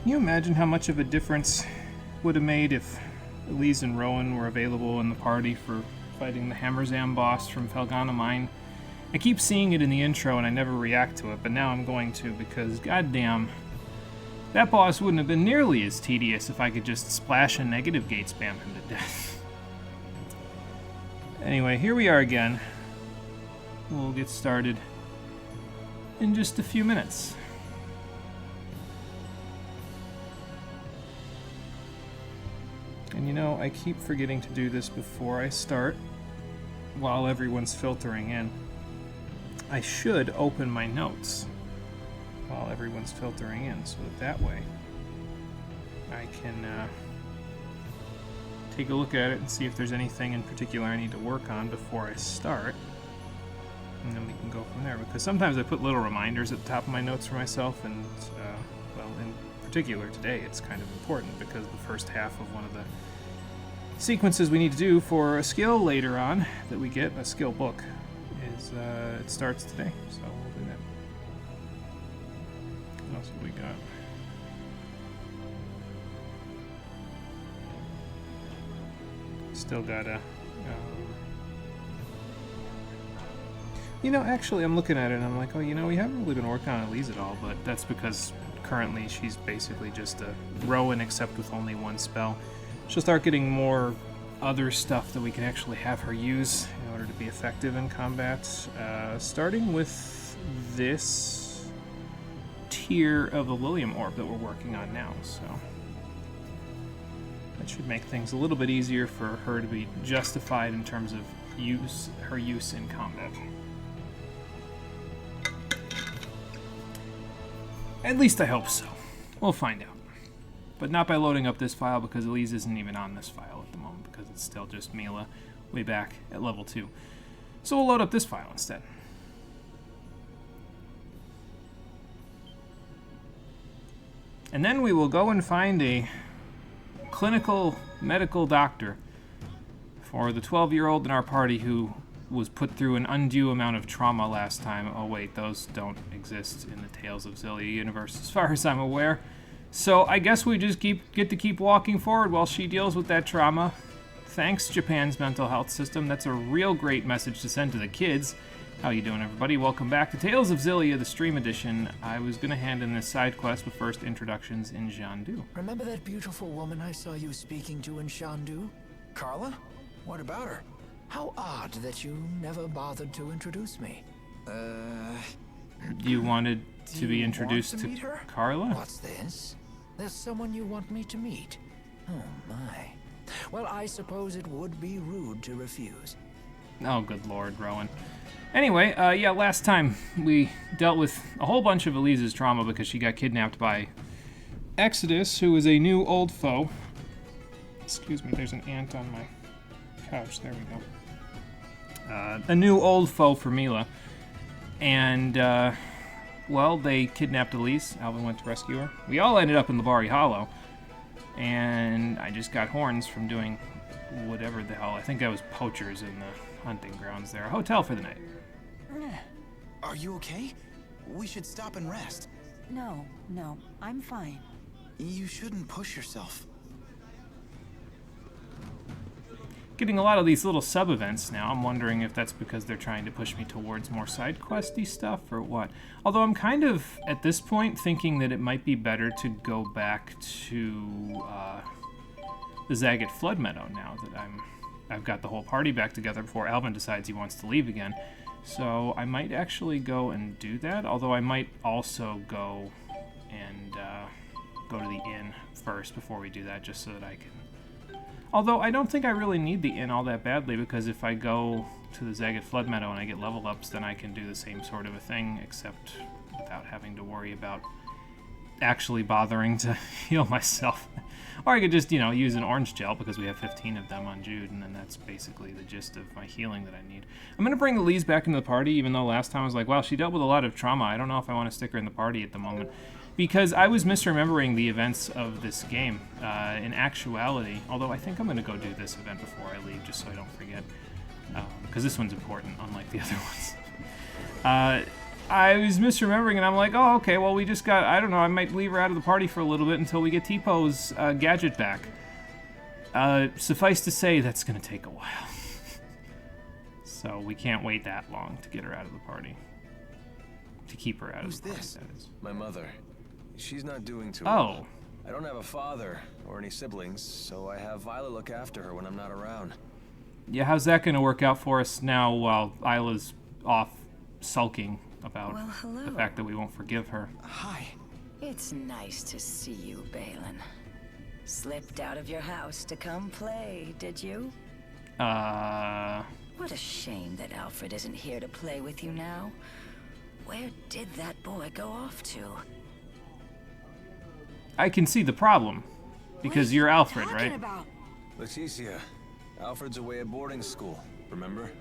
Can you imagine how much of a difference it would have made if Elise and Rowan were available in the party for fighting the Hammerzam boss from Felgana Mine? I keep seeing it in the intro and I never react to it, but now I'm going to because, goddamn, that boss wouldn't have been nearly as tedious if I could just splash a negative gate spam him to death. Anyway, here we are again. We'll get started in just a few minutes. And you know, I keep forgetting to do this before I start, while everyone's filtering in. I should open my notes while everyone's filtering in, so that way I can take a look at it and see if there's anything in particular I need to work on before I start. And then we can go from there, because sometimes I put little reminders at the top of my notes for myself, and, well, in particular today it's kind of important because the first half of one of the sequences we need to do for a skill later on that we get, a skill book, is, it starts today, so we'll do that. What else have we got? Still gotta, you know, actually I'm looking at it and I'm like, oh, you know, we haven't really been working on Elise at all, but that's because currently she's basically just a Rowan except with only one spell. She'll start getting more other stuff that we can actually have her use in order to be effective in combat, starting with this tier of the Lilium Orb that we're working on now, so that should make things a little bit easier for her to be justified in terms of her use in combat. At least I hope so. We'll find out. But not by loading up this file, because Elise isn't even on this file at the moment, because it's still just Mila way back at level 2. So we'll load up this file instead. And then we will go and find a clinical medical doctor for the 12-year-old in our party who was put through an undue amount of trauma last time. Oh wait, those don't exist in the Tales of Xillia universe as far as I'm aware. So I guess we just get to keep walking forward while she deals with that trauma. Thanks, Japan's mental health system. That's a real great message to send to the kids. How you doing, everybody? Welcome back to Tales of Xillia, the stream edition. I was going to hand in this side quest, but first introductions in Shandu. Remember that beautiful woman I saw you speaking to in Shandu? Carla? What about her? How odd that you never bothered to introduce me. You wanted to be introduced to her? Carla? What's this? There's someone you want me to meet. Oh my. Well, I suppose it would be rude to refuse. Oh, good lord, Rowan. Anyway, yeah, last time we dealt with a whole bunch of Elise's trauma because she got kidnapped by Exodus, who is a new old foe. Excuse me, there's an ant on my couch. There we go. A new old foe for Mila. And, well, they kidnapped Elise. Alvin went to rescue her. We all ended up in Labari Hollow. And I just got horns from doing whatever the hell. I think I was poachers in the hunting grounds there. A hotel for the night. Are you okay? We should stop and rest. No, I'm fine. You shouldn't push yourself. Getting a lot of these little sub-events now. I'm wondering if that's because they're trying to push me towards more side questy stuff or what. Although I'm kind of, at this point, thinking that it might be better to go back to the Zagat Flood Meadow now that I've got the whole party back together before Alvin decides he wants to leave again. So I might actually go and do that, although I might also go and go to the inn first before we do that, just so that I can... Although I don't think I really need the inn all that badly, because if I go to the Zagat Flood Meadow and I get level ups, then I can do the same sort of a thing, except without having to worry about actually bothering to heal myself. Or I could just, you know, use an orange gel, because we have 15 of them on Jude, and then that's basically the gist of my healing that I need. I'm going to bring Elise back into the party, even though last time I was like, wow, she dealt with a lot of trauma. I don't know if I want to stick her in the party at the moment. Because I was misremembering the events of this game. In actuality, although I think I'm going to go do this event before I leave, just so I don't forget. Because this one's important, unlike the other ones. I was misremembering, and I'm like, oh, okay, well, we just got, I don't know, I might leave her out of the party for a little bit until we get T-Po's gadget back. Suffice to say, that's going to take a while. So we can't wait that long to get her out of the party. To keep her out of the party, Who's this? that is. My mother. She's not doing too Oh. well. I don't have a father or any siblings, so I have Violet look after her when I'm not around. Yeah, how's that going to work out for us now while Isla's off sulking about Well, hello. the fact that we won't forgive her? Hi. It's nice to see you, Balin. Slipped out of your house to come play, did you? What a shame that Alfred isn't here to play with you now. Where did that boy go off to? I can see the problem. Because you're Alfred, Talking right? about? Leticia, Alfred's away at boarding school, remember?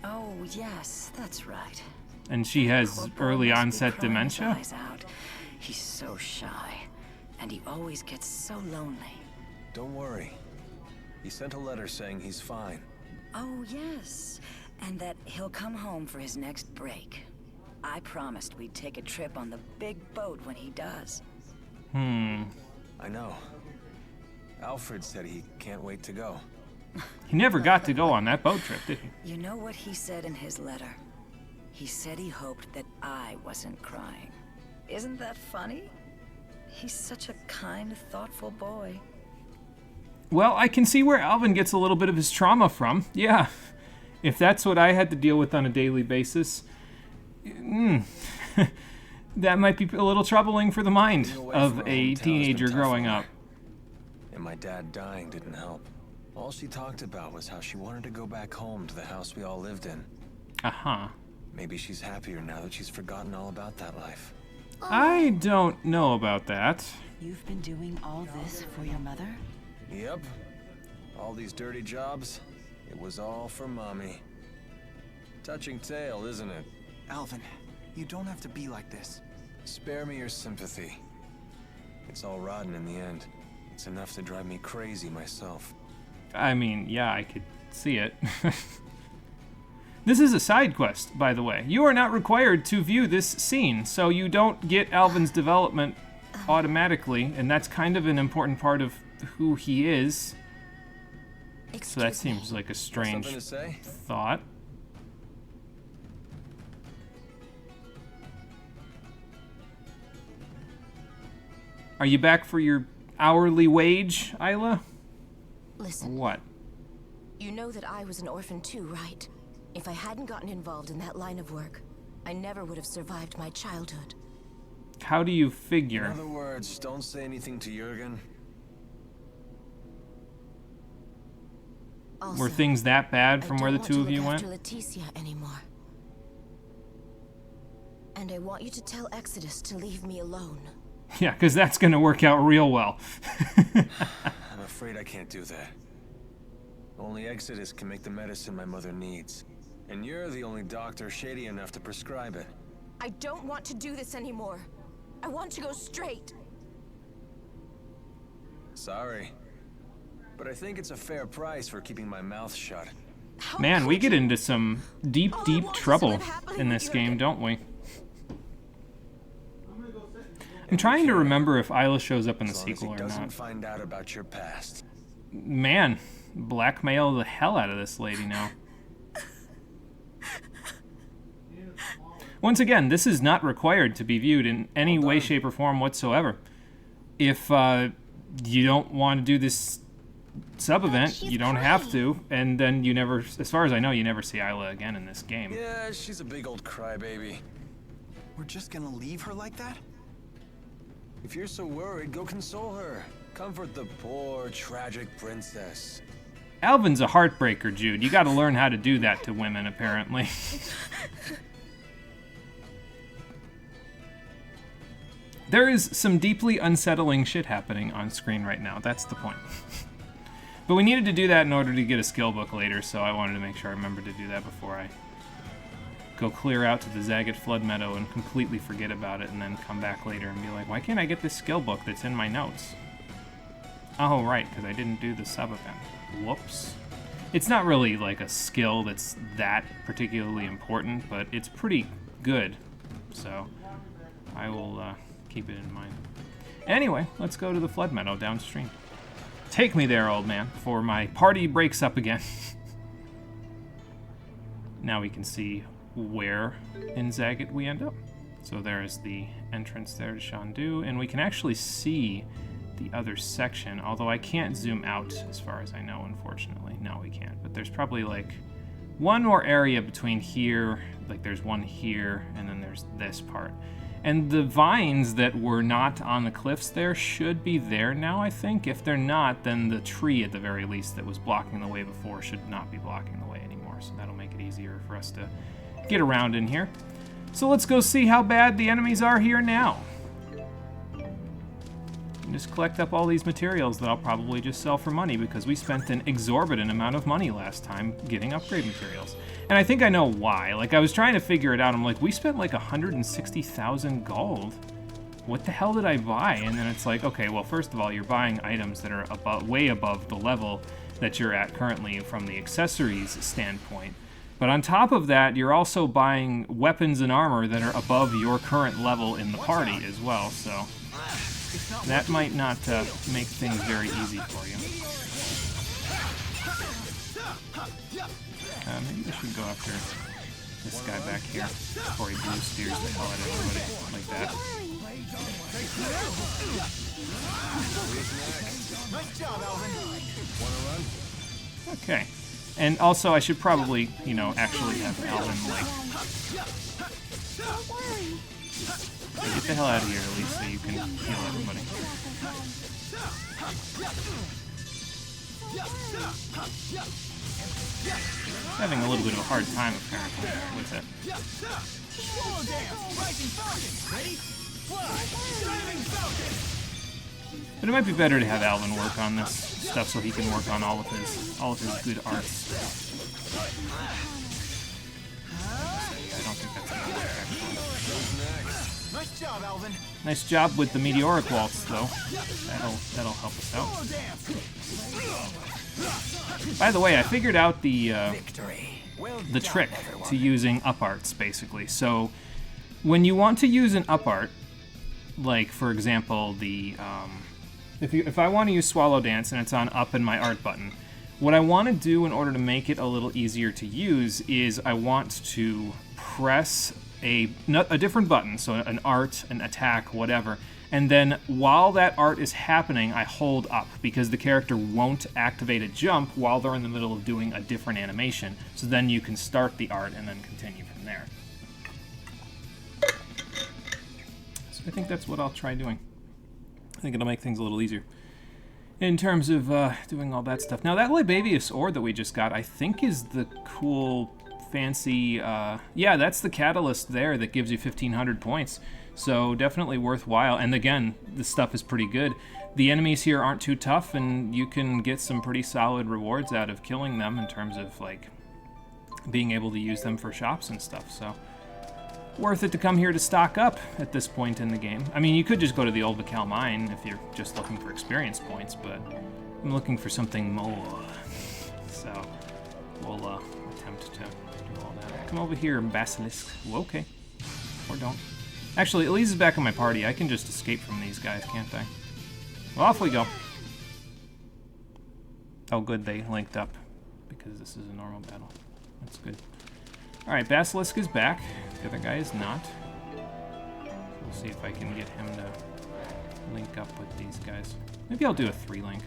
Oh, yes, that's right. And she has Poor boy early must be onset crying his dementia? eyes out. He's so shy, and he always gets so lonely. Don't worry. He sent a letter saying he's fine. Oh, yes, and that he'll come home for his next break. I promised we'd take a trip on the big boat when he does. I know. Alfred said he can't wait to go. He never got to go on that boat trip, did he? You know what he said in his letter? He said he hoped that I wasn't crying. Isn't that funny? He's such a kind, thoughtful boy. Well, I can see where Alvin gets a little bit of his trauma from. Yeah. If that's what I had to deal with on a daily basis, that might be a little troubling for the mind Being away of from her a hometown has teenager been tough growing on up. her. And my dad dying didn't help. All she talked about was how she wanted to go back home to the house we all lived in. Uh-huh. Maybe she's happier now that she's forgotten all about that life. I don't know about that. You've been doing all this for your mother? Yep. All these dirty jobs, it was all for Mommy. Touching tale, isn't it? Alvin, you don't have to be like this. Spare me your sympathy. It's all rotten in the end. It's enough to drive me crazy myself. I mean, yeah, I could see it. This is a side quest, by the way. You are not required to view this scene, so you don't get Alvin's development automatically, and that's kind of an important part of who he is. So that seems like a strange Something to say? thought. Are you back for your hourly wage, Isla? Listen, What? you know that I was an orphan too, right? If I hadn't gotten involved in that line of work, I never would have survived my childhood. How do you In figure? other words, don't say anything to Jurgen. Also, Were things that bad from I where the don't two of want to you look went? after Leticia anymore. And I want you to tell Exodus to leave me alone. Yeah, because that's going to work out real well. I'm afraid I can't do that. Only Exodus can make the medicine my mother needs. And you're the only doctor shady enough to prescribe it. I don't want to do this anymore. I want to go straight. Sorry. But I think it's a fair price for keeping my mouth shut. How Man, we could get you? into some deep, All I deep want is to trouble live happily in with this you game, again. don't we? I'm trying to remember if Isla shows up in the As long as he sequel or doesn't not. find out about your past. Man, blackmail the hell out of this lady now. Once again, this is not required to be viewed in any way, shape, or form whatsoever. If you don't want to do this sub-event, she's you don't have crying. to, and then you never, as far as I know, you never see Isla again in this game. Yeah, she's a big old crybaby. We're just gonna leave her like that? If you're so worried, go console her. Comfort the poor, tragic princess. Alvin's a heartbreaker, Jude. You gotta learn how to do that to women, apparently. There is some deeply unsettling shit happening on screen right now. That's the point. But we needed to do that in order to get a skill book later, so I wanted to make sure I remembered to do that before I go clear out to the Zagat Flood Meadow and completely forget about it and then come back later and be like, why can't I get this skill book that's in my notes? Oh, right, because I didn't do the sub-event. Whoops. It's not really like a skill that's that particularly important, but it's pretty good. so I will keep it in mind. Anyway, let's go to the Flood Meadow downstream. Take me there, old man, before my party breaks up again. Now we can see where in Zagat we end up. So there's the entrance there to Shandu, and we can actually see the other section, although I can't zoom out as far as I know, unfortunately. No, we can't. But there's probably like one more area between here, like there's one here, and then there's this part. And the vines that were not on the cliffs there should be there now, I think. If they're not, then the tree at the very least that was blocking the way before should not be blocking the way anymore. So that'll make it easier for us to get around in here. So let's go see how bad the enemies are here now. And just collect up all these materials that I'll probably just sell for money because we spent an exorbitant amount of money last time getting upgrade materials. And I think I know why. Like, I was trying to figure it out. I'm like, we spent like 160,000 gold. What the hell did I buy? And then it's like, okay, well, first of all, you're buying items that are way above the level that you're at currently from the accessories standpoint. But on top of that, you're also buying weapons and armor that are above your current level in the party as well, so that might not make things very easy for you. Maybe I should go after this guy back here before he blue steers the hell out of everybody like that. Nice job, Alvin. Wanna run? Okay. And also, I should probably, you know, actually have Alvin, like... Get the hell out of here, at least, so you can heal everybody. Having a little bit of a hard time, apparently, with it. But it might be better to have Alvin work on this stuff so he can work on all of his good arts. I don't think that's gonna work, actually. Nice job, Alvin. Nice job with the meteoric waltz, though. That'll help us out. By the way, I figured out the trick to using up arts, basically. So when you want to use an up art, like for example the if I want to use Swallow Dance and it's on up in my art button, what I want to do in order to make it a little easier to use is I want to press a different button, so an art, an attack, whatever, and then while that art is happening, I hold up, because the character won't activate a jump while they're in the middle of doing a different animation. So then you can start the art and then continue from there. So I think that's what I'll try doing. I think it'll make things a little easier in terms of doing all that stuff. Now, that Libavius Ore that we just got, I think is the cool, fancy... yeah, that's the catalyst there that gives you 1,500 points. So definitely worthwhile. And again, the stuff is pretty good. The enemies here aren't too tough, and you can get some pretty solid rewards out of killing them in terms of, like, being able to use them for shops and stuff. So worth it to come here to stock up at this point in the game. I mean, you could just go to the Old Vakal Mine if you're just looking for experience points, but I'm looking for something more. So we'll attempt to do all that. Come over here, Basilisk. Well, okay. Or don't. Actually, Elise is back in my party. I can just escape from these guys, can't I? Well, off we go. Oh, good, they linked up, because this is a normal battle. That's good. Alright, Basilisk is back. The other guy is not. We'll see if I can get him to link up with these guys. Maybe I'll do a 3-link.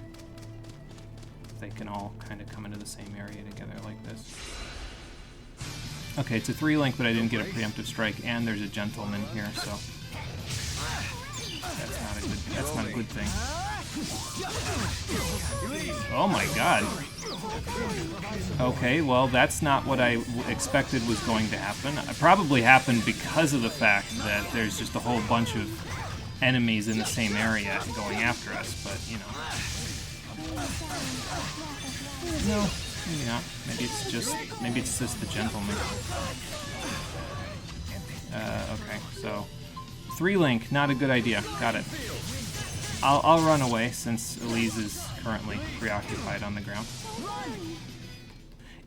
They can all kind of come into the same area together like this. Okay, it's a 3-link, but I didn't get a preemptive strike, and there's a gentleman here, so that's not a good thing. Oh my god. Okay, well, that's not what I expected was going to happen. It probably happened because of the fact that there's just a whole bunch of enemies in the same area going after us, but, you know. No, maybe not. Maybe it's just the gentleman. Okay, so 3-link, not a good idea. Got it. I'll run away since Elise is currently preoccupied on the ground.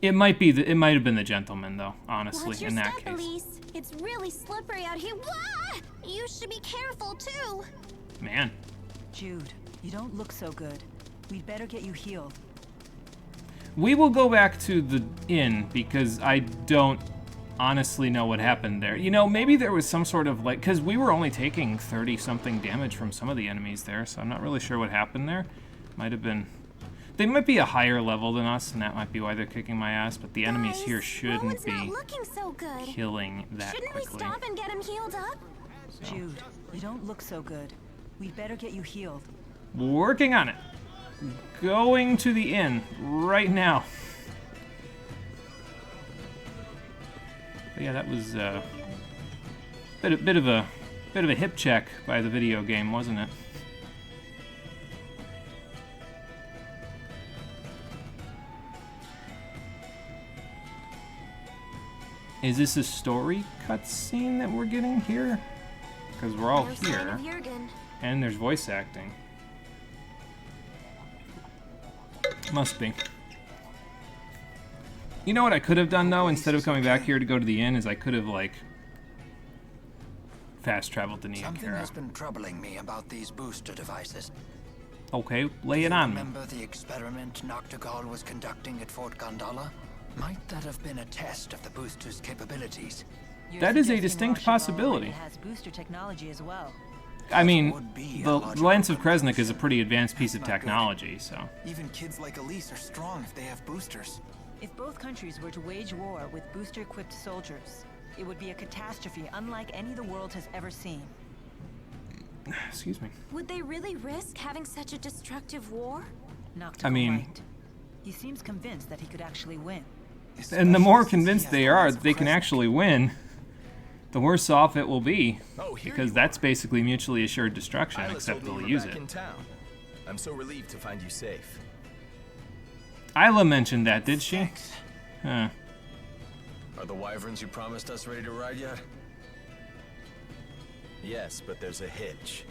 It might be. It might have been the gentleman, though. Honestly, Watch your in that step, case. Elise. It's really slippery out here. Wah! You should be careful too. Man. Jude, you don't look so good. We'd better get you healed. We will go back to the inn because I don't honestly know what happened there. You know, maybe there was some sort of like, because we were only taking 30-something damage from some of the enemies there, so I'm not really sure what happened there. Might have been. They might be a higher level than us, and that might be why they're kicking my ass, but the enemies here shouldn't Rowan's be not looking so good. killing that Shouldn't quickly. we stop and get him healed up? Jude, you don't look so good. We'd better get you healed. Working on it. Going to the inn right now. But yeah, that was bit of a hip check by the video game, wasn't it? Is this a story cutscene that we're getting here? Because we're all No sign here, of Jurgen. and there's voice acting. Must be. You know what I could have done, though, instead of coming back here to go to the inn, is I could have, like, fast-traveled to Something Neokara. has been troubling me about these booster devices. Okay, lay it on me. Remember the experiment Noctigal was conducting at Fort Gondala? Might that have been a test of the booster's capabilities? You're That is a suggesting distinct Rashomon possibility. has booster technology as well. I mean, would be a the logical Lance of Kresnik is a conclusion. pretty advanced piece of That's not good. technology, so... Even kids like Elise are strong if they have boosters. If both countries were to wage war with booster-equipped soldiers, it would be a catastrophe unlike any the world has ever seen. Excuse me. Would they really risk having such a destructive war? Noctical I mean- right. He seems convinced that he could actually win. And the more Especially since he convinced has they the are Lance that of they can Kresnik. actually win, the worse off it will be. Oh, here Because you that's basically mutually assured destruction, Isla except told me they'll you were use back it. in town. I'm so relieved to find you safe. Isla mentioned that, did she? Thanks. Huh. Are the wyverns you promised us ready to ride yet? Yes, but there's a hitch.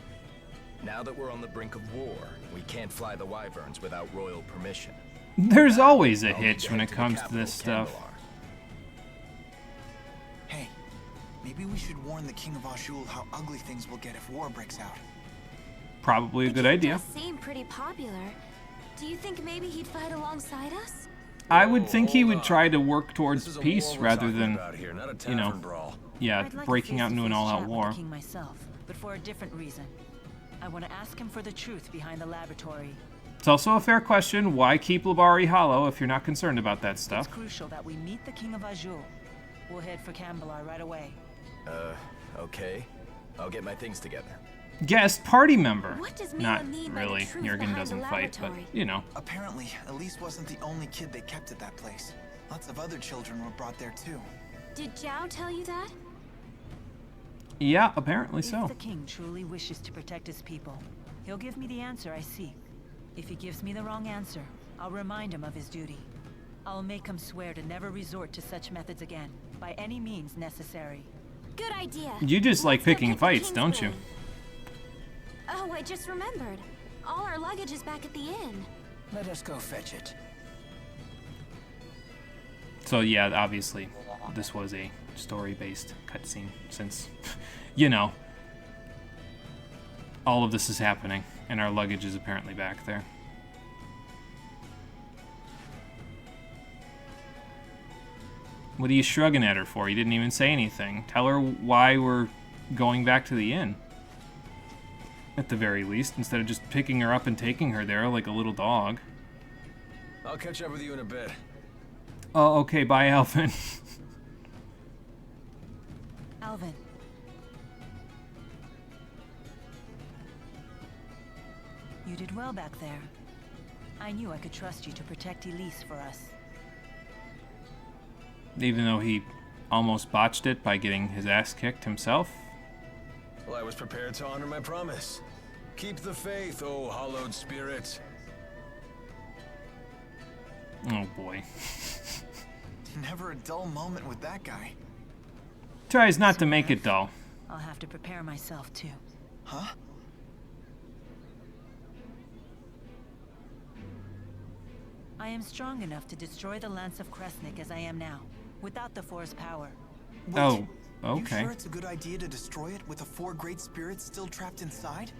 Now that we're on the brink of war, we can't fly the wyverns without royal permission. There's always a I'll need hitch to when head it the comes to capital, this stuff. Kandahar. Hey, maybe we should warn the King of Azul how ugly things will get if war breaks out. Probably a The good king idea. does seem pretty popular. Do you think maybe he'd fight alongside us? I would think he Hold would on. try to work towards This is a peace war we're rather talking than, about here, not a you know, tavern brawl. yeah, I'd like a breaking out into an face-to-face all-out chat with war. the king myself, but for a different reason. I want to ask him for the truth behind the laboratory. It's also a fair question, why keep Labari Hollow if you're not concerned about that It's stuff? crucial that we meet the King of Azul. We'll head for Kambalar right away. Okay. I'll get my things together. Guest party member. What does Mila Not mean by the really, truth Jurgen behind doesn't the fight, but, laboratory? you know. Apparently, Elise wasn't the only kid they kept at that place. Lots of other children were brought there too. Did Zhao tell you that? Yeah, apparently If so. the king truly wishes to protect his people, he'll give me the answer I seek. If he gives me the wrong answer, I'll remind him of his duty. I'll make him swear to never resort to such methods again, by any means necessary. Good idea. You just like Let's go picking get the fights, king's don't you? ring. Oh, I just remembered. All our luggage is back at the inn. Let us go fetch it. So yeah, obviously, this was a story-based cutscene since, you know, all of this is happening, and our luggage is apparently back there. What are you shrugging at her for? You didn't even say anything. Tell her why we're going back to the inn. At the very least, instead of just picking her up and taking her there like a little dog. I'll catch up with you in a bit. Oh, okay, bye, Alvin. Alvin. You did well back there. I knew I could trust you to protect Elise for us. Even though he almost botched it by getting his ass kicked himself. Well, I was prepared to honor my promise. Keep the faith, oh hallowed spirit. Oh boy. Never a dull moment with that guy. Tries not to make it dull. I'll have to prepare myself too. Huh? I am strong enough to destroy the Lance of Kresnik as I am now, without the Force power. Wait, Oh, okay. You sure it's a good idea to destroy it with the 4 great spirits still trapped inside?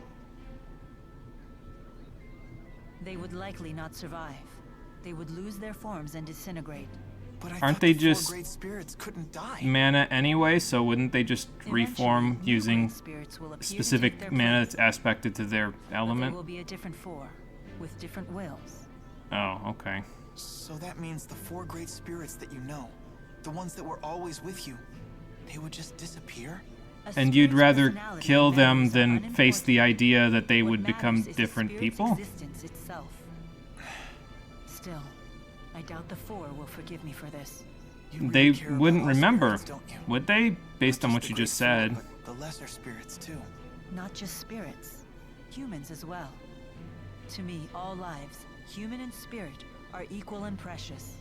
They would likely not survive. They would lose their forms and disintegrate. But I Aren't thought they the 4 just great spirits couldn't die. mana anyway, so wouldn't they just reform Eventually, new using great spirits will appear to take specific their mana place, that's aspected to their but there element? will be a different 4, with different wills. Oh, okay. So that means the 4 great spirits that you know, the ones that were always with you, they would just disappear? A And you'd spirit's rather personality kill and them memories are than face the unimportant. idea that they What would become matters is the different spirit's people? existence itself. Still, I doubt the 4 will forgive me for this. You really They care about wouldn't all remember, spirits, don't you? would they? Based Not on what the you great just 4, said. but the lesser spirits too. Not just spirits, humans as well. To me, all lives, human and spirit, are equal and precious.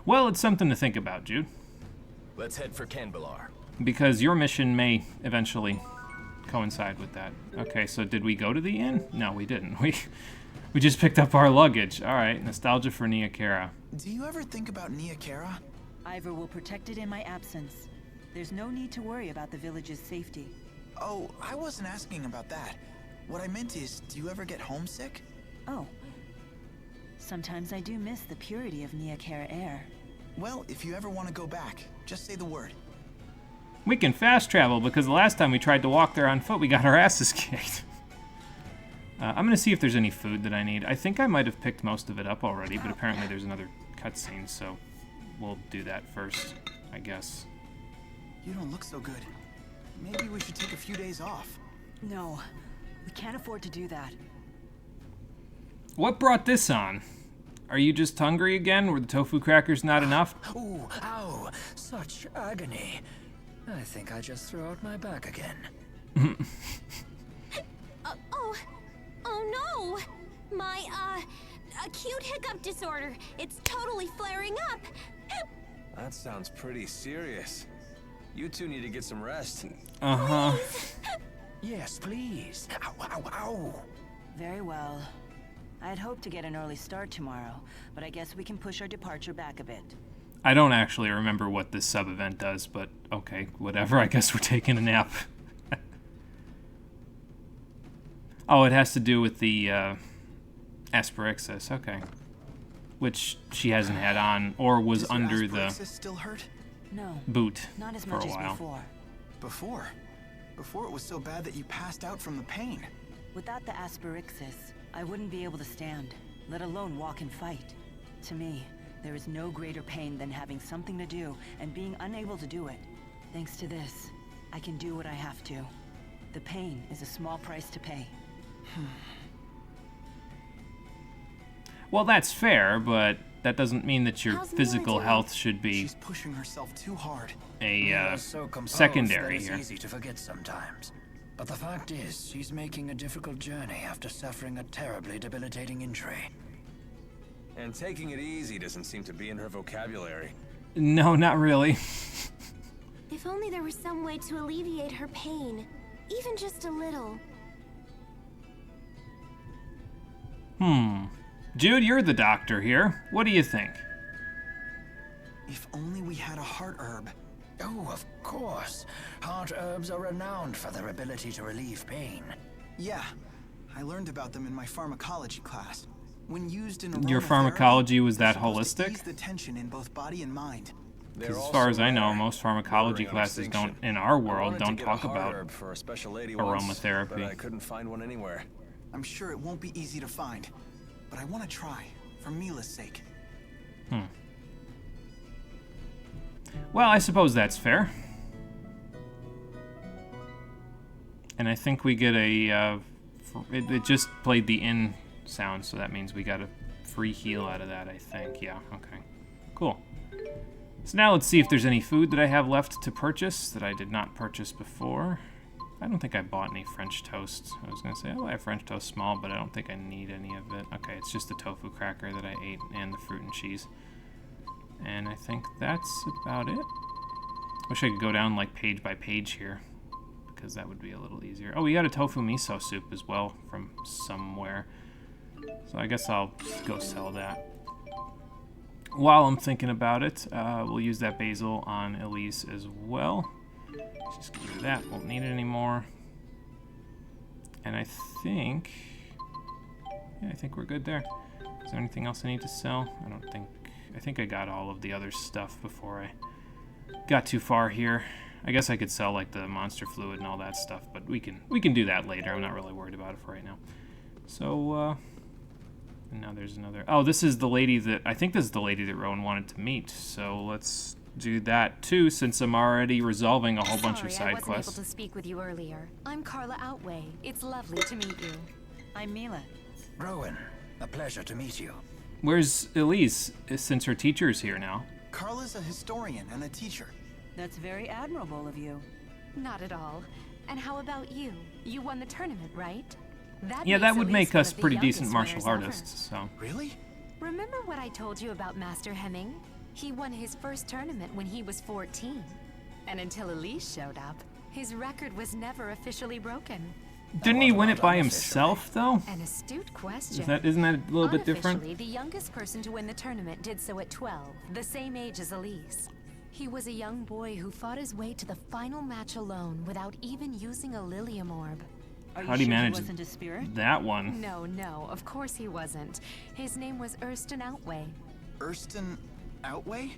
Well, it's something to think about, Jude. Let's head for Canbelar. Because your mission may eventually coincide with that. Okay, so did we go to the inn? No, we didn't. We just picked up our luggage. All right, nostalgia for Nia Khera. Do you ever think about Nia Khera? Ivor will protect it in my absence. There's no need to worry about the village's safety. Oh, I wasn't asking about that. What I meant is, do you ever get homesick? Oh. Sometimes I do miss the purity of Nia Khera air. Well, if you ever want to go back, just say the word. We can fast travel because the last time we tried to walk there on foot, we got our asses kicked. I'm gonna see if there's any food that I need. I think I might have picked most of it up already, but apparently there's another cutscene, so we'll do that first, I guess. You don't look so good. Maybe we should take a few days off. No, we can't afford to do that. What brought this on? Are you just hungry again? Were the tofu crackers not enough? Ooh, ow, such agony. I think I just threw out my back again. Oh no! My, acute hiccup disorder. It's totally flaring up. That sounds pretty serious. You two need to get some rest. Uh-huh. Yes, please. Ow, ow, ow. Very well. I'd hoped to get an early start tomorrow, but I guess we can push our departure back a bit. I don't actually remember what this sub-event does, but okay, whatever. I guess we're taking a nap. Oh, it has to do with the Asperixis, okay. Which she hasn't had on, or was Does your under Asperixis the still hurt? No, boot not as for much a as while. before. Before it was so bad that you passed out from the pain. Without the Asperixis, I wouldn't be able to stand, let alone walk and fight. To me, there is no greater pain than having something to do and being unable to do it. Thanks to this, I can do what I have to. The pain is a small price to pay. Well, that's fair, but that doesn't mean that your How's Mila physical doing? health should be She's pushing herself too hard. a You're so composed secondary that here. it's easy to forget sometimes. But the fact is, she's making a difficult journey after suffering a terribly debilitating injury. And taking it easy doesn't seem to be in her vocabulary. No, not really. If only there was some way to alleviate her pain. Even just a little. Jude, you're the doctor here. What do you think? If only we had a heart herb. Oh, of course. Heart herbs are renowned for their ability to relieve pain. Yeah, I learned about them in my pharmacology class. When used in Your aromatherapy, pharmacology was they're that supposed to holistic? ease the tension in both body and mind. Because as far as I know, most pharmacology classes don't, in our world, don't talk about for a special lady aromatherapy. Once, but I couldn't find one anywhere. I'm sure it won't be easy to find, but I want to try, for Mila's sake. Well, I suppose that's fair. And I think we get a... it just played the in sound, so that means we got a free heal out of that, I think. Yeah, okay. Cool. So now let's see if there's any food that I have left to purchase that I did not purchase before. I don't think I bought any French toast. I was going to say, oh, I have French toast small, but I don't think I need any of it. Okay, it's just the tofu cracker that I ate and the fruit and cheese. And I think that's about it. Wish I could go down like page by page here, because that would be a little easier. Oh, we got a tofu miso soup as well from somewhere. So I guess I'll go sell that. While I'm thinking about it, we'll use that basil on Elise as well. Let's just get rid of that. Won't need it anymore. And I think... yeah, I think we're good there. Is there anything else I need to sell? I don't think... I think I got all of the other stuff before I got too far here. I guess I could sell like the monster fluid and all that stuff, but we can do that later. I'm not really worried about it for right now. So, and now there's another... oh, this is the lady that... I think this is the lady that Rowan wanted to meet. So let's do that too, since I'm already resolving a whole bunch of side quests. I wasn't able to speak with you earlier. I'm Carla Outway. It's lovely to meet you. I'm Mila. Rowan, a pleasure to meet you. Where's Elise, since her teacher's here now? Carla's a historian and a teacher. That's very admirable of you. Not at all. And how about you? You won the tournament, right? Yeah, that would Elise make one us of the pretty youngest decent martial winners ever. artists, so... Really? Remember what I told you about Master Hemming? He won his first tournament when he was 14. And until Elise showed up, his record was never officially broken. Didn't he win it by himself, though? An astute question. Isn't that a little bit different? Unofficially, the youngest person to win the tournament did so at 12, the same age as Elise. He was a young boy who fought his way to the final match alone without even using a Lilium orb. How'd he manage wasn't a spirit? that one? No, of course he wasn't. His name was Erston Outway. Erston Outway?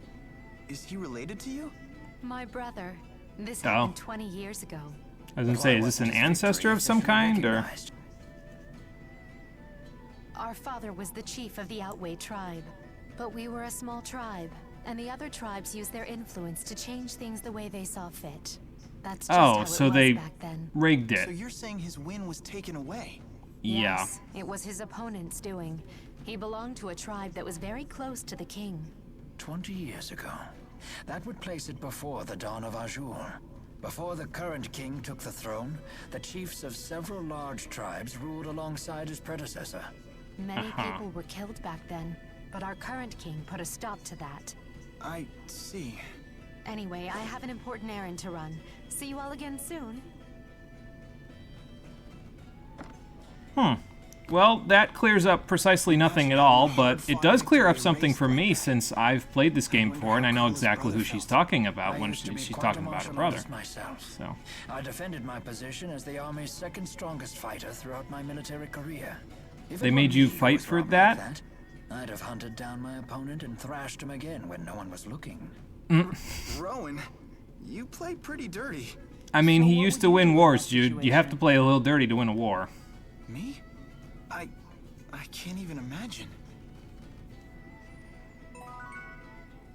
Is he related to you? My brother. This happened 20 years ago. I was gonna say, is this an ancestor of some kind, or...? Our father was the chief of the Outway tribe. But we were a small tribe, and the other tribes used their influence to change things the way they saw fit. That's just how it so was they back then. rigged it. So you're saying his win was taken away? Yeah. Yes, it was his opponent's doing. He belonged to a tribe that was very close to the king. 20 years ago. That would place it before the dawn of Azure. Before the current king took the throne, the chiefs of several large tribes ruled alongside his predecessor. Many people were killed back then, but our current king put a stop to that. I see. Anyway, I have an important errand to run. See you all again soon. Well, that clears up precisely nothing at all, but it does clear up something for me since I've played this game before and I know exactly who she's talking about when she's talking about her brother. So I defended my position as the army's second strongest fighter throughout my military career. If they it made were you me who fight was for wrong like that? I'd have hunted down my opponent and thrashed him again when no one was looking. Rowan, you play pretty dirty. I mean, he used to win wars, Jude. You have to play a little dirty to win a war. Me? I can't even imagine.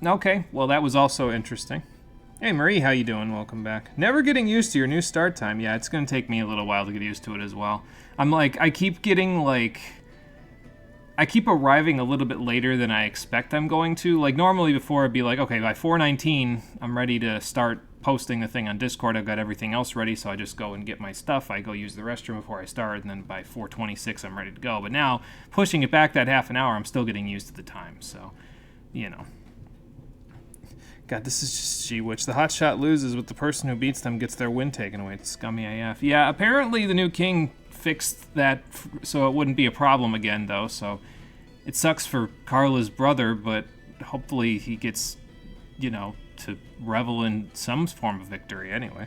Okay, well that was also interesting. Hey Marie, how you doing? Welcome back. Never getting used to your new start time. Yeah, it's gonna take me a little while to get used to it as well. I'm like, I keep arriving a little bit later than I expect I'm going to. Like normally before I'd be like, okay, by 4:19 I'm ready to start posting the thing on Discord. I've got everything else ready, so I just go and get my stuff. I go use the restroom before I start, and then by 4:26 I'm ready to go. But now, pushing it back that half an hour, I'm still getting used to the time, so, you know. God, this is just She-Witch. The hotshot loses, but the person who beats them gets their win taken away. It's scummy AF. Yeah, apparently the new king fixed that so it wouldn't be a problem again, though, so it sucks for Carla's brother, but hopefully he gets, you know, to revel in some form of victory anyway.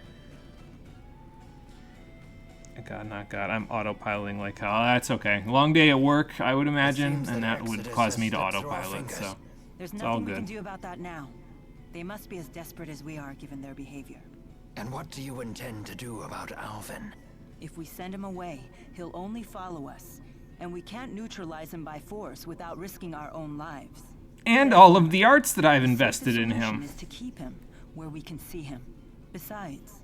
God, not God. I'm autopiloting like hell. That's okay. Long day at work, I would imagine, and that would cause me to autopilot, so there's it's all nothing we can good. do about that now. They must be as desperate as we are, given their behavior. And what do you intend to do about Alvin? If we send him away, he'll only follow us. And we can't neutralize him by force without risking our own lives. And all of the arts that I've invested in The him. solution is to keep him where we can see him. Besides,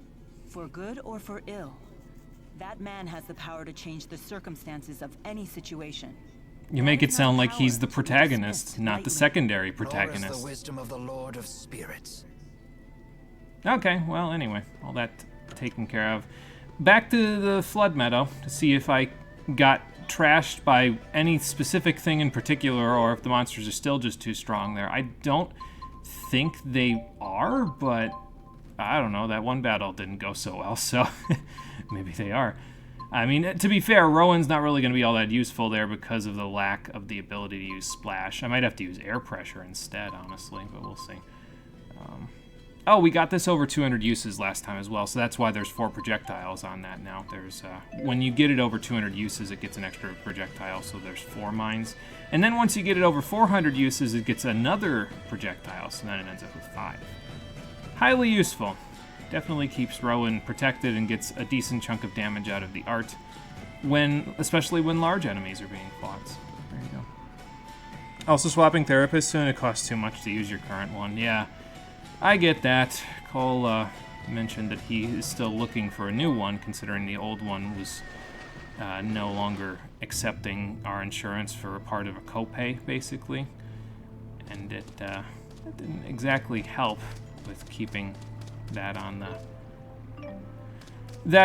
for good or for ill, that man has the power to change the circumstances of any situation. You make it sound like he's the protagonist, not the secondary Nor is protagonist. the wisdom of the Lord of Spirits. Okay, well, anyway, all that taken care of. Back to the Flood Meadow to see if I got trashed by any specific thing in particular or if the monsters are still just too strong there. I don't think they are, but I don't know. That one battle didn't go so well, so maybe they are. I mean, to be fair, Rowan's not really going to be all that useful there because of the lack of the ability to use Splash. I might have to use Air Pressure instead, honestly, but we'll see. Oh, we got this over 200 uses last time as well, so that's why there's 4 projectiles on that now. There's when you get it over 200 uses, it gets an extra projectile, so there's 4 mines. And then once you get it over 400 uses, it gets another projectile, so then it ends up with 5. Highly useful. Definitely keeps Rowan protected and gets a decent chunk of damage out of the art, especially when large enemies are being fought. So there you go. Also swapping therapists soon, it costs too much to use your current one. Yeah, I get that. Cole mentioned that he is still looking for a new one, considering the old one was no longer accepting our insurance for a part of a copay, basically. And it didn't exactly help with keeping that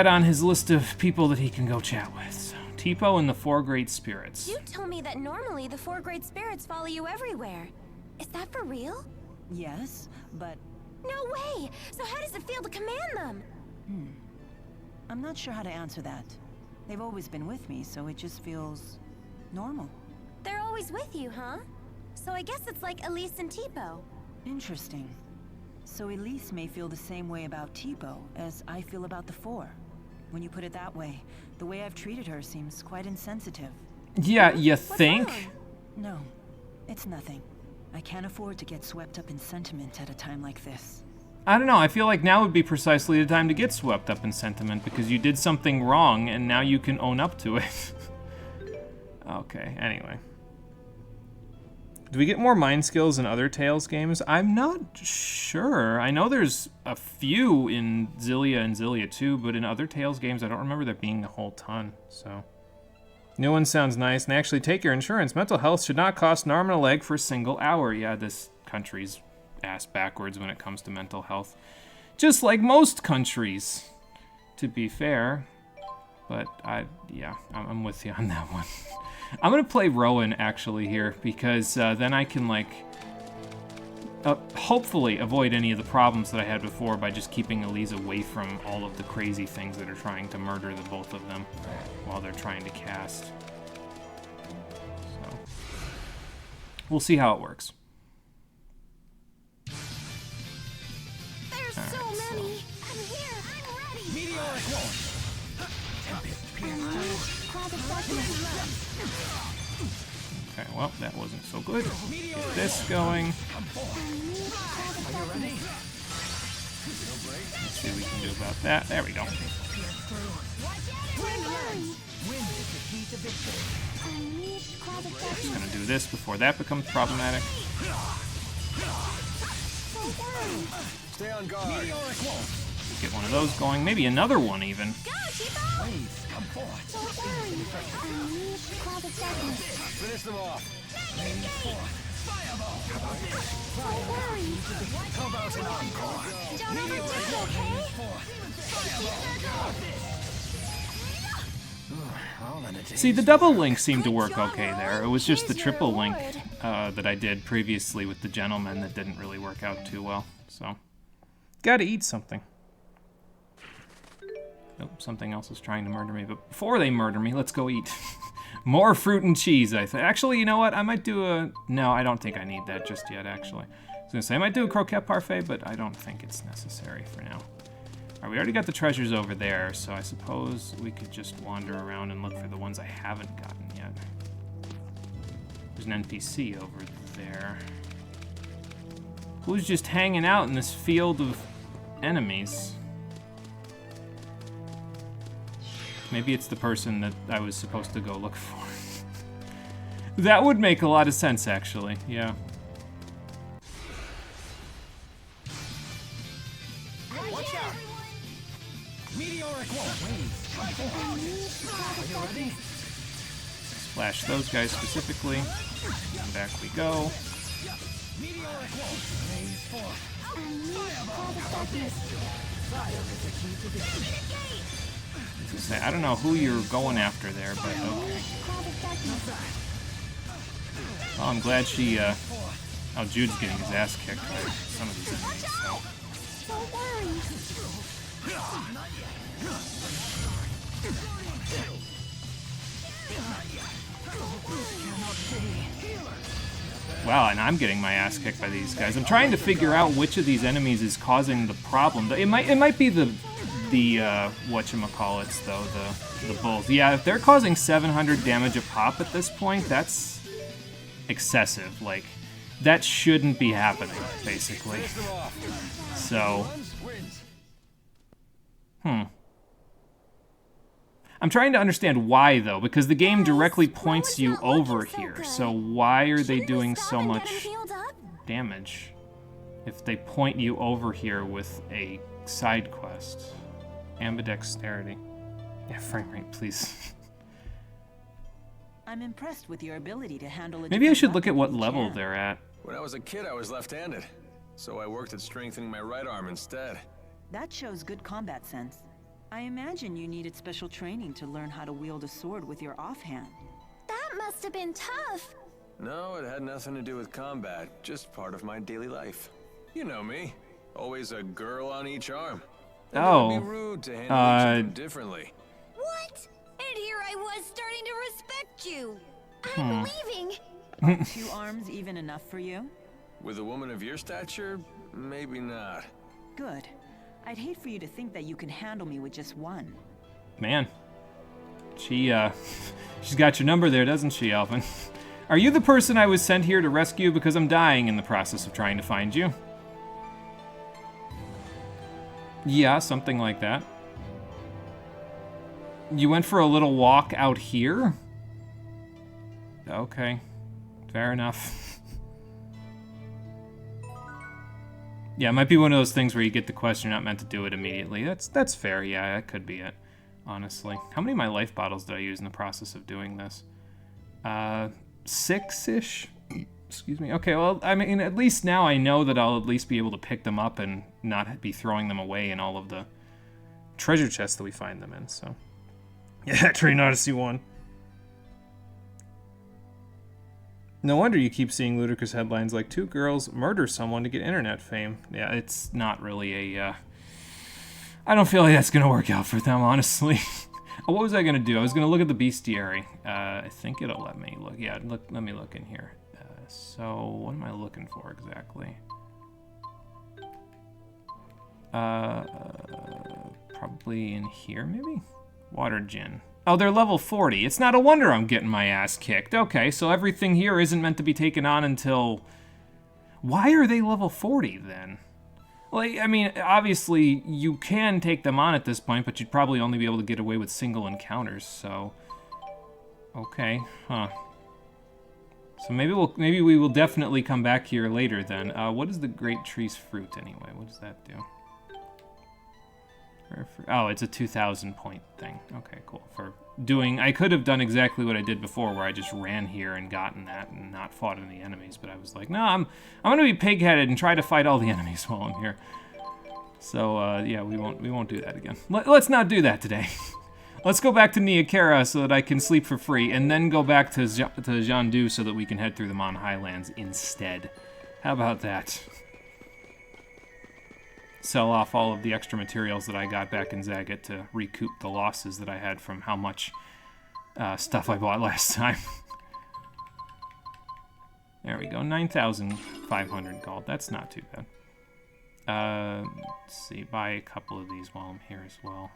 on his list of people that he can go chat with. So, Tipo and the 4 Great Spirits. You told me that normally the 4 Great Spirits follow you everywhere. Is that for real? Yes, but... No way! So how does it feel to command them? I'm not sure how to answer that. They've always been with me, so it just feels... normal. They're always with you, huh? So I guess it's like Elise and Tipo. Interesting. So Elise may feel the same way about Tipo as I feel about the 4. When you put it that way, the way I've treated her seems quite insensitive. Yeah, you think? No, it's nothing. I can't afford to get swept up in sentiment at a time like this. I don't know, I feel like now would be precisely the time to get swept up in sentiment because you did something wrong and now you can own up to it. Okay, anyway. Do we get more mind skills in other Tales games? I'm not sure. I know there's a few in Xillia and Xillia 2, but in other Tales games, I don't remember there being a whole ton, so. New one sounds nice, and actually take your insurance. Mental health should not cost an arm and a leg for a single hour. Yeah, this country's ass backwards when it comes to mental health. Just like most countries, to be fair. But I'm with you on that one. I'm gonna play Rowan actually here because then I can like hopefully avoid any of the problems that I had before by just keeping Elise away from all of the crazy things that are trying to murder the both of them while they're trying to cast. So we'll see how it works. There's so many. I'm here. I'm ready. Meteoric launch. Okay, well, that wasn't so good. Get this going. Let's see what we can do about that. There we go. Just gonna do this before that becomes problematic. Stay on guard. Get one of those going. Maybe another one even. Finish them off. See, the double link seemed to work okay there. It was just the triple link that I did previously with the gentleman that didn't really work out too well. So, gotta eat something. Oh, something else is trying to murder me, but before they murder me, let's go eat. More fruit and cheese, I think. Actually, you know what? I might do a... No, I don't think I need that just yet, actually. I was gonna say, I might do a croquette parfait, but I don't think it's necessary for now. Alright, we already got the treasures over there, so I suppose we could just wander around and look for the ones I haven't gotten yet. There's an NPC over there. Who's just hanging out in this field of enemies? Maybe it's the person that I was supposed to go look for. That would make a lot of sense, actually. Yeah. Watch out! Meteoric launch. Splash those guys specifically. And back we go. Meteoric launch. I don't know who you're going after there, but okay. Oh, I'm glad she Oh, Jude's getting his ass kicked by some of these enemies, so... Don't worry. Wow, and I'm getting my ass kicked by these guys. I'm trying to figure out which of these enemies is causing the problem. It might be the whatchamacallits, though, the bulls. Yeah, if they're causing 700 damage a pop at this point, that's excessive. Like, that shouldn't be happening, basically. So... I'm trying to understand why, though, because the game directly points you over here. So why are they doing so much damage if they point you over here with a side quest? Ambidexterity. Yeah, frame rate, please. I'm impressed with your ability to handle a Maybe I different should look at weapon what each level hand. they're at. When I was a kid, I was left-handed, so I worked at strengthening my right arm instead. That shows good combat sense. I imagine you needed special training to learn how to wield a sword with your offhand. That must have been tough. No, it had nothing to do with combat, just part of my daily life. You know me, always a girl on each arm. And Oh, it would be rude to handle each of them differently. What? And here I was starting to respect you. I'm leaving. 2 arms even enough for you? With a woman of your stature, maybe not. Good. I'd hate for you to think that you can handle me with just one. Man. She's got your number there, doesn't she, Alvin? Are you the person I was sent here to rescue? Because I'm dying in the process of trying to find you. Yeah, something like that. You went for a little walk out here? Okay. Fair enough. Yeah, it might be one of those things where you get the quest, you're not meant to do it immediately. That's fair, yeah, that could be it, honestly. How many of my life bottles did I use in the process of doing this? 6-ish? Excuse me. Okay, well, I mean, at least now I know that I'll at least be able to pick them up and not be throwing them away in all of the treasure chests that we find them in, so... Yeah, Train Odyssey 1. No wonder you keep seeing ludicrous headlines like 2 girls murder someone to get internet fame. Yeah, it's not really a, I don't feel like that's going to work out for them, honestly. What was I going to do? I was going to look at the bestiary. I think it'll let me look. Yeah, let me look in here. So, what am I looking for exactly? Probably in here, maybe? Water gin. Oh, they're level 40. It's not a wonder I'm getting my ass kicked. Okay, so everything here isn't meant to be taken on until... Why are they level 40, then? Like, I mean, obviously, you can take them on at this point, but you'd probably only be able to get away with single encounters, so... Okay, huh. So maybe we will definitely come back here later, then. What is the Great Tree's fruit, anyway? What does that do? Oh, it's a 2,000 point thing. Okay, cool. For doing... I could have done exactly what I did before, where I just ran here and gotten that and not fought any enemies, but I was like, no, I'm gonna be pig-headed and try to fight all the enemies while I'm here. So, yeah, we won't do that again. Let's not do that today. Let's go back to Niakara so that I can sleep for free, and then go back to Jandu so that we can head through the Mon Highlands instead. How about that? Sell off all of the extra materials that I got back in Zagat to recoup the losses that I had from how much stuff I bought last time. There we go, 9,500 gold. That's not too bad. Let's see, buy a couple of these while I'm here as well.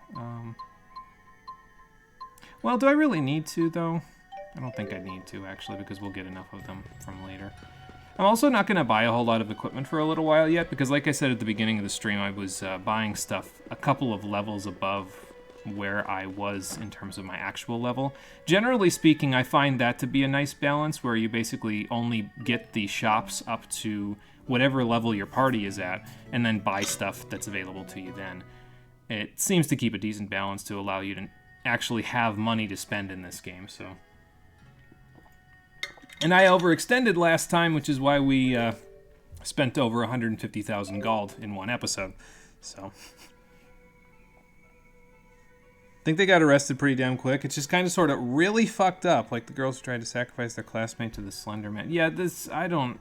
Well, do I really need to, though? I don't think I need to, actually, because we'll get enough of them from later. I'm also not going to buy a whole lot of equipment for a little while yet, because like I said at the beginning of the stream, I was buying stuff a couple of levels above where I was in terms of my actual level. Generally speaking, I find that to be a nice balance, where you basically only get the shops up to whatever level your party is at, and then buy stuff that's available to you then. It seems to keep a decent balance to allow you to actually have money to spend in this game, so... And I overextended last time, which is why we spent over 150,000 gold in one episode. So, I think they got arrested pretty damn quick. It's just kind of sort of really fucked up, like the girls tried to sacrifice their classmate to the Slender Man. Yeah, this, I don't...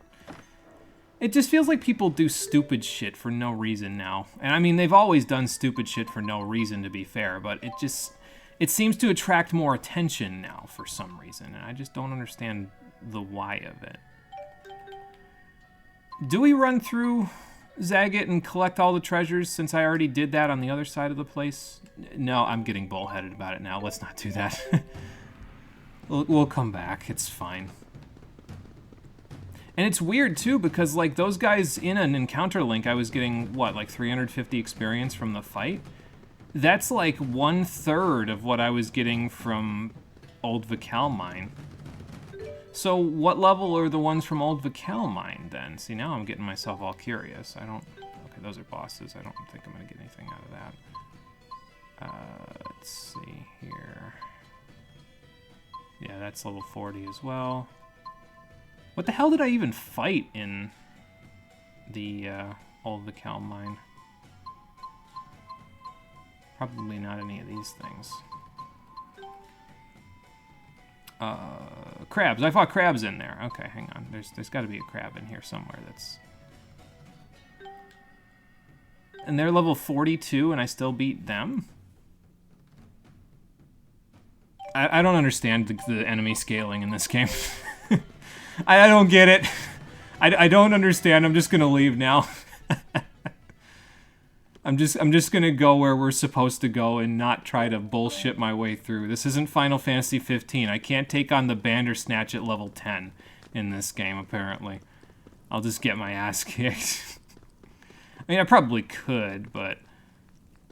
It just feels like people do stupid shit for no reason now. And I mean, they've always done stupid shit for no reason, to be fair, but it seems to attract more attention now for some reason, and I just don't understand the why of it. Do we run through Zagat and collect all the treasures since I already did that on the other side of the place? No, I'm getting bullheaded about it now. Let's not do that. We'll come back. It's fine. And it's weird, too, because, like, those guys in an encounter link, I was getting, what, like 350 experience from the fight? That's, like, 1/3 of what I was getting from Old Vikal Mine. So what level are the ones from Old Vikal Mine, then? See, now I'm getting myself all curious. Okay, those are bosses. I don't think I'm going to get anything out of that. Let's see here. Yeah, that's level 40 as well. What the hell did I even fight in the Old Vikal Mine? Probably not any of these things. Crabs. I fought crabs in there. Okay, hang on. There's got to be a crab in here somewhere that's... And they're level 42 and I still beat them? I don't understand the enemy scaling in this game. I don't get it. I don't understand. I'm just gonna leave now. I'm just gonna go where we're supposed to go and not try to bullshit my way through. This isn't Final Fantasy 15. I can't take on the Bandersnatch at level 10 in this game, apparently. I'll just get my ass kicked. I mean, I probably could, but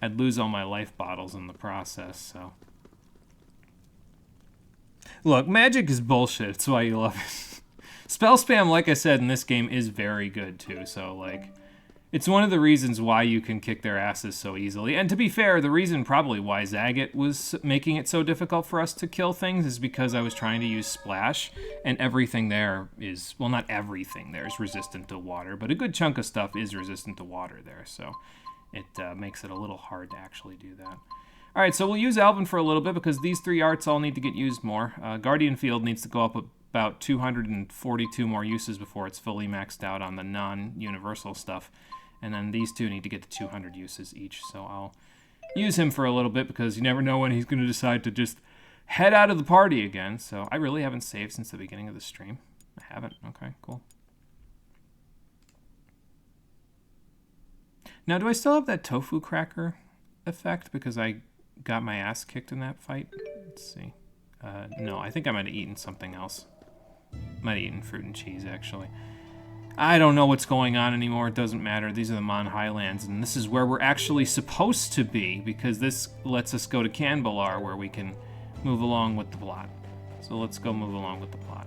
I'd lose all my life bottles in the process, so. Look, magic is bullshit. It's why you love it. Spell spam, like I said, in this game is very good, too. So, like, it's one of the reasons why you can kick their asses so easily. And to be fair, the reason probably why Zagat was making it so difficult for us to kill things is because I was trying to use Splash, and everything there is... Well, not everything there is resistant to water, but a good chunk of stuff is resistant to water there, so it makes it a little hard to actually do that. Alright, so we'll use Alvin for a little bit because these three arts all need to get used more. Guardian Field needs to go up about 242 more uses before it's fully maxed out on the non-universal stuff. And then these two need to get to 200 uses each. So I'll use him for a little bit because you never know when he's going to decide to just head out of the party again. So I really haven't saved since the beginning of the stream. I haven't. Okay, cool. Now, do I still have that tofu cracker effect because I got my ass kicked in that fight? Let's see. No, I think I might have eaten something else. Might have eaten fruit and cheese, actually. I don't know what's going on anymore. It doesn't matter. These are the Mon Highlands, and this is where we're actually supposed to be, because this lets us go to Canbalar, where we can move along with the plot. So let's go move along with the plot.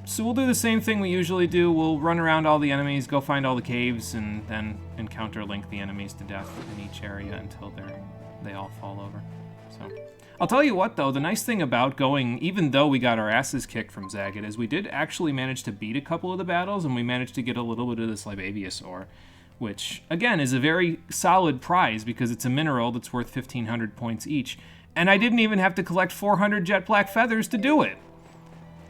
So we'll do the same thing we usually do. We'll run around all the enemies, go find all the caves, and then encounter link the enemies to death in each area until they all fall over. So I'll tell you what, though, the nice thing about going, even though we got our asses kicked from Zagat, is we did actually manage to beat a couple of the battles, and we managed to get a little bit of this Libavius ore, which, again, is a very solid prize because it's a mineral that's worth 1,500 points each, and I didn't even have to collect 400 jet black feathers to do it.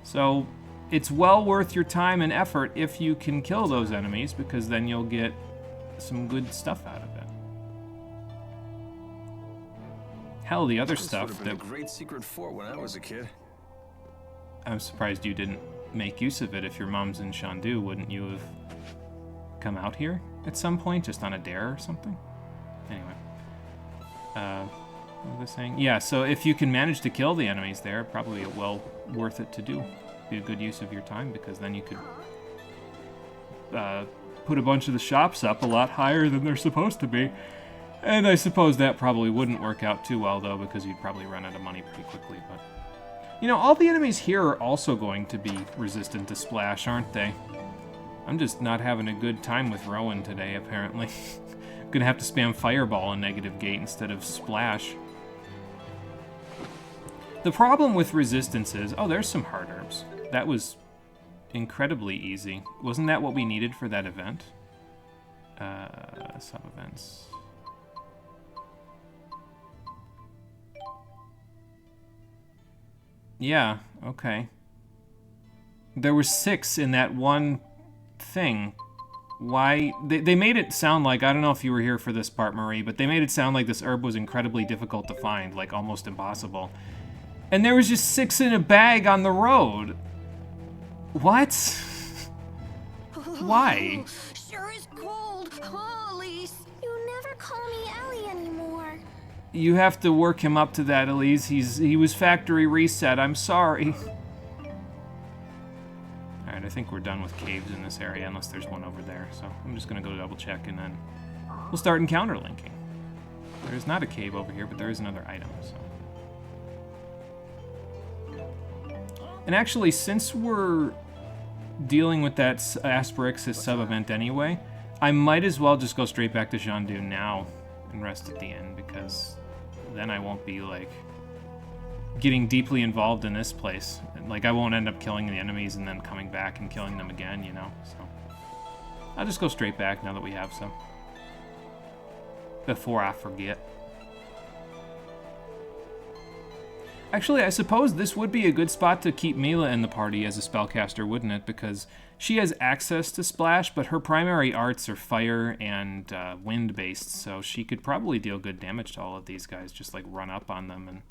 So it's well worth your time and effort if you can kill those enemies, because then you'll get some good stuff out of it. Hell, the other stuff This would have been a great secret fort when I was a kid. I'm surprised you didn't make use of it. If your mom's in Shandu, wouldn't you have come out here at some point, just on a dare or something? Anyway. What was I saying? Yeah, so if you can manage to kill the enemies there, probably well worth it to do. Be a good use of your time, because then you could put a bunch of the shops up a lot higher than they're supposed to be. And I suppose that probably wouldn't work out too well, though, because you'd probably run out of money pretty quickly. But you know, all the enemies here are also going to be resistant to Splash, aren't they? I'm just not having a good time with Rowan today, apparently. Gonna have to spam Fireball on negative gate instead of Splash. The problem with resistance is... Oh, there's some hard herbs. That was incredibly easy. Wasn't that what we needed for that event? Sub-events... Yeah, okay. There were 6 in that one thing. Why? They made it sound like, I don't know if you were here for this part, Marie, but they made it sound like this herb was incredibly difficult to find, like almost impossible. And there was just 6 in a bag on the road. What? Why? Sure is cold. Oh, Elise. You never call me Ellie anymore. You have to work him up to that, Elise. He was factory reset. I'm sorry. Alright, I think we're done with caves in this area, unless there's one over there. So I'm just going to go double check, and then we'll start encounter linking. There's not a cave over here, but there is another item. So. And actually, since we're dealing with that Asperixis sub-event anyway, I might as well just go straight back to Xandu now and rest at the end, because then I won't be, like, getting deeply involved in this place. Like, I won't end up killing the enemies and then coming back and killing them again, you know? So I'll just go straight back now that we have some. Before I forget. Actually, I suppose this would be a good spot to keep Mila in the party as a spellcaster, wouldn't it? Because she has access to Splash, but her primary arts are fire and wind-based, so she could probably deal good damage to all of these guys, just like run up on them and,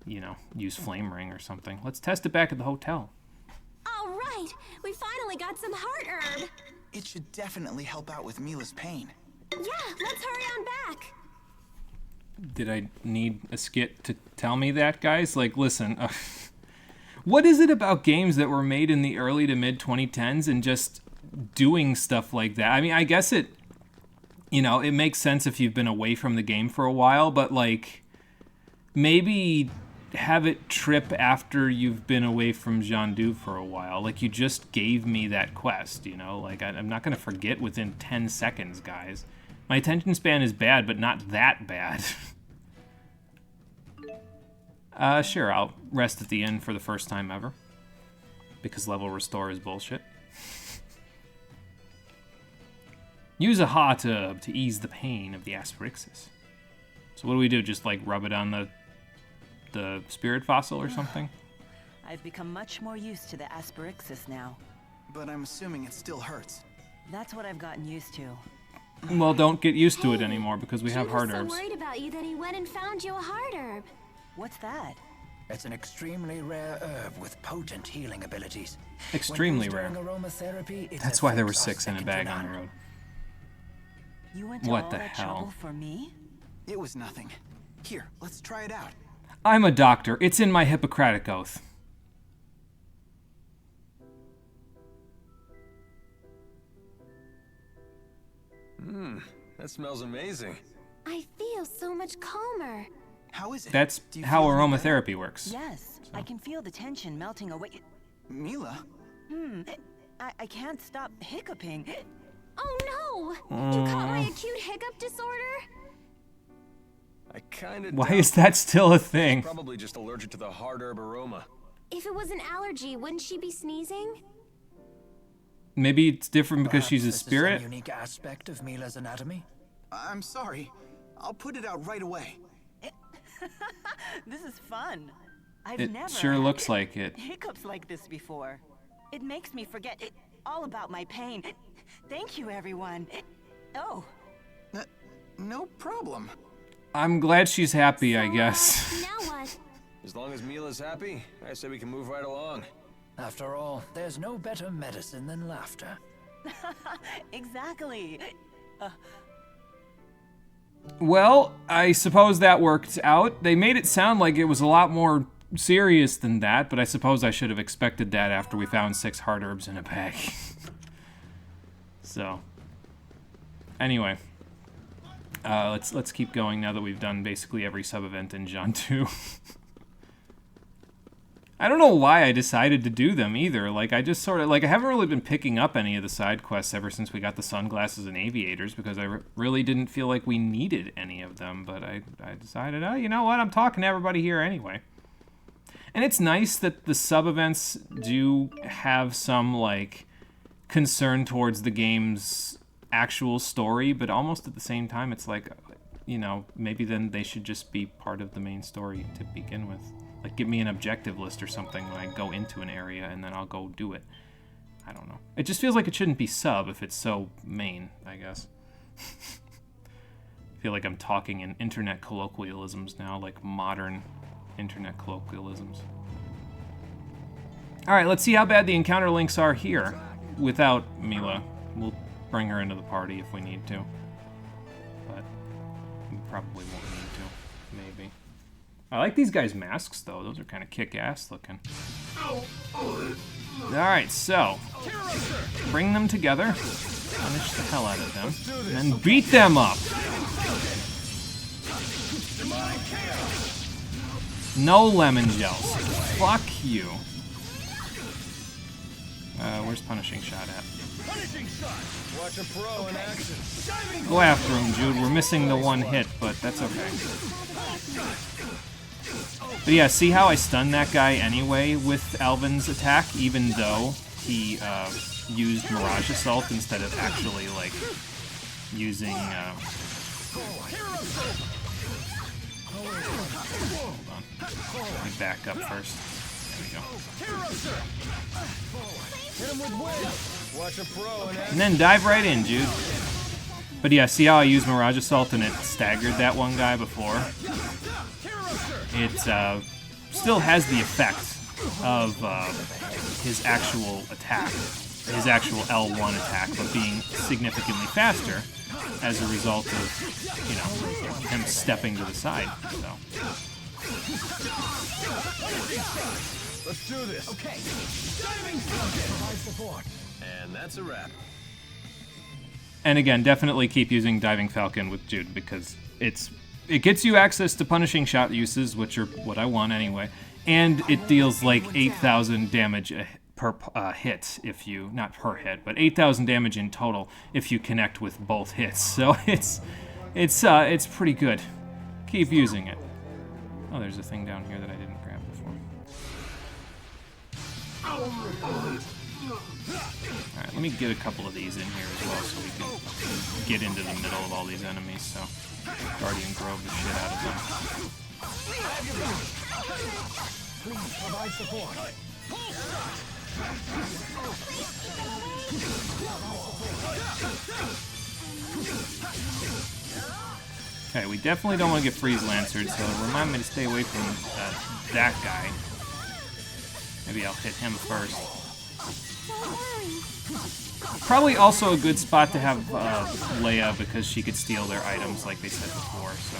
you know, use Flame Ring or something. Let's test it back at the hotel. All right, we finally got some heart herb. It should definitely help out with Mila's pain. Yeah, let's hurry on back. Did I need a skit to tell me that, guys? Like, listen, what is it about games that were made in the early to mid 2010s and just doing stuff like that? I mean, I guess it, you know, it makes sense if you've been away from the game for a while, but, like, maybe have it trip after you've been away from Xandu for a while. Like, you just gave me that quest, you know? Like, I'm not going to forget within 10 seconds, guys. My attention span is bad, but not that bad. Sure, I'll rest at the inn for the first time ever. Because level restore is bullshit. Use a hot herb to ease the pain of the Asperixis. So what do we do? Just, like, rub it on the spirit fossil or something? I've become much more used to the Asperixis now. But I'm assuming it still hurts. That's what I've gotten used to. Well, don't get used to it anymore, because we have heart He was herbs. so worried about you that he went and found you a heart herb. What's that? It's an extremely rare herb with potent healing abilities. Extremely When rare. used during aromatherapy, its That's why there were effects are 6 in a second bag to on the none. road. You went to What all the that hell? trouble for me? It was nothing. Here, let's try it out. I'm a doctor. It's in my Hippocratic Oath. That smells amazing. I feel so much calmer. How is it? That's Do you how feel any better? aromatherapy works. Yes, I can feel the tension melting away. Mila? I can't stop hiccuping. Oh no! You caught my acute hiccup disorder? I kinda Why doubt is that still a thing? Probably just allergic to the hard herb aroma. If it was an allergy, wouldn't she be sneezing? Maybe it's different because she's a Perhaps this is spirit? some unique aspect of Mila's anatomy. I'm sorry. I'll put it out right away. This is fun. I've It never sure had looks like it. hiccups like this before. It makes me forget all about my pain. Thank you, everyone. Oh, No problem. I'm glad she's happy, I So, guess. Now what? As long as Mila's happy, I say we can move right along. After all, there's no better medicine than laughter. exactly. Well, I suppose that worked out. They made it sound like it was a lot more serious than that, but I suppose I should have expected that after we found 6 heart herbs in a bag. So, anyway, let's keep going now that we've done basically every sub-event in Xandu. I don't know why I decided to do them either. Like, I just sort of, like, I haven't really been picking up any of the side quests ever since we got the sunglasses and aviators because I really didn't feel like we needed any of them. But I decided, oh, you know what? I'm talking to everybody here anyway. And it's nice that the sub-events do have some, like, concern towards the game's actual story, but almost at the same time, it's like, you know, maybe then they should just be part of the main story to begin with. Like, give me an objective list or something when I go into an area, and then I'll go do it. I don't know. It just feels like it shouldn't be sub if it's so main, I guess. I feel like I'm talking in internet colloquialisms now, like modern internet colloquialisms. All right, let's see how bad the encounter links are here without Mila. We'll bring her into the party if we need to, but we probably won't need to, maybe. I like these guys' masks, though. Those are kind of kick-ass looking. All right, so bring them together, punish the hell out of them, and then beat them up. No lemon gels. Fuck you. Where's punishing shot at? Watch a pro in action. Go after him, Jude. We're missing the one hit, but that's okay. But yeah, see how I stunned that guy anyway with Alvin's attack, even though he used Mirage Assault instead of actually, like, using... Hold on. Let me back up first. There we go. And then dive right in, Jude. But yeah, see how I used Mirage Assault and it staggered that one guy before? It still has the effect of his actual attack, his actual L1 attack, but being significantly faster as a result of, you know, him stepping to the side. So. Let's do this. Okay. And that's a wrap. And again, definitely keep using Diving Falcon with Jude because it gets you access to punishing shot uses, which are what I want anyway, and it deals like 8,000 damage per hit if you, not per hit, but 8,000 damage in total if you connect with both hits. So it's pretty good. Keep using it. Oh, there's a thing down here that I didn't grab before. Alright, let me get a couple of these in here as well so we can get into the middle of all these enemies, so Guardian Grove the shit out of them. Please provide support. Okay, we definitely don't want to get Freeze Lancered, so remind me to stay away from that guy. Maybe I'll hit him first. Probably also a good spot to have Leia because she could steal their items like they said before, so...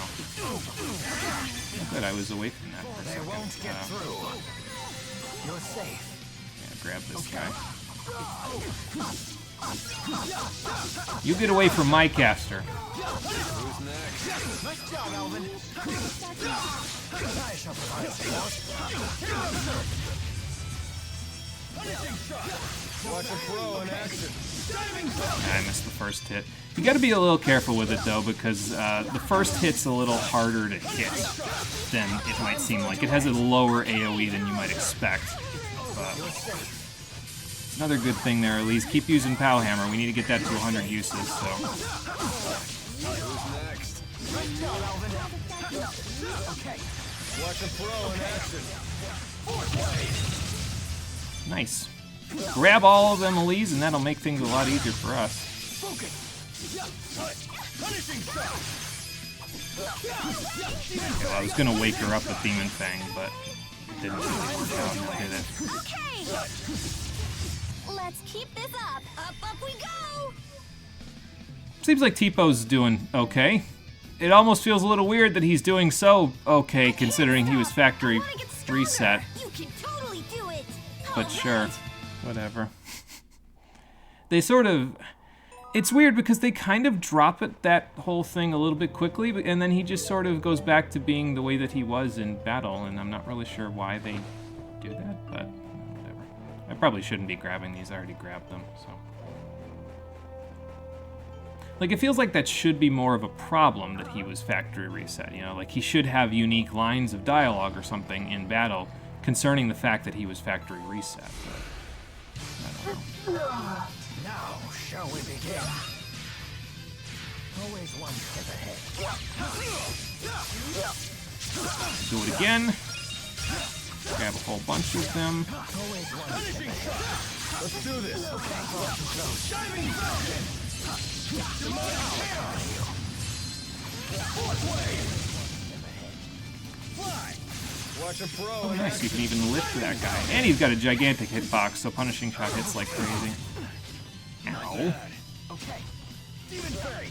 Good, I was away from that for a second. You're safe. Yeah, grab this guy. You get away from my caster. Who's next? Nice job, Alvin. I shall provide support. Watch a pro in action. I missed the first hit. You gotta be a little careful with it though, because the first hit's a little harder to hit than it might seem like. It has a lower AoE than you might expect. But another good thing there, Elise, keep using Pow Hammer. We need to get that to 100 uses, so... Who's next? Okay. Watch a pro in action. Nice. Grab all of them, Elise, and that'll make things a lot easier for us. Okay, well, I was gonna wake her up with Demon Fang, but it didn't really work out, did it? Okay. Let's keep this up. Up we go. Seems like Tipo-'s doing okay. It almost feels a little weird that he's doing so okay, considering he was factory reset. You can totally do it. But sure, whatever. They sort of... It's weird because they kind of drop it, that whole thing, a little bit quickly, and then he just sort of goes back to being the way that he was in battle, and I'm not really sure why they do that, but whatever. I probably shouldn't be grabbing these, I already grabbed them, so... Like, it feels like that should be more of a problem that he was factory reset, you know? Like, he should have unique lines of dialogue or something in battle concerning the fact that he was factory reset, but I don't know. Now, shall we begin? Always one step ahead. Do it again. Grab a whole bunch of them. Always one step ahead. Let's do this. Diving Falcon! Fourth wave! Fly! Watch a pro. Oh, nice. You can even lift that guy. And he's got a gigantic hitbox, so punishing shot hits like crazy. Ow. Okay. Demon Fairy!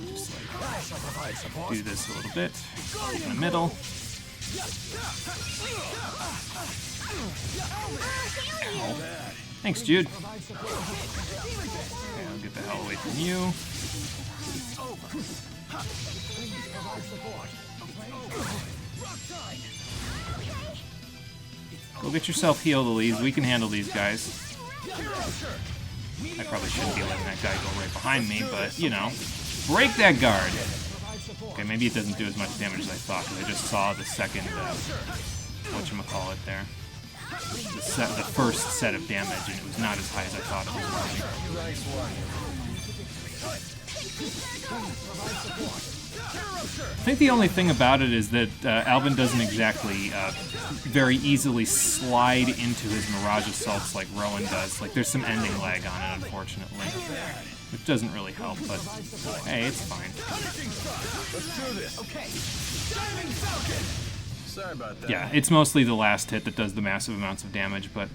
Just like do this a little bit. In the middle. Ow. Thanks, Jude. Okay, I'll get the hell away from you. Go get yourself healed, Elise. We can handle these guys. I probably shouldn't be letting that guy go right behind me, but, you know. Break that guard! Okay, maybe it doesn't do as much damage as I thought, because I just saw the second, whatchamacallit there. The first set of damage, and it was not as high as I thought it was going to be. I think the only thing about it is that Alvin doesn't exactly very easily slide into his Mirage Assaults like Rowan does. Like, there's some ending lag on it, unfortunately. Which doesn't really help, but hey, it's fine. Let's do this. Okay. Diving Falcon! Sorry about that. Yeah, it's mostly the last hit that does the massive amounts of damage, but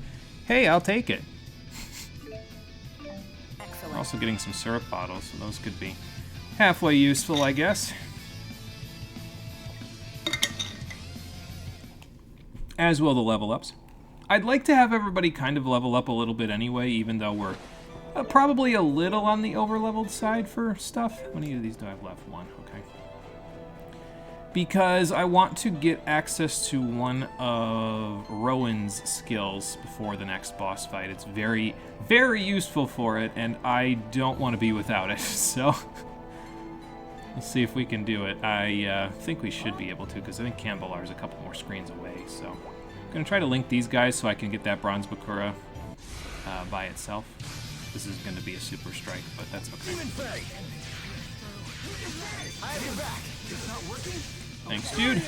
hey, I'll take it. We're also getting some syrup bottles, so those could be halfway useful, I guess. As will the level ups. I'd like to have everybody kind of level up a little bit anyway, even though we're probably a little on the over-leveled side for stuff. How many of these do I have left? One, okay. Because I want to get access to one of Rowan's skills before the next boss fight. It's very, very useful for it, and I don't want to be without it, so let's see if we can do it. I think we should be able to, because I think Cambalar's a couple more screens away, so I'm going to try to link these guys so I can get that Bronze Bakura by itself. This is going to be a super strike, but that's okay. Thanks, dude.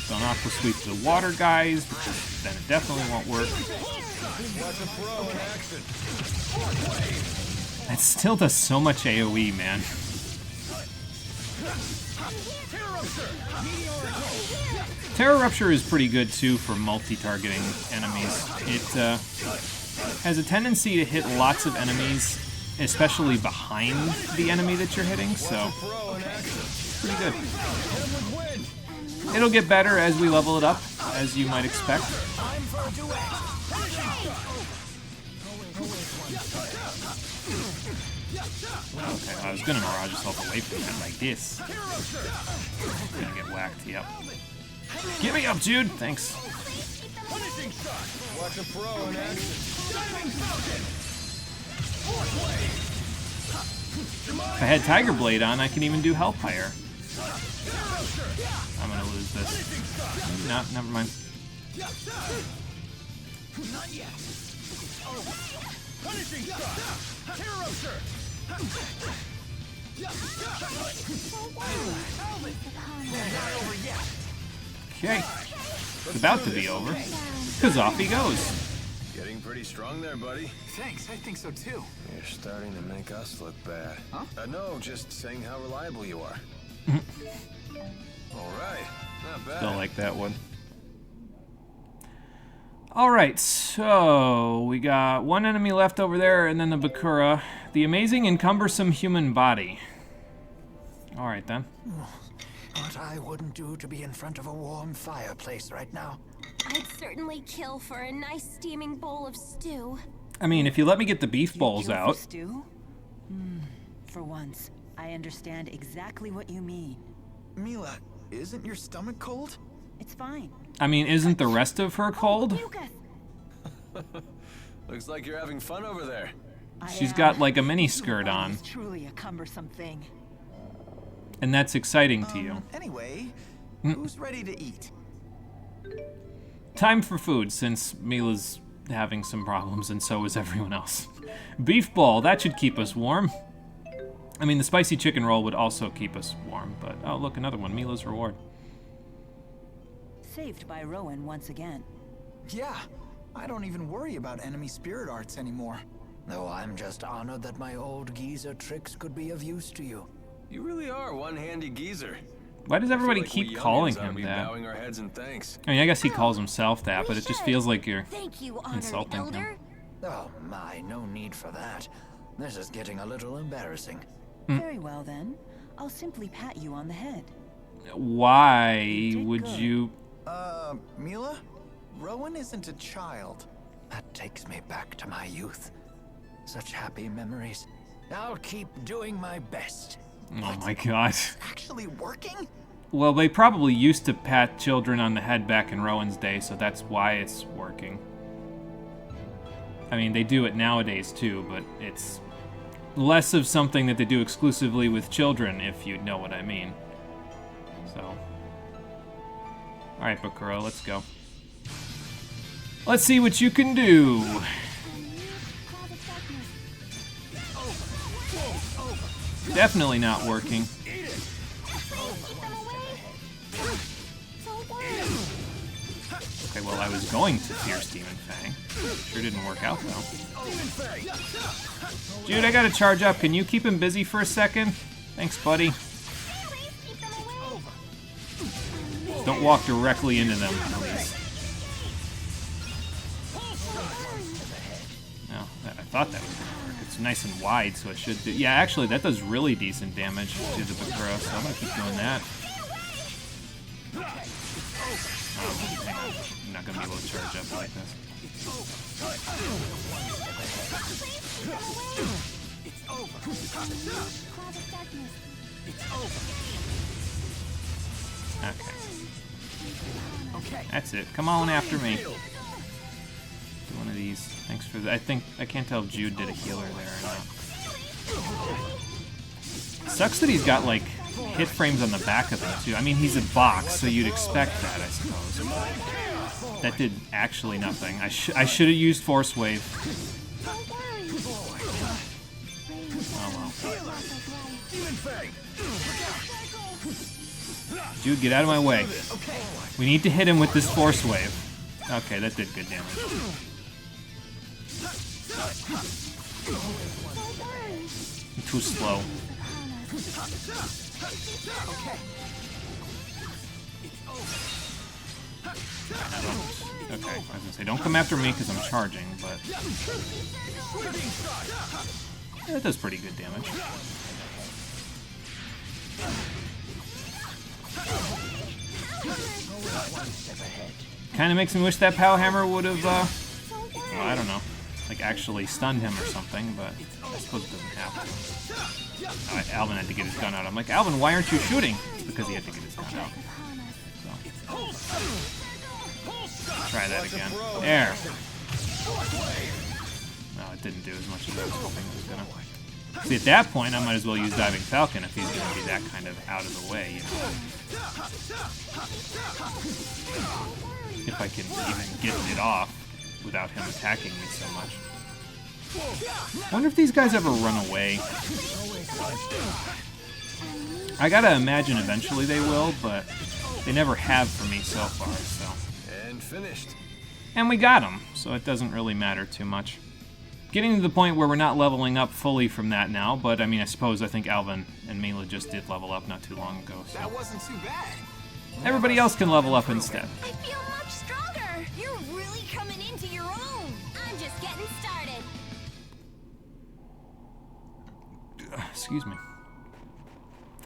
Don't aqua sweep the water guys, because then it definitely won't work. That still does so much AoE, man. Terra Rupture is pretty good too for multi-targeting enemies. It has a tendency to hit lots of enemies, especially behind the enemy that you're hitting, so pretty good. It'll get better as we level it up, as you might expect. Okay, I was gonna Mirage Assault away from that like this. Gonna get whacked, yep. Get me up, Jude! Thanks. Watch a pro in action. If I had Tiger Blade on, I can even do Hellfire. I'm gonna lose this. Maybe not, never mind. Not yet. Punishing shot. Okay. It's about to be over. Because off he goes. Getting pretty strong there, buddy. Thanks, I think so too. You're starting to make us look bad. Huh? No, just saying how reliable you are. All right, not bad. Still like that one. Alright, so we got one enemy left over there, and then the Bakura. The amazing and cumbersome human body. Alright then. What I wouldn't do to be in front of a warm fireplace right now. I'd certainly kill for a nice steaming bowl of stew. I mean, if you let me get the beef bowls Kill for out. stew? For once, I understand exactly what you mean. Mila, isn't your stomach cold? It's fine. I mean, isn't the rest of her cold? Lucas, Looks like you're having fun over there. She's got like a mini skirt on, It's truly a cumbersome thing. and that's exciting to you. Anyway, who's ready to eat? Time for food, since Mila's having some problems, and so is everyone else. Beef ball, that should keep us warm. I mean, the spicy chicken roll would also keep us warm, but oh, look, another one, Mila's reward. Saved by Rowan once again. Yeah, I don't even worry about enemy spirit arts anymore. No, I'm just honored that my old geezer tricks could be of use to you. You really are one handy geezer. Why does everybody I feel like keep we calling youngins ought to him be that? bowing our heads in thanks. I mean, I guess he calls himself that, but it just feels like you're Thank you, honored insulting him. elder. Oh my, no need for that. This is getting a little embarrassing. Very well then. I'll simply pat you on the head. Why did would good. you... Mila? Rowan isn't a child. That takes me back to my youth. Such happy memories. I'll keep doing my best. Oh my god. Actually working? Well, they probably used to pat children on the head back in Rowan's day, so that's why it's working. I mean, they do it nowadays too, but it's less of something that they do exclusively with children, if you know what I mean. So. Alright, Bakura, let's go. Let's see what you can do. Definitely not working. Okay, well, I was going to Fierce Demon Fang. Sure didn't work out, though. Dude, I gotta charge up. Can you keep him busy for a second? Thanks, buddy. Don't walk directly into them, please. No, I thought that was gonna work. It's nice and wide, so it should do... Yeah, actually, that does really decent damage to the Bakura, so I'm gonna keep doing that. Hang on. I'm not gonna be able to charge up like this. Okay. That's it. Come on after me. Do one of these. Thanks for that. I can't tell if Jude did a healer there or not. Sucks that he's got like hit frames on the back of him too. I mean, he's a box, so you'd expect that, I suppose. But that did actually nothing. I should have used Force Wave. Oh well. Dude, get out of my way. We need to hit him with this Force Wave. Okay, that did good damage. I'm too slow. Okay, I was gonna say, don't come after me because I'm charging, but... Yeah, that does pretty good damage. Kind of makes me wish that Pow Hammer would have, well, I don't know, like actually stunned him or something, but I suppose it doesn't have to. Alvin had to get his gun out. I'm like, Alvin, why aren't you shooting? It's because he had to get his gun out. So. Try that again. There. No, it didn't do as much as I was hoping it was gonna. See, at that point, I might as well use Diving Falcon if he's gonna be that kind of out of the way, you know. If I can even get it off without him attacking me so much. I wonder if these guys ever run away. I gotta imagine eventually they will, but they never have for me so far, so. And finished. And we got them, so it doesn't really matter too much. Getting to the point where we're not leveling up fully from that now, but I mean, I think Alvin and Mila just did level up not too long ago, so. That wasn't too bad. Everybody else can level up instead. I feel much stronger. You're really coming into your own. I'm just getting started. Excuse me.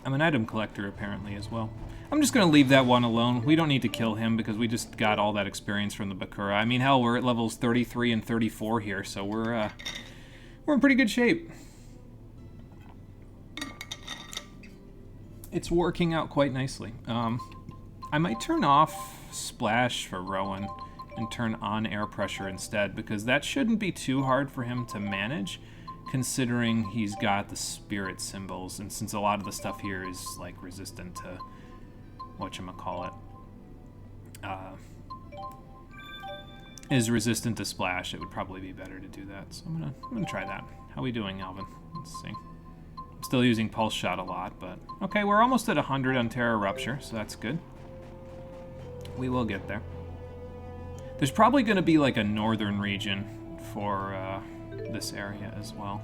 I'm an item collector, apparently, as well. I'm just going to leave that one alone. We don't need to kill him because we just got all that experience from the Bakura. I mean, hell, we're at levels 33 and 34 here, so we're in pretty good shape. It's working out quite nicely. I might turn off Splash for Rowan and turn on Air Pressure instead, because that shouldn't be too hard for him to manage, considering he's got the spirit symbols, and since a lot of the stuff here is like resistant to whatchamacallit, is resistant to Splash, it would probably be better to do that. So I'm gonna try that. How we doing, Alvin? Let's see. I'm still using Pulse Shot a lot, but okay, we're almost at 100 on Terra Rupture, so that's good. We will get there. There's probably going to be like a northern region for this area as well.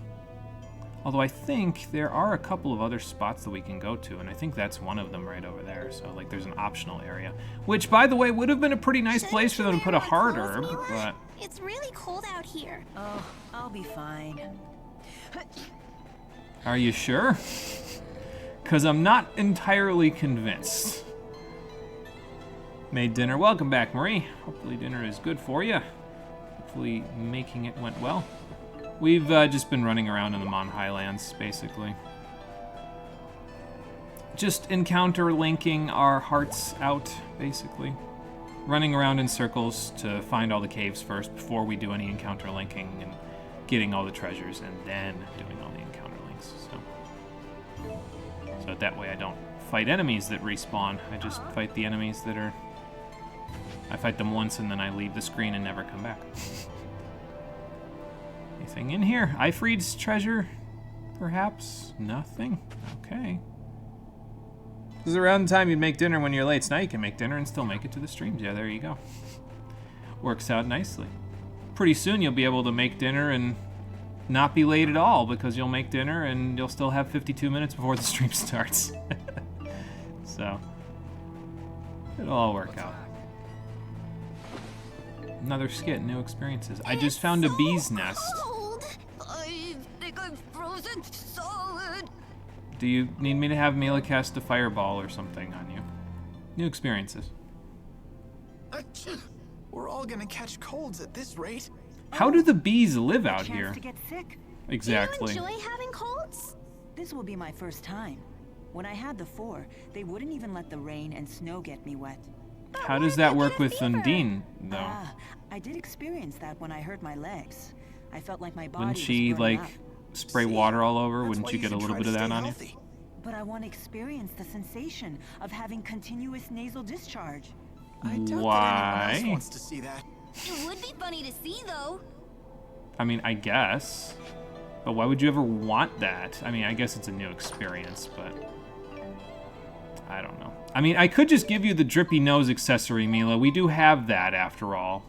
Although I think there are a couple of other spots that we can go to, and I think that's one of them right over there. So, like, there's an optional area. Which, by the way, would have been a pretty nice place for them to put a hard herb, but... It's really cold out here. Oh, I'll be fine. Are you sure? Because I'm not entirely convinced. Made dinner. Welcome back, Marie. Hopefully dinner is good for you. Hopefully making it went well. We've just been running around in the Mon Highlands, basically. Just encounter linking our hearts out, basically. Running around in circles to find all the caves first before we do any encounter linking and getting all the treasures and then doing all the encounter links. So that way I don't fight enemies that respawn. I just fight the enemies that are... I fight them once and then I leave the screen and never come back. Anything in here? Ifrid's treasure? Perhaps? Nothing? Okay. This is around the time you'd make dinner when you're late. So now you can make dinner and still make it to the streams. Yeah, there you go. Works out nicely. Pretty soon you'll be able to make dinner and not be late at all because you'll make dinner and you'll still have 52 minutes before the stream starts. So, it'll all work out. Another skit, new experiences. I just found a bee's nest. I think I'm frozen solid. Do you need me to have Mila cast a fireball or something on you? New experiences. We're all gonna catch colds at this rate. How do the bees live out Chance here? to get sick. Exactly. Do you enjoy having colds? This will be my first time. When I had the 4, they wouldn't even let the rain and snow get me wet. How does that work with Undine, though? Ah, I did experience that when I hurt my legs. I felt like my body Wouldn't was she, burning like, up. spray water all over? That's Wouldn't why you get a should little try bit to of that stay on you? healthy. But I want to experience the sensation of having continuous nasal discharge. I doubt Why? that anyone else wants to see that. It would be funny to see, though. I mean, I guess. But why would you ever want that? I mean, I guess it's a new experience, but... I don't know. I mean, I could just give you the drippy nose accessory, Mila. We do have that, after all.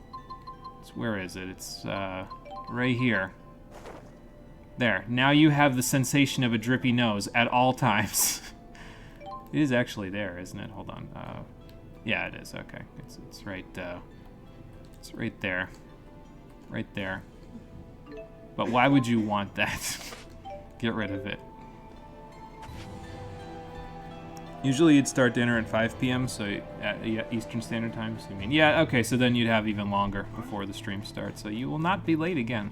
Where is it? It's, right here. There. Now you have the sensation of a drippy nose at all times. It is actually there, isn't it? Hold on. Yeah, it is. Okay. It's right, it's right there. Right there. But why would you want that? Get rid of it. Usually you'd start dinner at 5 p.m., so at Eastern Standard Time. So, I mean, yeah, okay, so then you'd have even longer before the stream starts. So you will not be late again,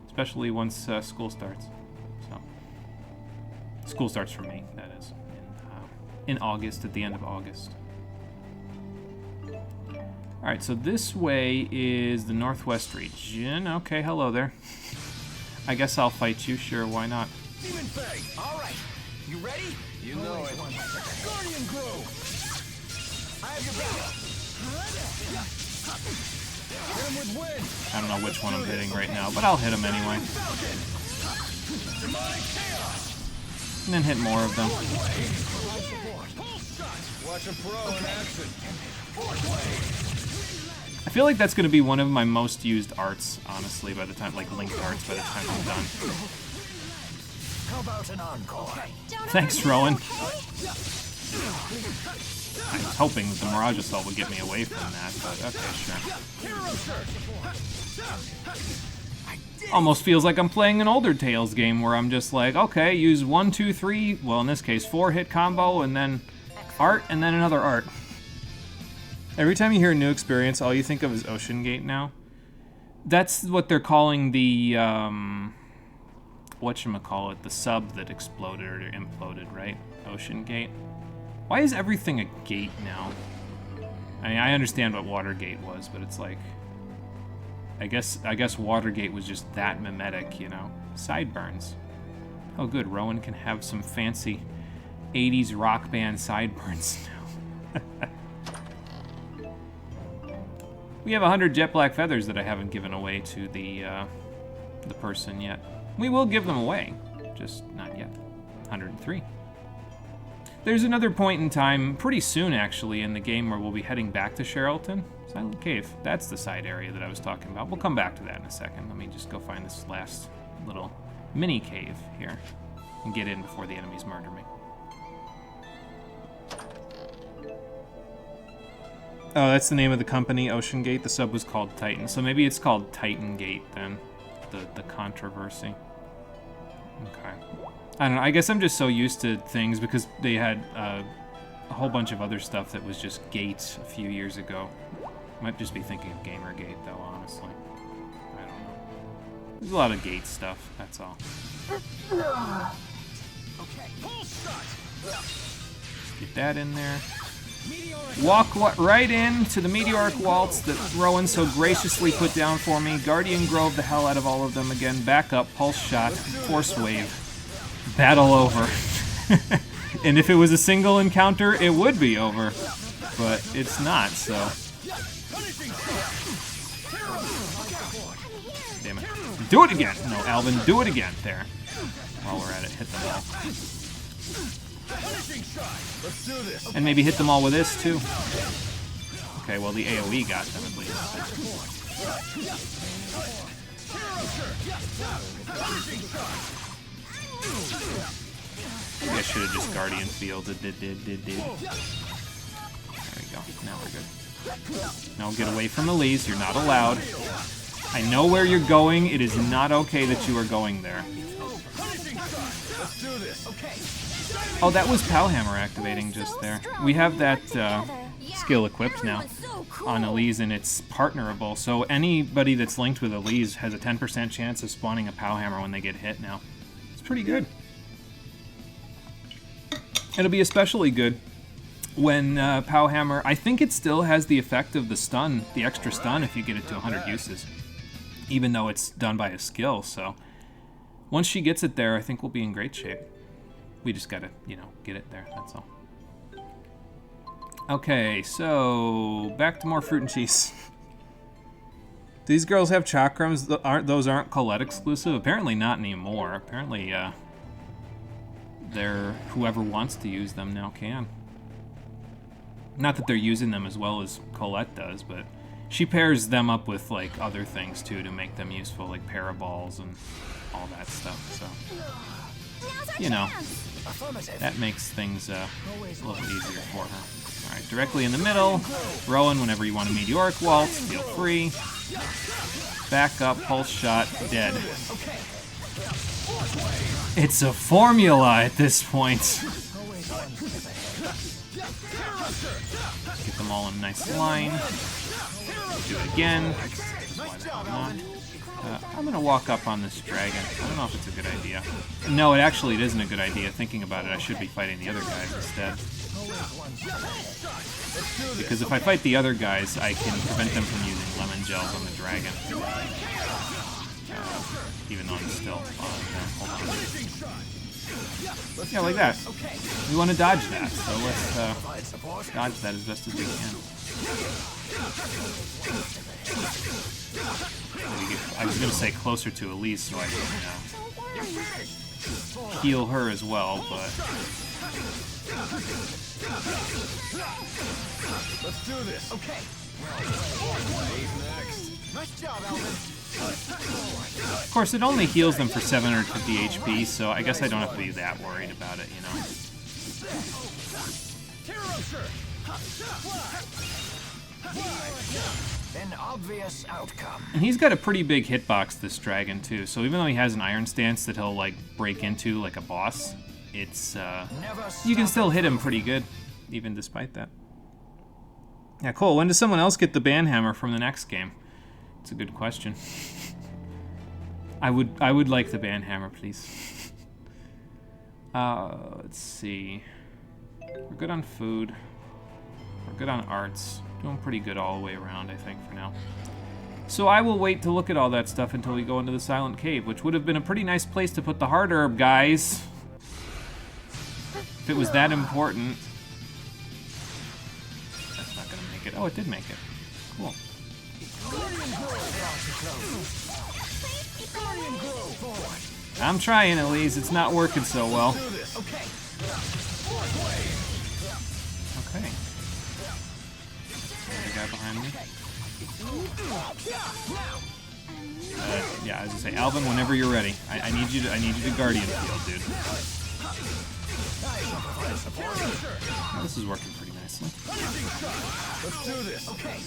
especially once school starts. So, school starts for me, that is, in August, at the end of August. All right, so this way is the Northwest region. Okay, hello there. I guess I'll fight you, sure, why not? Demon Fang, all right. You ready? You know it. Guardian Grove. I have your back. Hit him with wind. I don't know which one I'm hitting right now, but I'll hit him anyway. And then hit more of them. Watch a pro in action. I feel like that's going to be one of my most used arts, honestly, by the time, like, linked arts by the time I'm done. How about an encore? Thanks, Rowan. I was hoping that the Mirage Assault would get me away from that, but okay, sure. Almost feels like I'm playing an older Tales game where I'm just like, okay, use 1, 2, 3, well, in this case, 4 hit combo, and then art, and then another art. Every time you hear a new experience, all you think of is Ocean Gate now. That's what they're calling the, whatchamacallit, the sub that exploded or imploded, right? Ocean Gate. Why is everything a gate now? I mean, I understand what Watergate was, but it's like... I guess Watergate was just that mimetic, you know? Sideburns. Oh good, Rowan can have some fancy 80s rock band sideburns now. We have 100 jet black feathers that I haven't given away to the person yet. We will give them away, just not yet. 103. There's another point in time, pretty soon actually, in the game where we'll be heading back to Sherrilton. Silent Cave. That's the side area that I was talking about. We'll come back to that in a second. Let me just go find this last little mini cave here and get in before the enemies murder me. Oh, that's the name of the company, Ocean Gate. The sub was called Titan. So maybe it's called Titan Gate then, the controversy. Okay. I don't know, I guess I'm just so used to things because they had a whole bunch of other stuff that was just Gate a few years ago. Might just be thinking of Gamergate though, honestly. I don't know. There's a lot of Gate stuff, that's all. Get that in there. Walk right into the meteoric waltz that Rowan so graciously put down for me. Guardian Grove the hell out of all of them again. Back up, pulse shot, force wave. Battle over. And if it was a single encounter, it would be over. But it's not, so. Damn it. Do it again! No, Alvin, do it again. There. While we're at it, hit them all. And maybe hit them all with this, too. Okay, well, the AoE got them at least. Maybe I should have just Guardian Fielded. There we go. Now we're good. Now get away from Elise. You're not allowed. I know where you're going. It is not okay that you are going there. Oh, that was Powhammer activating just there. We have that skill equipped now on Elise, and it's partnerable. So anybody that's linked with Elise has a 10% chance of spawning a Powhammer when they get hit now. It's pretty good. It'll be especially good when Powhammer... I think it still has the effect of the stun, the extra stun, if you get it to 100 uses. Even though it's done by a skill, so... Once she gets it there, I think we'll be in great shape. We just gotta, you know, get it there, that's all. Okay, so... back to more fruit and cheese. These girls have chakrams. Those aren't Colette exclusive? Apparently not anymore. Apparently, they're... whoever wants to use them now can. Not that they're using them as well as Colette does, but she pairs them up with, like, other things, too, to make them useful, like paraballs and all that stuff, so... You know, that makes things a little easier for her. Alright, directly in the middle. Rowan, whenever you want a meteoric waltz, feel free. Back up, pulse shot, dead. It's a formula at this point. Get them all in a nice line. Do it again. I'm gonna walk up on this dragon. I don't know if it's a good idea. No, it isn't a good idea. Thinking about it, I should be fighting the other guys instead. Because if I fight the other guys, I can prevent them from using lemon gels on the dragon. Even though I'm still on there. Hold on. Yeah, like that. We want to dodge that, so let's dodge that as best as we can. I was going to say closer to Elise so I can heal her as well, but... Let's do this. Okay. Nice job, Alvin. Of course, it only heals them for 750 HP, so I guess I don't have to be that worried about it, you know. An obvious outcome. And he's got a pretty big hitbox, this dragon, too. So even though he has an iron stance that he'll, like, break into like a boss, it's, you can still hit him pretty good, even despite that. Yeah, cool. When does someone else get the banhammer from the next game? It's a good question. I would like the banhammer, please. Let's see. We're good on food. We're good on arts. Doing pretty good all the way around, I think, for now. So I will wait to look at all that stuff until we go into the Silent Cave, which would have been a pretty nice place to put the heart herb, guys. If it was that important. That's not gonna make it. Oh, it did make it. Cool. I'm trying, Elise. It's not working so well. behind me. Yeah, as I say, Alvin, whenever you're ready. I need you to Guardian Field, dude. Oh, this is working pretty nicely. Let's do this. Okay.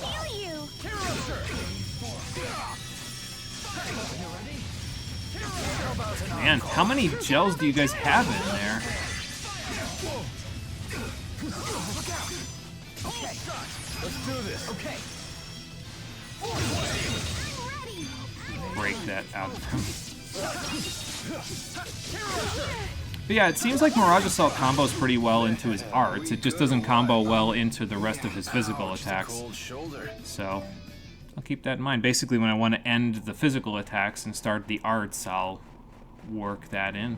I'll heal you. Man, how many gels do you guys have in there? Let's do this. Okay. Break that out of him. But yeah, it seems like Mirage Assault combos pretty well into his arts. It just doesn't combo well into the rest of his physical attacks. So I'll keep that in mind. Basically, when I want to end the physical attacks and start the arts, I'll work that in.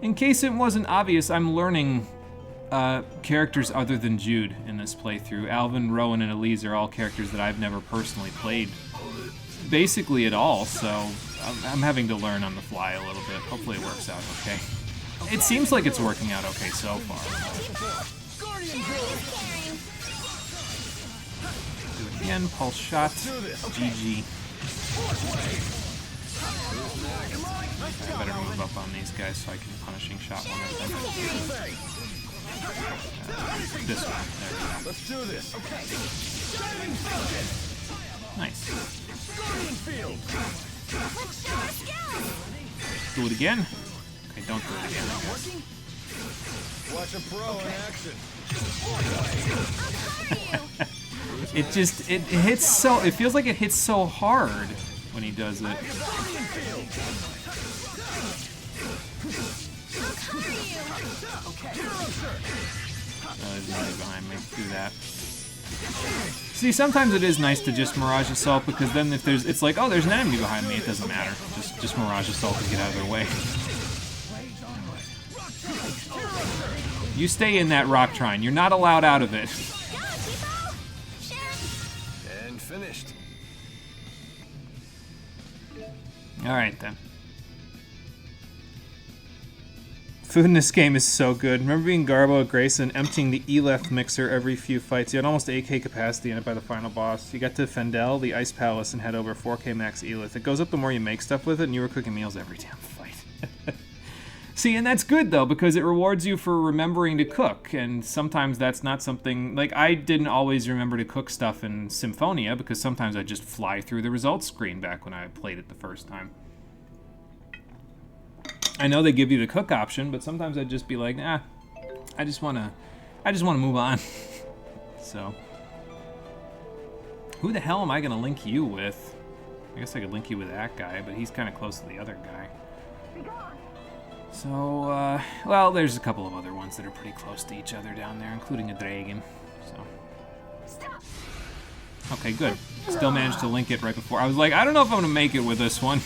In case it wasn't obvious, I'm learning characters other than Jude in this playthrough. Alvin, Rowan, and Elise are all characters that I've never personally played basically at all, so I'm having to learn on the fly a little bit. Hopefully it works out okay. It seems like it's working out okay so far. Do it again, pulse shot, GG. I better move up on these guys so I can punishing shot one of them. This one, there we go. Let's do this. Okay. Nice. Let's show our skills. Do it again? Okay, don't do it again, I guess. Watch a pro in action. It hits so, it feels like it hits so hard when he does it. There's nobody behind me. Do that. See, sometimes it is nice to just Mirage Assault, because then if there's, it's like, oh, there's an enemy behind me, it doesn't matter. Just Mirage Assault to get out of their way. You stay in that rock trine. You're not allowed out of it. And finished. Alright then. Food in this game is so good. Remember being Garbo at Grayson, emptying the Eleth mixer every few fights. You had almost 8k capacity in it by the final boss. You got to Fendel, the Ice Palace, and had over 4k max Eleth. It goes up the more you make stuff with it, and you were cooking meals every damn fight. See, and that's good, though, because it rewards you for remembering to cook, and sometimes that's not something... Like, I didn't always remember to cook stuff in Symphonia, because sometimes I'd just fly through the results screen back when I played it the first time. I know they give you the cook option, but sometimes I'd just be like, nah, I just wanna move on. So, who the hell am I gonna link you with? I guess I could link you with that guy, but he's kind of close to the other guy. So, well, there's a couple of other ones that are pretty close to each other down there, including a dragon. So, okay, good. Still managed to link it right before. I was like, I don't know if I'm gonna make it with this one.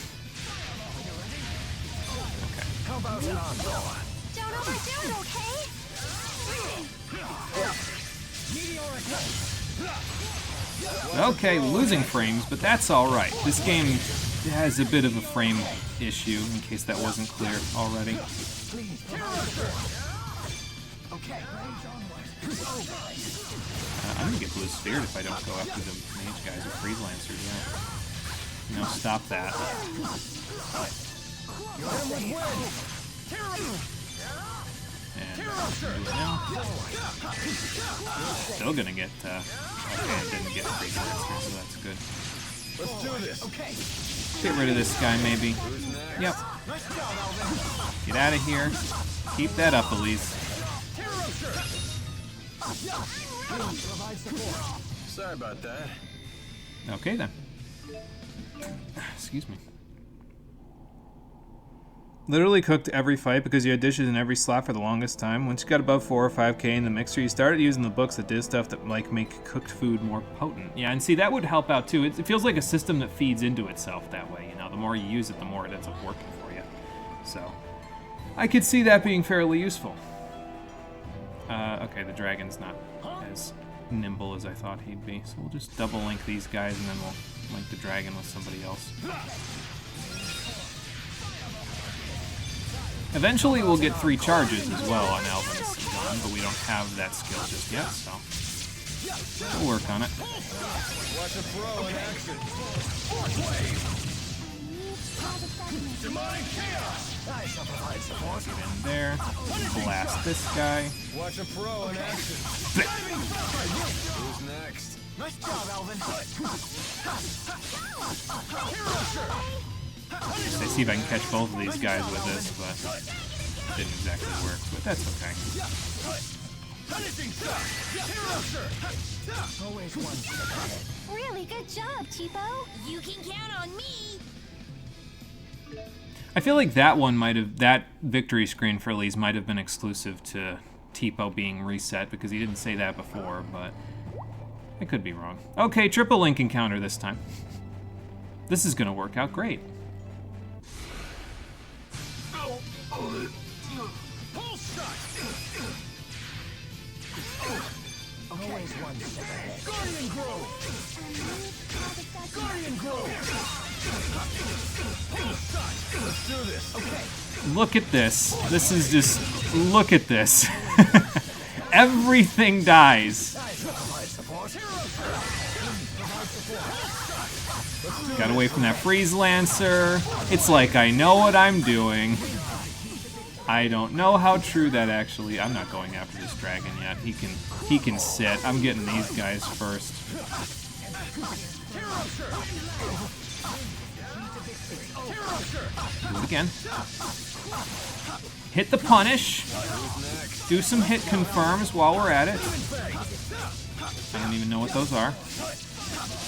Don't overdo it, okay? Okay, losing frames, but that's alright. This game has a bit of a frame issue, in case that wasn't clear already. I'm gonna get blue speared if I don't go after the mage guys or freeze lancers, yeah. No, stop that. And do it now. Still gonna get, okay, I didn't get freeze lancers, so that's good. Let's do this. Get rid of this guy, maybe. Yep. Get out of here. Keep that up, Elise. Sorry about that. Okay, then. Excuse me. Literally cooked every fight because you had dishes in every slot for the longest time. Once you got above 4 or 5k in the mixer, you started using the books that did stuff that like make cooked food more potent. Yeah, and see, that would help out too. It feels like a system that feeds into itself that way, you know. The more you use it, the more it ends up working for you. So, I could see that being fairly useful. Okay, the dragon's not as nimble as I thought he'd be, so we'll just double link these guys and then we'll link the dragon with somebody else. Eventually we'll get 3 charges as well on Alvin's gun. fun, but we don't have that skill just yet, so we'll work on it. Watch a pro in action. Demonic chaos. I shall provide support. Get in there. Blast this guy. Watch a pro in action. Who's next? Nice job, Alvin. Let's see if I can catch both of these guys with this, but didn't exactly work. But that's okay. Always one step ahead. Really good job, Tipo. You can count on me. I feel like that victory screen for Elise might have been exclusive to Tipo being reset, because he didn't say that before, but I could be wrong. Okay, triple link encounter this time. This is gonna work out great. Always one step ahead. Guardian Grove. Guardian Grove. Let's do this. Okay. Look at this. This is just... Look at this. Everything dies. I shall provide support. Got away from that Freeze Lancer. It's like I know what I'm doing. I don't know how true that actually... I'm not going after this dragon yet. He can sit. I'm getting these guys first. Do it again. Hit the punish. Do some hit confirms while we're at it. I don't even know what those are.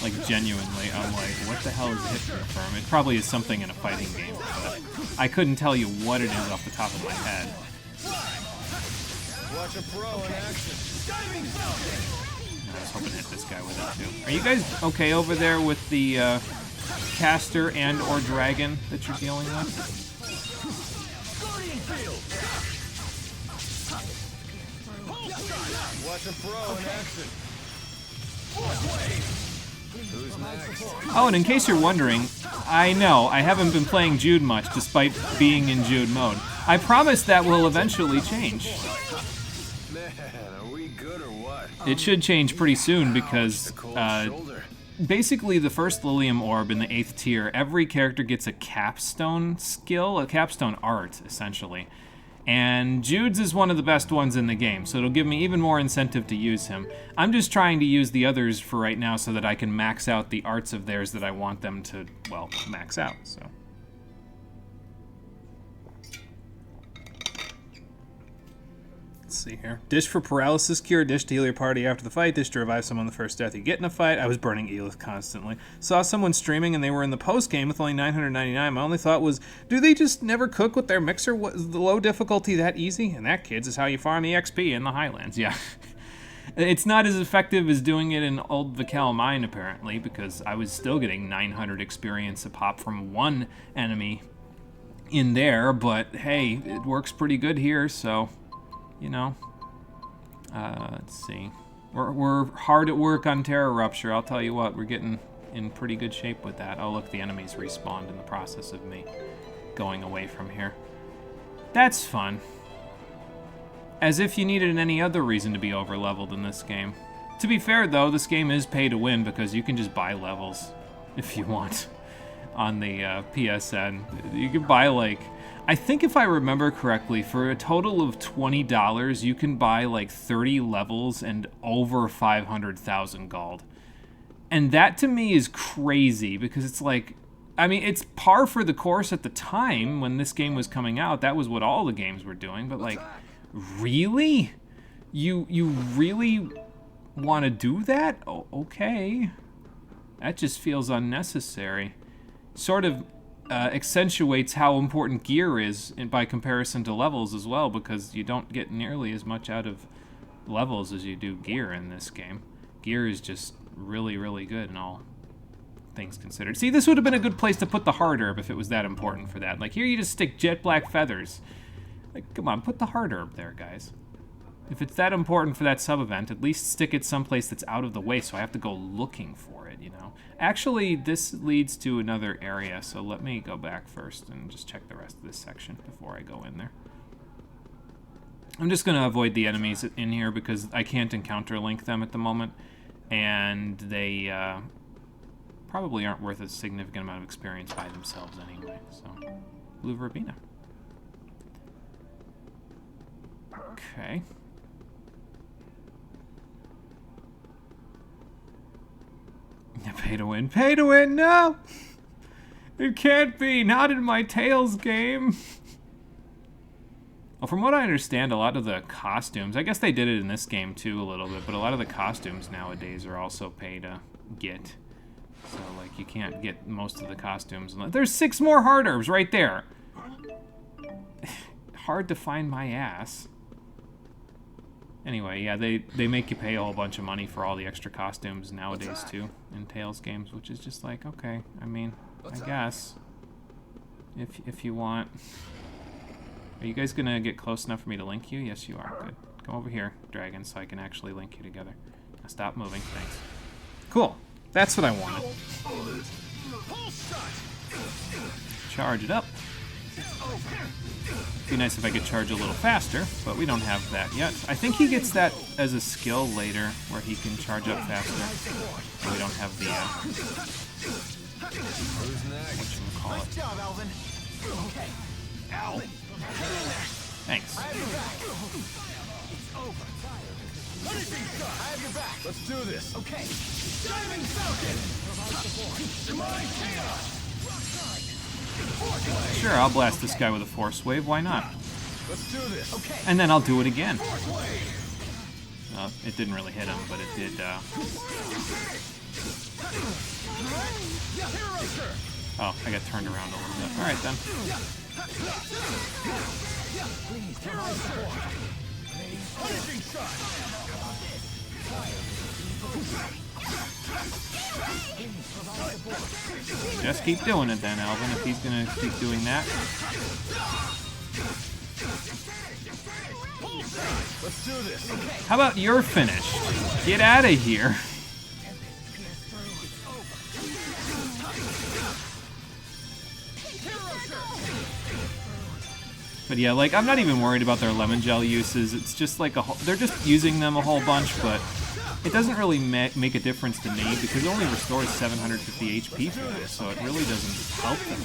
Like, genuinely, I'm like, what the hell is a hit confirm? It probably is something in a fighting game, but I couldn't tell you what it is off the top of my head. Watch a pro in action. I was hoping to hit this guy with it, too. Are you guys okay over there with the caster and or dragon that you're dealing with? Guardian field. Watch a pro in action. Who's next? Oh, and in case you're wondering, I know, I haven't been playing Jude much despite being in Jude mode. I promise that will eventually change. Man, are we good or what? It should change pretty soon because The cold shoulder. basically the first Lilium Orb in the 8th tier, every character gets a capstone skill, a capstone art, essentially. And Jude's is one of the best ones in the game, so it'll give me even more incentive to use him. I'm just trying to use the others for right now so that I can max out the arts of theirs that I want them to, well, max out, so. Let's see here. Dish for paralysis cure, dish to heal your party after the fight, dish to revive someone the first death you get in a fight. I was burning Elith constantly. Saw someone streaming and they were in the post game with only 999. My only thought was, do they just never cook with their mixer? Was the low difficulty that easy? And that, kids, is how you farm EXP in the Highlands. Yeah. It's not as effective as doing it in Old Vical Mine, apparently, because I was still getting 900 experience a pop from one enemy in there, but hey, it works pretty good here, so... You know, let's see. We're hard at work on Terror Rupture. I'll tell you what, we're getting in pretty good shape with that. Oh, look, the enemies respawned in the process of me going away from here. That's fun. As if you needed any other reason to be over-leveled in this game. To be fair, though, this game is pay to win because you can just buy levels if you want on the PSN. You can buy, like... I think if I remember correctly, for a total of $20, you can buy like 30 levels and over 500,000 gold. And that to me is crazy because it's like, I mean, it's par for the course at the time when this game was coming out. That was what all the games were doing. But like, really? You really want to do that? Oh, okay. That just feels unnecessary. Sort of... accentuates how important gear is by comparison to levels as well, because you don't get nearly as much out of levels as you do gear in this game. Gear is just really, really good in all things considered. See, this would have been a good place to put the hard herb if it was that important for that. Like, here you just stick jet black feathers. Like, come on, put the hard herb there, guys. If it's that important for that sub-event, at least stick it someplace that's out of the way so I have to go looking for it, you know? Actually, this leads to another area, so let me go back first and just check the rest of this section before I go in there. I'm just going to avoid the enemies in here because I can't encounter link them at the moment, and they probably aren't worth a significant amount of experience by themselves anyway. So, blue verbena. Okay. Pay to win. Pay to win! No! It can't be! Not in my Tails game! Well, from what I understand, a lot of the costumes, I guess they did it in this game too a little bit, but a lot of the costumes nowadays are also pay to get. So, like, you can't get most of the costumes. There's 6 more hard herbs right there! Hard to find my ass. Anyway, yeah, they make you pay a whole bunch of money for all the extra costumes nowadays too in Tales games, which is just like, okay, I mean, I guess if you want. Are you guys gonna get close enough for me to link you? Yes, you are. Good. Come over here, dragon, so I can actually link you together. Now stop moving. Thanks. Cool. That's what I wanted. Charge it up. Be nice if I could charge a little faster, but we don't have that yet. I think he gets that as a skill later, where he can charge up faster. But we don't have the, whatchamacallit. Nice job, Alvin. Okay. Alvin. Thanks. I have your back. It's over. Anything shot. I have your back. Let's do this. Okay. Diamond Falcon. My chaos. Sure, I'll blast this guy with a force wave. Why not? Let's do this. Okay. And then I'll do it again. It didn't really hit him, but it did. Oh, I got turned around a little bit. All right then. Just keep doing it then, Alvin, if he's gonna keep doing that. Let's do this. How about you're finished? Get out of here. But yeah, like, I'm not even worried about their lemon gel uses. It's just like they're just using them a whole bunch, but it doesn't really make a difference to me because it only restores 750 HP for them, so it really doesn't help them.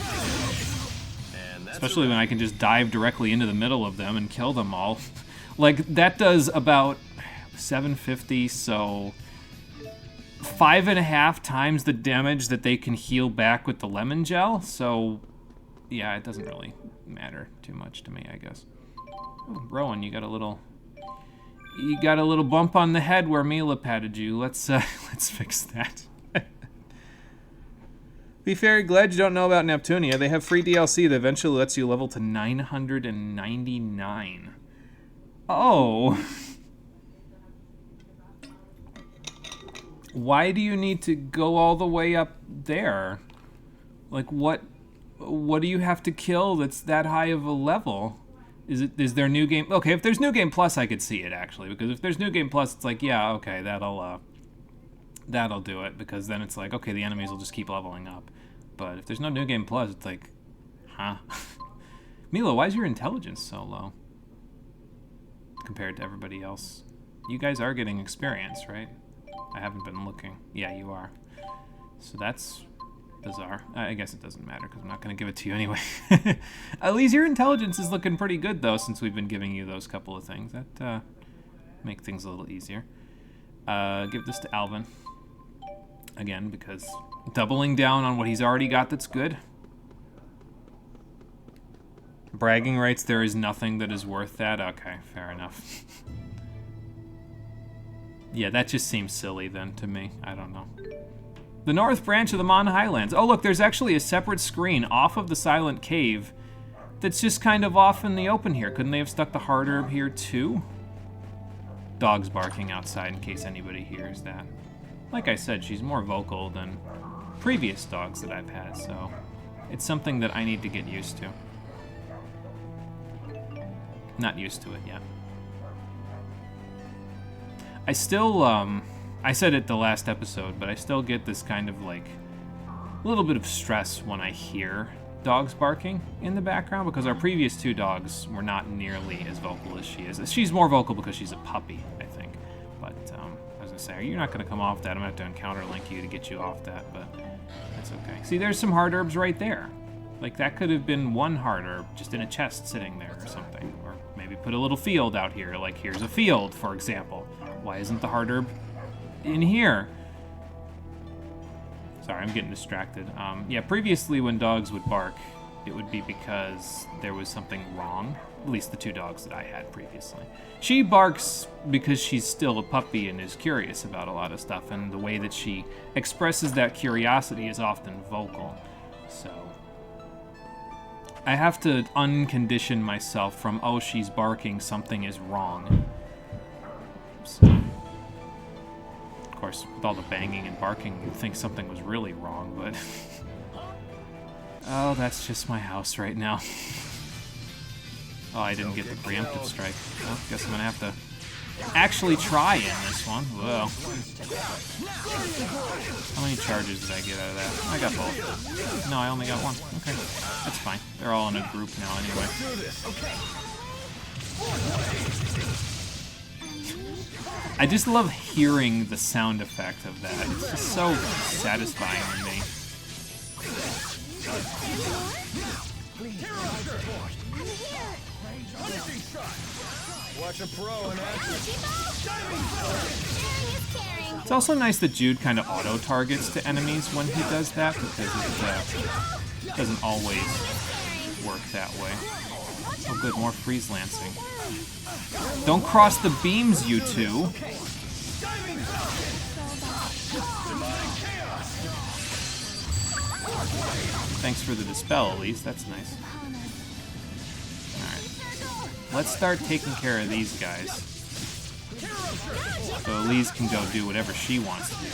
Especially when I can just dive directly into the middle of them and kill them all. Like, that does about 750, so 5.5 times the damage that they can heal back with the lemon gel, so yeah, it doesn't really matter too much to me, I guess. Ooh, Rowan, you got a little bump on the head where Mila patted you. Let's fix that. Be very glad you don't know about Neptunia. They have free DLC that eventually lets you level to 999. Oh. Why do you need to go all the way up there? Like, what do you have to kill that's that high of a level? Is there New Game? Okay, if there's New Game Plus, I could see it actually, because if there's New Game Plus, it's like, yeah, okay, that'll do it, because then it's like, okay, the enemies will just keep leveling up. But if there's no New Game Plus, it's like, huh? Milo, why is your intelligence so low compared to everybody else? You guys are getting experience, right? I haven't been looking. Yeah, you are. So that's bizarre. I guess it doesn't matter because I'm not going to give it to you anyway. At least your intelligence is looking pretty good, though, since we've been giving you those couple of things. That make things a little easier. Give this to Alvin. Again, because doubling down on what he's already got that's good. Bragging rights, there is nothing that is worth that. Okay, fair enough. Yeah, that just seems silly then to me. I don't know. The North Branch of the Mon Highlands. Oh, look, there's actually a separate screen off of the Silent Cave that's just kind of off in the open here. Couldn't they have stuck the hard herb here too? Dog's barking outside in case anybody hears that. Like I said, she's more vocal than previous dogs that I've had, so it's something that I need to get used to. Not used to it yet. I still, I said it the last episode, but I still get this kind of, like, little bit of stress when I hear dogs barking in the background, because our previous 2 dogs were not nearly as vocal as she is. She's more vocal because she's a puppy, I think. But I was gonna say, you're not gonna come off that. I'm gonna have to encounter link you to get you off that, but that's okay. See, there's some hard herbs right there. Like, that could have been 1 hard herb just in a chest sitting there or something. Or maybe put a little field out here. Like, here's a field, for example. Why isn't the hard herb in here? Sorry, I'm getting distracted. Yeah, previously when dogs would bark, it would be because there was something wrong. At least the 2 dogs that I had previously. She barks because she's still a puppy and is curious about a lot of stuff, and the way that she expresses that curiosity is often vocal. So I have to uncondition myself from, oh, she's barking, something is wrong. So, of course, with all the banging and barking, you'd think something was really wrong, but oh, that's just my house right now. Oh, I didn't get the preemptive strike. Well, guess I'm gonna have to actually try in this one. Whoa. How many charges did I get out of that? I got both. No, I only got 1. Okay, that's fine. They're all in a group now anyway. I just love hearing the sound effect of that. It's just so satisfying to me. Watch a pro in action. It's also nice that Jude kind of auto-targets to enemies when he does that, because it doesn't always work that way. Oh good, more freeze lancing. Don't cross the beams, you 2. Thanks for the dispel, at least. That's nice. Alright. Let's start taking care of these guys. So Elise can go do whatever she wants to do.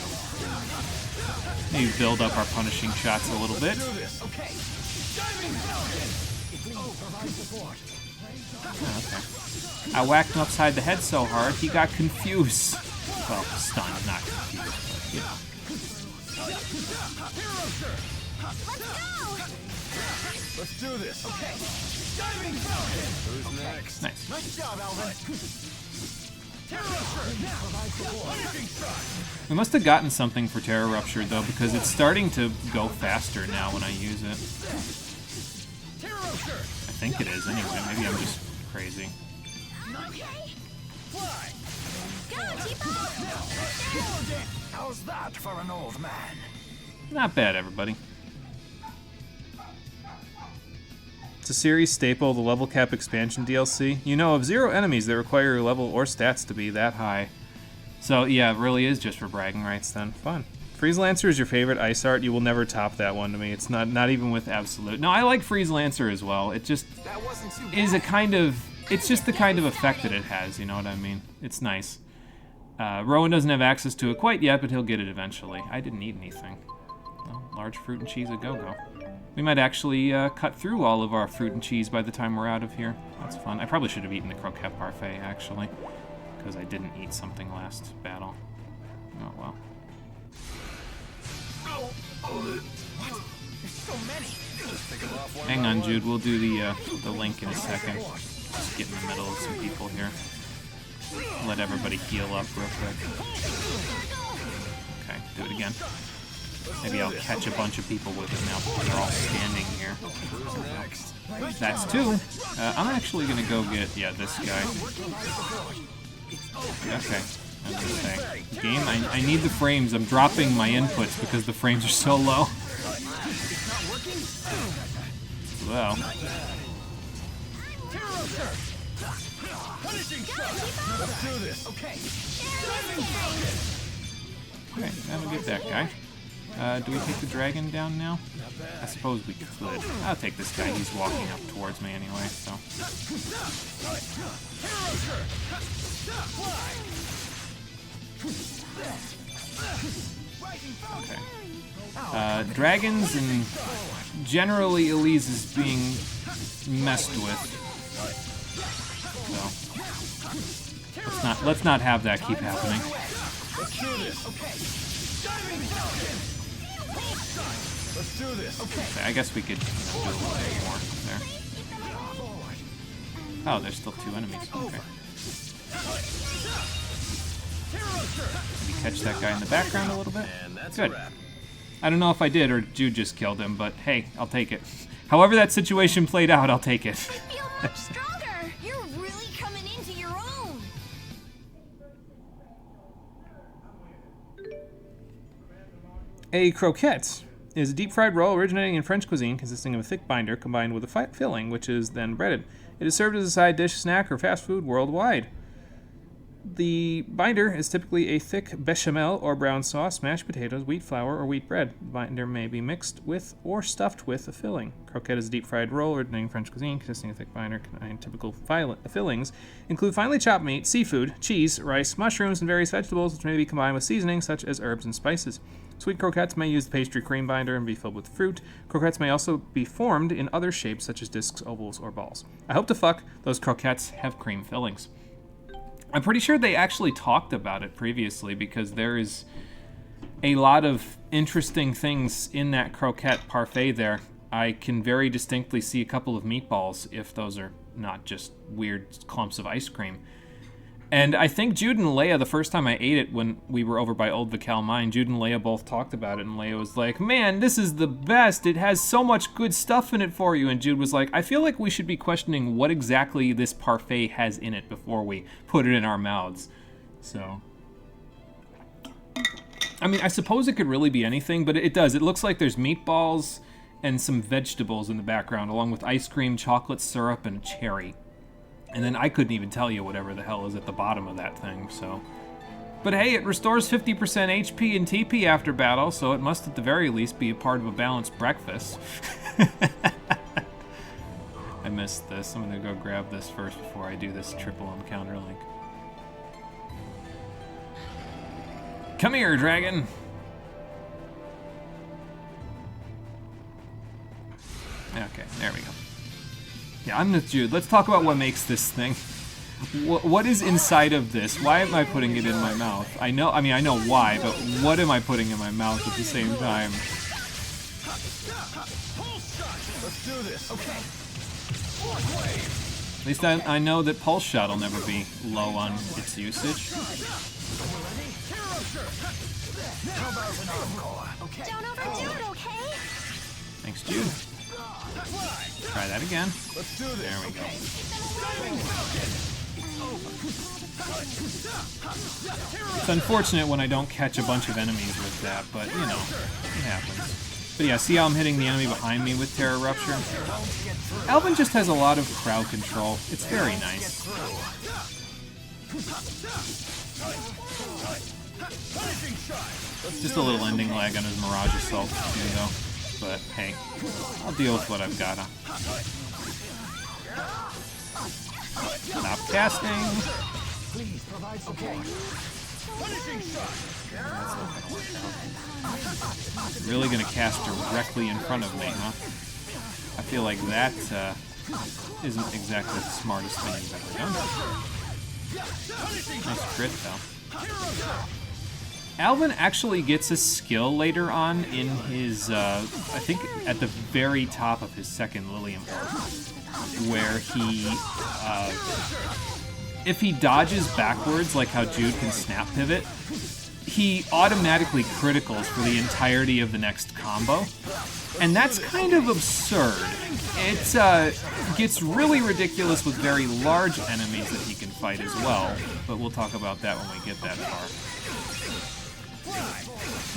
Maybe build up our punishing shots a little bit. Oh, okay. I whacked him upside the head so hard, he got confused. Well, stunned, not confused, but, you know. Let's do this. Okay. Diving Falcon. Who's next? Nice. Nice job, Alvin. We must have gotten something for Terror Rupture, though, because it's starting to go faster now when I use it. I think it is, anyway. Maybe I'm just crazy. How's that for an old man? Not bad, everybody. It's a series staple, the level cap expansion DLC. You know of 0 enemies that require your level or stats to be that high. So yeah, it really is just for bragging rights then. Fun. Freeze Lancer is your favorite ice art. You will never top that one to me. It's not even with Absolute. No, I like Freeze Lancer as well. It just is a kind of... It's just the kind of effect that it has, you know what I mean? It's nice. Rowan doesn't have access to it quite yet, but he'll get it eventually. I didn't eat anything. Well, large fruit and cheese a go-go. We might actually cut through all of our fruit and cheese by the time we're out of here. That's fun. I probably should have eaten the croquette parfait, actually, because I didn't eat something last battle. Oh, well. Hang on, Jude. We'll do the link in a second. Just get in the middle of some people here. Let everybody heal up real quick. Okay, do it again. Maybe I'll catch a bunch of people with it now because they're all standing here. That's 2. I'm actually gonna go get, yeah, this guy. Okay. I was gonna say, game, I need the frames. I'm dropping my inputs because the frames are so low. Well. Let's do this. Okay. Okay, now we'll get that guy. Do we take the dragon down now? I suppose we could. I'll take this guy. He's walking up towards me anyway, so. Okay. Dragons and generally Elise is being messed with. So let's not have that keep happening. Let's Let's do this. Okay. I guess we could do a little bit more there. Oh, there's still 2 enemies. Okay. Maybe catch that guy in the background a little bit. Good. I don't know if I did or Jude just killed him, but hey, I'll take it. However that situation played out, I'll take it. I feel much stronger. You're really coming into your own. A croquette is a deep-fried roll originating in French cuisine consisting of a thick binder combined with a filling, which is then breaded. It is served as a side dish, snack, or fast food worldwide. The binder is typically a thick bechamel or brown sauce, mashed potatoes, wheat flour, or wheat bread. The binder may be mixed with or stuffed with a filling. Croquette is a deep-fried roll originating in French cuisine consisting of a thick binder containing typical fillings. Include finely chopped meat, seafood, cheese, rice, mushrooms, and various vegetables, which may be combined with seasonings such as herbs and spices. Sweet croquettes may use the pastry cream binder and be filled with fruit. Croquettes may also be formed in other shapes such as discs, ovals, or balls. I hope to fuck those croquettes have cream fillings. I'm pretty sure they actually talked about it previously because there is a lot of interesting things in that croquette parfait there. I can very distinctly see a couple of meatballs if those are not just weird clumps of ice cream. And I think Jude and Leia, the first time I ate it when we were over by Old Vical Mine, Jude and Leia both talked about it, and Leia was like, man, this is the best. It has so much good stuff in it for you. And Jude was like, I feel like we should be questioning what exactly this parfait has in it before we put it in our mouths. So, I mean, I suppose it could really be anything, but it does. It looks like there's meatballs and some vegetables in the background, along with ice cream, chocolate syrup, and cherry. And then I couldn't even tell you whatever the hell is at the bottom of that thing, so. But hey, it restores 50% HP and TP after battle, so it must at the very least be a part of a balanced breakfast. I missed this. I'm gonna go grab this first before I do this triple encounter link. Come here, dragon! Okay, there we go. Yeah, I'm with Jude. Let's talk about what makes this thing. What is inside of this? Why am I putting it in my mouth? I know why, but what am I putting in my mouth at the same time? Let's do this. Okay. At least I know that Pulse Shot will never be low on its usage. Don't overdo it, okay? Thanks, Jude. Try that again. Let's do this. There we go. It's unfortunate when I don't catch a bunch of enemies with that, but you know, it happens. But yeah, see how I'm hitting the enemy behind me with Terror Rupture? Alvin just has a lot of crowd control. It's very nice. Just a little ending lag on his Mirage Assault too, though. But hey, I'll deal with what I've got. Stop casting. Please provide support. That's not gonna work out. Really gonna cast directly in front of me, huh? I feel like that isn't exactly the smartest thing you've ever done. Nice crit, though. Alvin actually gets a skill later on in his, I think at the very top of his second Lilium orb, where he, if he dodges backwards, like how Jude can snap pivot, he automatically criticals for the entirety of the next combo. And that's kind of absurd. It gets really ridiculous with very large enemies that he can fight as well, but we'll talk about that when we get that far.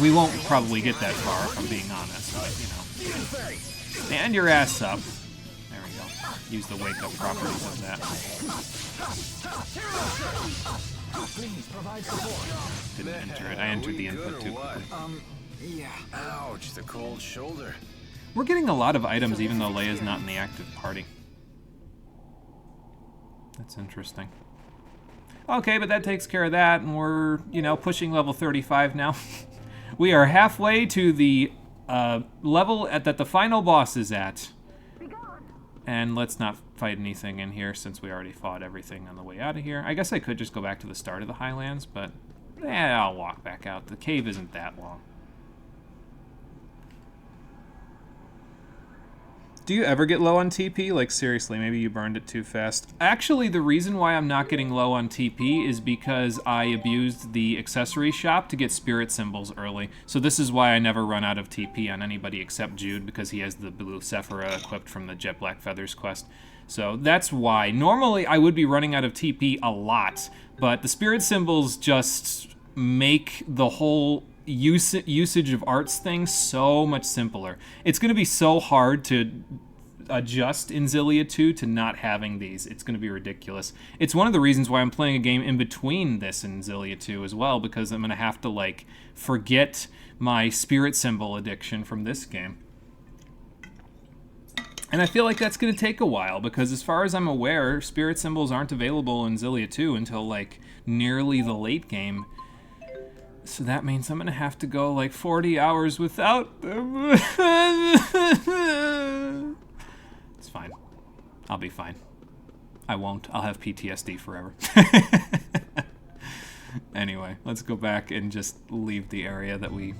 We won't probably get that far, if I'm being honest, but, you know. Stand your ass up. There we go. Use the wake-up properties of that. Didn't enter it. I entered the input too quickly. Yeah. Ouch, the cold shoulder. We're getting a lot of items even though Leia's not in the active party. That's interesting. Okay, but that takes care of that, and we're, you know, pushing level 35 now. We are halfway to the level that the final boss is at. And let's not fight anything in here since we already fought everything on the way out of here. I guess I could just go back to the start of the Highlands, but I'll walk back out. The cave isn't that long. Do you ever get low on TP? Like, seriously, maybe you burned it too fast. Actually, the reason why I'm not getting low on TP is because I abused the accessory shop to get spirit symbols early. So this is why I never run out of TP on anybody except Jude, because he has the blue Sephira equipped from the Jet Black Feathers quest. So that's why. Normally, I would be running out of TP a lot, but the spirit symbols just make the whole usage of arts thing so much simpler. It's going to be so hard to adjust in Xillia 2 to not having these. It's going to be ridiculous. It's one of the reasons why I'm playing a game in between this and Xillia 2 as well, because I'm going to have to, like, forget my spirit symbol addiction from this game. And I feel like that's going to take a while, because as far as I'm aware, spirit symbols aren't available in Xillia 2 until, like, nearly the late game. So that means I'm going to have to go like 40 hours without them. It's fine. I'll be fine. I won't. I'll have PTSD forever. Anyway, let's go back and just leave the area that we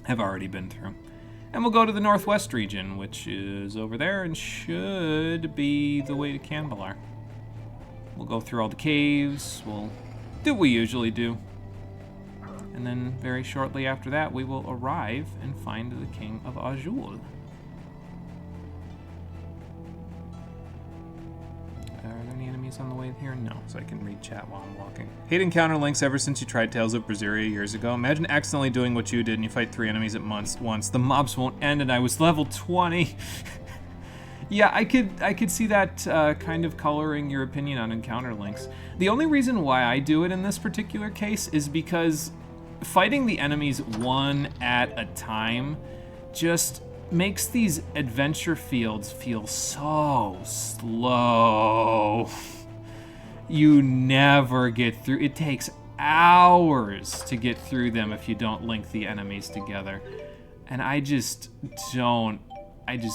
have already been through. And we'll go to the northwest region, which is over there and should be the way to Canbalar. We'll go through all the caves. We'll do what we usually do. And then very shortly after that, we will arrive and find the King of Azul. Are there any enemies on the way here? No, so I can read chat while I'm walking. Hate encounter links ever since you tried Tales of Berseria years ago. Imagine accidentally doing what you did and you fight 3 enemies at once. The mobs won't end and I was level 20. Yeah, I could see that kind of coloring your opinion on encounter links. The only reason why I do it in this particular case is because fighting the enemies one at a time just makes these adventure fields feel so slow. You never get through. It takes hours to get through them if you don't link the enemies together. And I just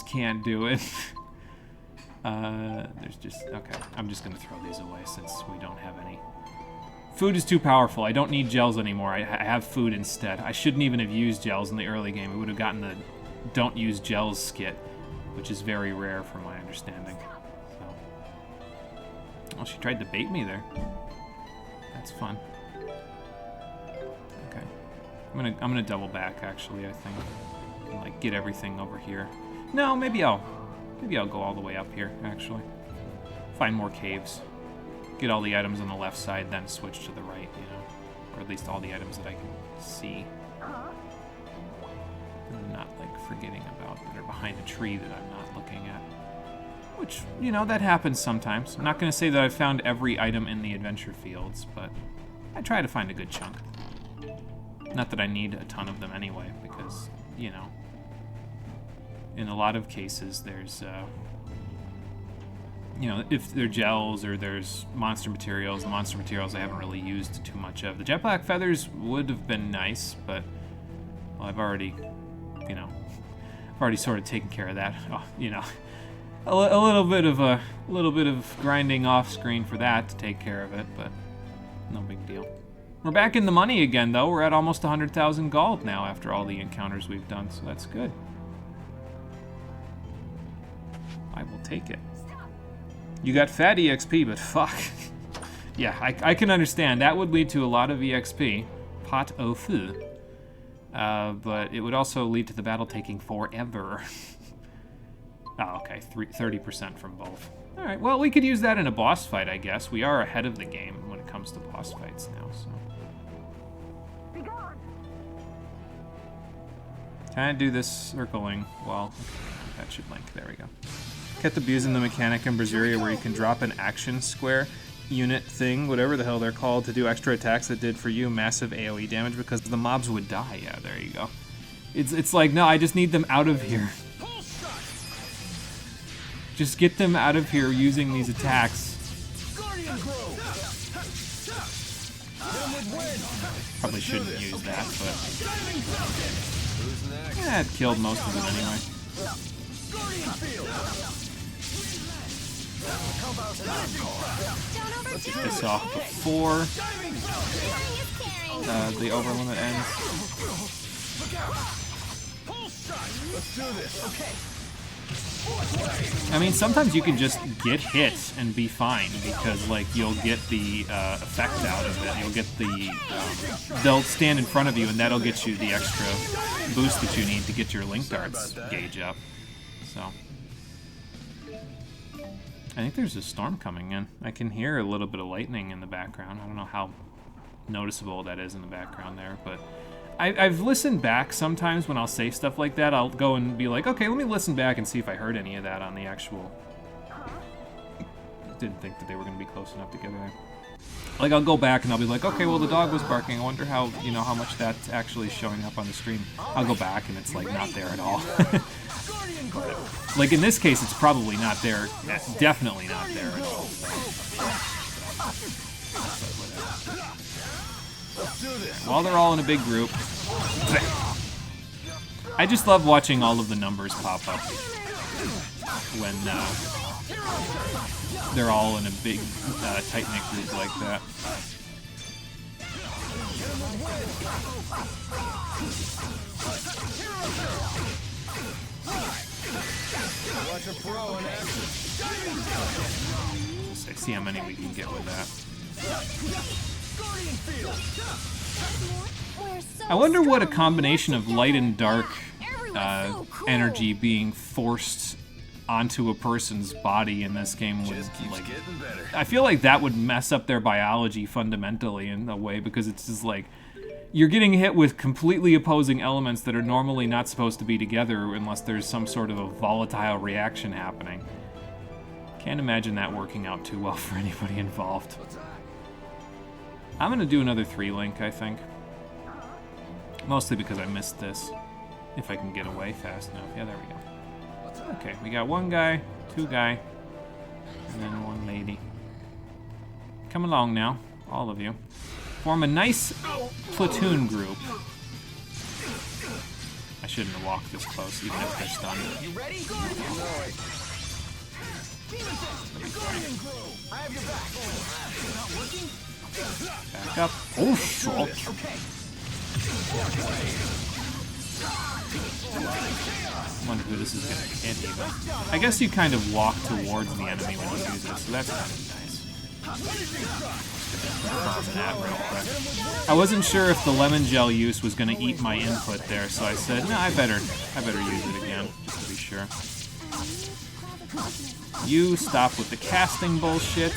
can't do it. Okay, I'm just gonna throw these away since we don't have any. Food is too powerful. I don't need gels anymore. I have food instead. I shouldn't even have used gels in the early game. We would have gotten the don't use gels skit, which is very rare from my understanding. So, well, she tried to bait me there. That's fun. Okay, I'm gonna double back actually. I think, and, like, get everything over here. No, maybe I'll go all the way up here actually. Find more caves. Get all the items on the left side, then switch to the right, you know, or at least all the items that I can see. And I'm not, like, forgetting about that are behind a tree that I'm not looking at. Which, you know, that happens sometimes. I'm not going to say that I've found every item in the adventure fields, but I try to find a good chunk. Not that I need a ton of them anyway, because, you know, in a lot of cases there's, you know, if they're gels or there's monster materials, the monster materials I haven't really used too much of. The Jet Black Feathers would have been nice, but, well, I've already, you know, sort of taken care of that. Oh, you know, a little bit of grinding off screen for that to take care of it, but no big deal. We're back in the money again, though. We're at almost 100,000 gold now after all the encounters we've done, so that's good. I will take it. You got fat EXP, but fuck. Yeah, I can understand. That would lead to a lot of EXP. Pot au feu. But it would also lead to the battle taking forever. Oh, okay. 30% from both. Alright, well, we could use that in a boss fight, I guess. We are ahead of the game when it comes to boss fights now, so. Can I do this circling? Well, that should link. There we go. Kept abusing the mechanic in Berseria where you can drop an action square unit thing, whatever the hell they're called, to do extra attacks that did for you massive AoE damage because the mobs would die. Yeah, there you go. It's like, no, I just need them out of here. Just get them out of here using these attacks. Probably shouldn't use that, but yeah, it killed most of them anyway. Let's get this off before the overlimit ends. Let's do this. Okay. I mean, sometimes you can just get hit and be fine because, like, you'll get the effect out of it. You'll get the... they'll stand in front of you, and that'll get you the extra boost that you need to get your link darts gauge up. So... I think there's a storm coming in. I can hear a little bit of lightning in the background. I don't know how noticeable that is in the background there, but... I've listened back sometimes when I'll say stuff like that. I'll go and be like, okay, let me listen back and see if I heard any of that on the actual... Didn't think that they were going to be close enough together there. Like, I'll go back and I'll be like, okay, well, the dog was barking. I wonder how, you know, how much that's actually showing up on the stream. I'll go back and it's, like, not there at all. But, like, in this case, it's probably not there. Definitely not there at all. While they're all in a big group. I just love watching all of the numbers pop up when they're all in a big, tight-knit group like that. Let's see how many we can get with that. I wonder what a combination of light and dark energy being forced onto a person's body in this game would, like... I feel like that would mess up their biology fundamentally in a way, because it's just like... You're getting hit with completely opposing elements that are normally not supposed to be together unless there's some sort of a volatile reaction happening. Can't imagine that working out too well for anybody involved. I'm gonna do another 3-link, I think. Mostly because I missed this. If I can get away fast enough. Yeah, there we go. Okay, we got 1 guy, 2 guy, and then 1 lady. Come along now, all of you. Form a nice platoon group. I shouldn't have walked this close, even if they're stunned. You ready? Back up. Oh, shot. I wonder who this is going to hit even. I guess you kind of walk towards the enemy when you do this, so that's kind of nice. That real quick. I wasn't sure if the lemon gel use was going to eat my input there, so I said, no, I better use it again, just to be sure. You stop with the casting bullshit.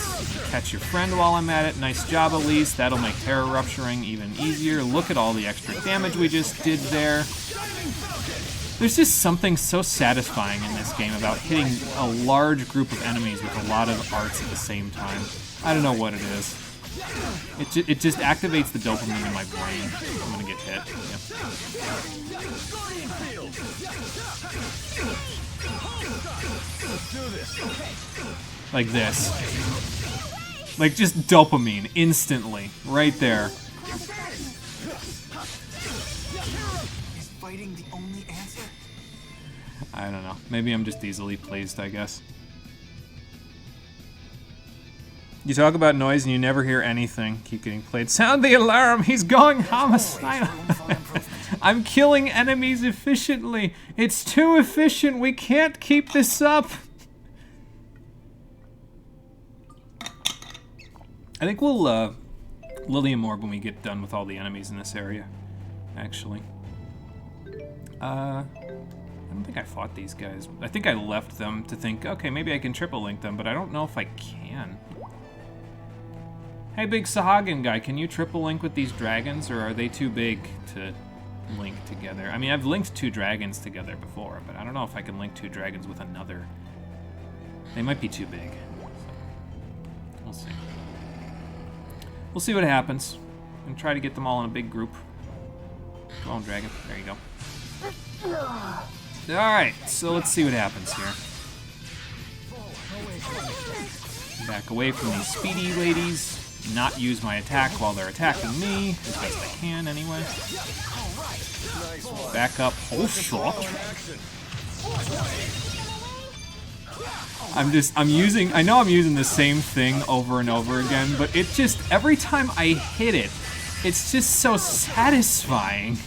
Catch your friend while I'm at it. Nice job, Elise. That'll make terror rupturing even easier. Look at all the extra damage we just did there. There's just something so satisfying in this game about hitting a large group of enemies with a lot of arts at the same time. I don't know what it is. It just activates the dopamine in my brain. I'm gonna get hit. Yep. Like this. Like just dopamine instantly, right there. Is fighting the only answer? I don't know. Maybe I'm just easily pleased, I guess. You talk about noise and you never hear anything. Keep getting played. Sound the alarm! He's going homicidal! I'm killing enemies efficiently! It's too efficient! We can't keep this up! I think we'll, Lillian more when we get done with all the enemies in this area, actually. I don't think I fought these guys. I think I left them to think, okay, maybe I can triple link them, but I don't know if I can. Hey, big Sahagin guy, can you triple link with these dragons, or are they too big to link together? I mean, I've linked 2 dragons together before, but I don't know if I can link 2 dragons with another. They might be too big. So we'll see. We'll see what happens. And try to get them all in a big group. Come on, dragon. There you go. Alright, so let's see what happens here. Back away from these speedy ladies. Not use my attack while they're attacking me, as best I can anyway. Back up. Oh, shot. I know I'm using the same thing over and over again, but it just, every time I hit it, it's just so satisfying.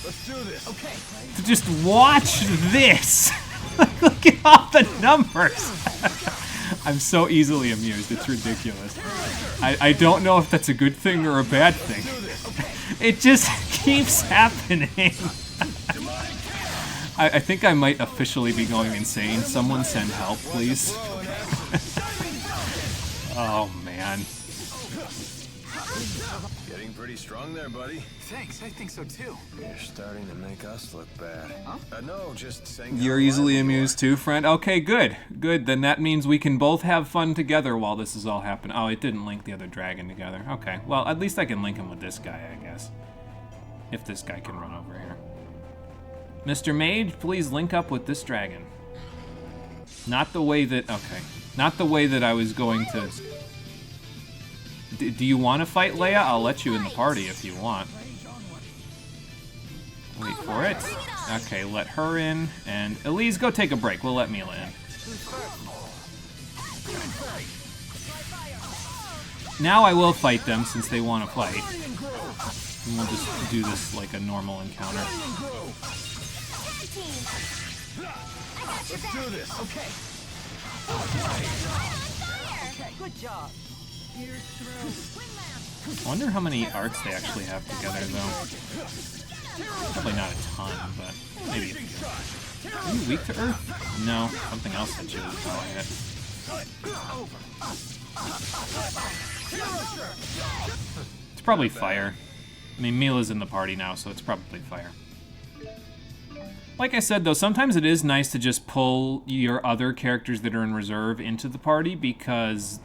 Let's do this. Okay. To just watch this. Look at all the numbers. I'm so easily amused. It's ridiculous. I don't know if that's a good thing or a bad thing. It just keeps happening. I think I might officially be going insane. Someone send help, please. Oh, man. Getting pretty strong there, buddy. Thanks, I think so too. You're starting to make us look bad. Huh? No, just saying. You're easily amused too, friend? Okay, good. Good, then that means we can both have fun together while this is all happening. Oh, it didn't link the other dragon together. Okay, well, at least I can link him with this guy, I guess. If this guy can run over here. Mr. Mage, please link up with this dragon. Not the way that... Okay. Not the way that I was going to... Do you want to fight Leia? I'll let you in the party if you want. Wait for it. Okay, let her in. And Elise, go take a break. We'll let Mila in. Now I will fight them since they want to fight. And we'll just do this like a normal encounter. Let's do this. Okay. Okay, good job. I wonder how many arts they actually have together, though. Probably not a ton, but maybe a few. Are you weak to Earth? No, something else that you would probably hit. It's probably fire. I mean, Mila's in the party now, so it's probably fire. Like I said, though, sometimes it is nice to just pull your other characters that are in reserve into the party, because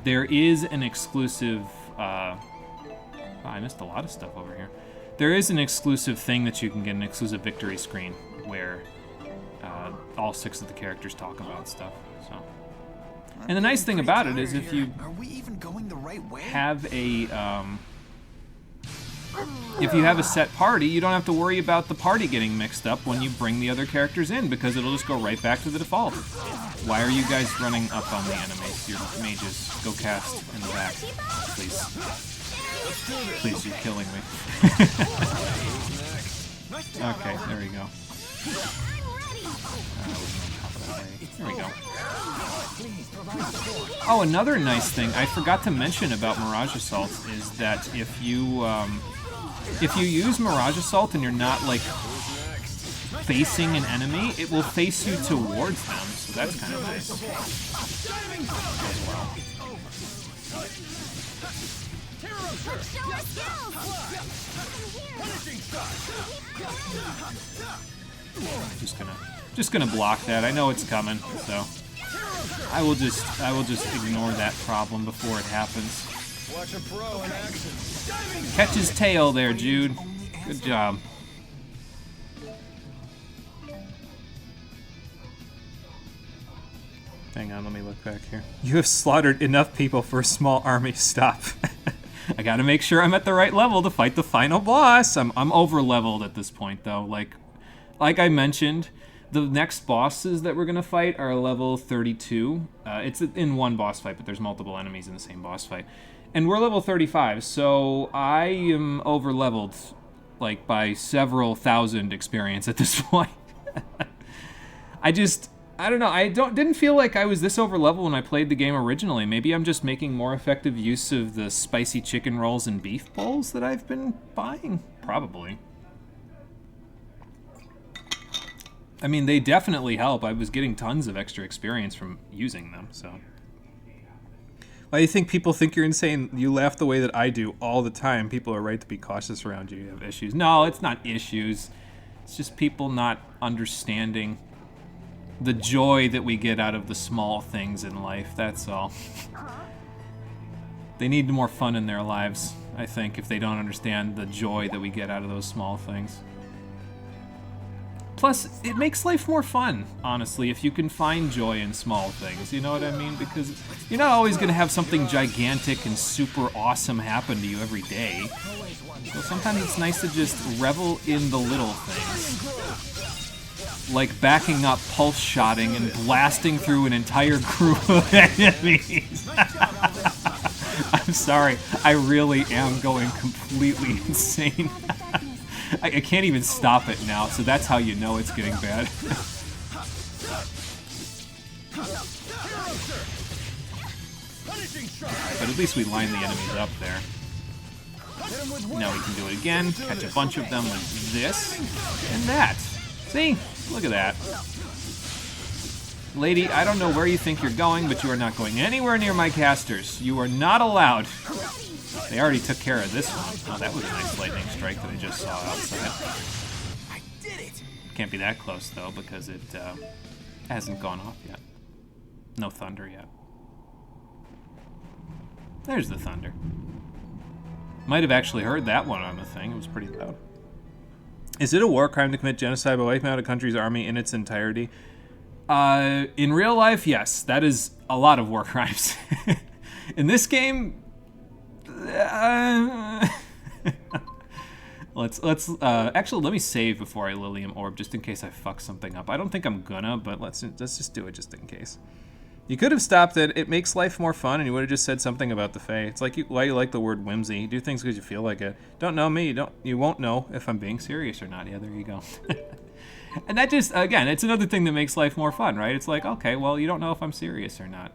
there is an exclusive... oh, I missed a lot of stuff over here. There is an exclusive thing that you can get, an exclusive victory screen, where all 6 of the characters talk about stuff. So, and the nice thing about it is if you have a... if you have a set party, you don't have to worry about the party getting mixed up when you bring the other characters in, because it'll just go right back to the default. Why are you guys running up on the enemies? Your mages, go cast in the back, please. Please, you're killing me. Okay, there you go. There we go. Oh, another nice thing I forgot to mention about Mirage Assault is that if you use Mirage Assault and you're not like facing an enemy, it will face you towards them, so that's kind of nice as well. Just gonna block that. I know it's coming, so I will just ignore that problem before it happens. Watch a pro in action. Catch his tail there, Jude. Good job. Hang on, let me look back here. You have slaughtered enough people for a small army. Stop. I gotta make sure I'm at the right level to fight the final boss. I'm over-leveled at this point, though. Like I mentioned, the next bosses that we're gonna fight are level 32. It's in one boss fight, but there's multiple enemies in the same boss fight. And we're level 35, so I am over-leveled, like, by several thousand experience at this point. I don't know, didn't feel like I was this over-leveled when I played the game originally. Maybe I'm just making more effective use of the spicy chicken rolls and beef bowls that I've been buying. Probably. I mean, they definitely help. I was getting tons of extra experience from using them, so... Why do you think people think you're insane? You laugh the way that I do all the time. People are right to be cautious around you. You have issues. No, it's not issues. It's just people not understanding the joy that we get out of the small things in life. That's all. They need more fun in their lives, I think, if they don't understand the joy that we get out of those small things. Plus, it makes life more fun, honestly, if you can find joy in small things, you know what I mean? Because you're not always going to have something gigantic and super awesome happen to you every day. So sometimes it's nice to just revel in the little things. Like backing up, pulse-shotting, and blasting through an entire group of enemies. I'm sorry, I really am going completely insane. I can't even stop it now, so that's how you know it's getting bad. But at least we line the enemies up there. Now we can do it again, catch a bunch of them with this and that. See? Look at that. Lady, I don't know where you think you're going, but you are not going anywhere near my casters. You are not allowed. They already took care of this one. Oh, that was a nice lightning strike that I just saw outside. I did it! Can't be that close, though, because it hasn't gone off yet. No thunder yet. There's the thunder. Might have actually heard that one on the thing. It was pretty loud. Is it a war crime to commit genocide by wiping out a country's army in its entirety? In real life, yes. That is a lot of war crimes. In this game, actually, let me save before I Lilium Orb, just in case I fuck something up. I don't think I'm gonna, but let's just do it just in case. You could have stopped it. It makes life more fun, and you would have just said something about the Fae. It's like why you like the word whimsy. You do things because you feel like it. Don't know me. You won't know if I'm being serious or not. Yeah, there you go. And that just, again, it's another thing that makes life more fun, right? It's like, okay, well, you don't know if I'm serious or not.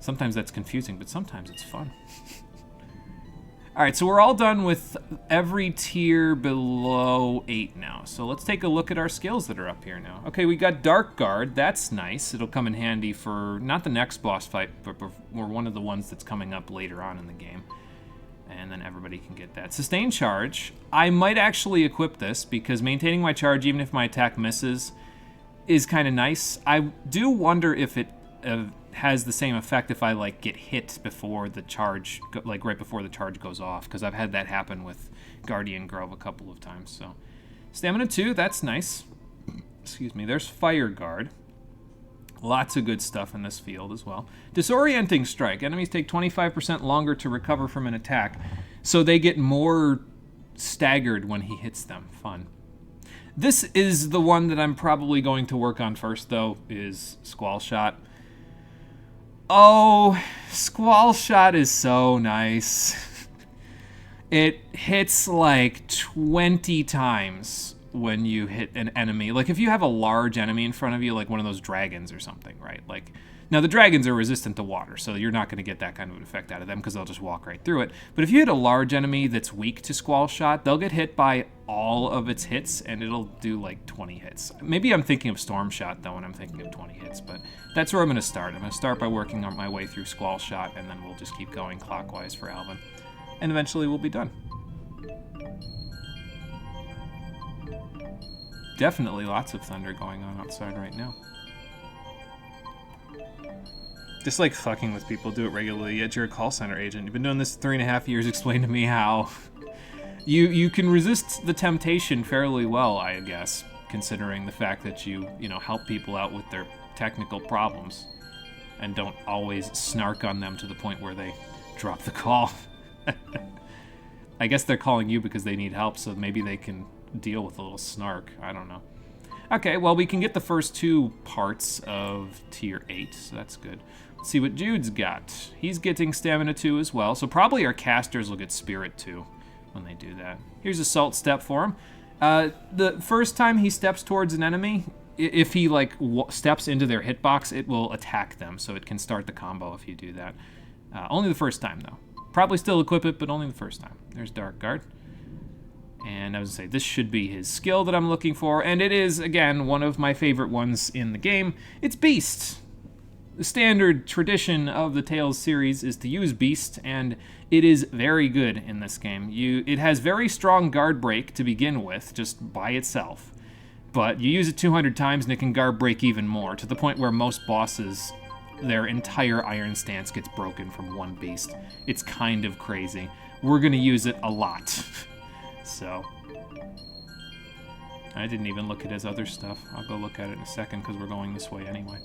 Sometimes that's confusing, but sometimes it's fun. All right, so we're all done with every tier below 8 now. So let's take a look at our skills that are up here now. Okay, we got Dark Guard. That's nice. It'll come in handy for not the next boss fight, but for one of the ones that's coming up later on in the game. And then everybody can get that. Sustained Charge. I might actually equip this because maintaining my charge, even if my attack misses, is kind of nice. I do wonder if it has the same effect if I like get hit before the charge, like right before the charge goes off, because I've had that happen with Guardian Grove a couple of times. So Stamina 2, that's nice. Excuse me. There's Fire Guard. Lots of good stuff in this field as well. Disorienting Strike. Enemies take 25% longer to recover from an attack, so they get more staggered when he hits them. Fun. This is the one that I'm probably going to work on first, though, is Squall Shot. Oh, Squall Shot is so nice. It hits like 20 times when you hit an enemy. Like if you have a large enemy in front of you, like one of those dragons or something, right? Like, now the dragons are resistant to water, so you're not going to get that kind of an effect out of them because they'll just walk right through it. But if you hit a large enemy that's weak to Squall Shot, they'll get hit by all of its hits, and it'll do like 20 hits. Maybe I'm thinking of Storm Shot, though, when I'm thinking of 20 hits, but that's where I'm going to start. I'm going to start by working on my way through Squall Shot, and then we'll just keep going clockwise for Alvin. And eventually we'll be done. Definitely lots of thunder going on outside right now. Just like fucking with people, do it regularly, yet you're a call center agent. You've been doing this 3.5 years, explain to me how. You can resist the temptation fairly well, I guess, considering the fact that you help people out with their technical problems and don't always snark on them to the point where they drop the call. I guess they're calling you because they need help, so maybe they can deal with a little snark. I don't know. Okay, well, we can get the first 2 parts of Tier 8, so that's good. Let's see what Jude's got. He's getting Stamina 2 as well, so probably our casters will get Spirit 2 when they do that. Here's Assault Step for him. The first time he steps towards an enemy, if he like steps into their hitbox, it will attack them, so it can start the combo if you do that. Only the first time, though. Probably still equip it, but only the first time. There's Dark Guard. And I was going to say, this should be his skill that I'm looking for, and it is, again, one of my favorite ones in the game. It's Beast. The standard tradition of the Tales series is to use Beast, and it is very good in this game. It has very strong guard break to begin with, just by itself. But you use it 200 times, and it can guard break even more, to the point where most bosses, their entire iron stance gets broken from one Beast. It's kind of crazy. We're going to use it a lot. So, I didn't even look at his other stuff. I'll go look at it in a second because we're going this way anyway.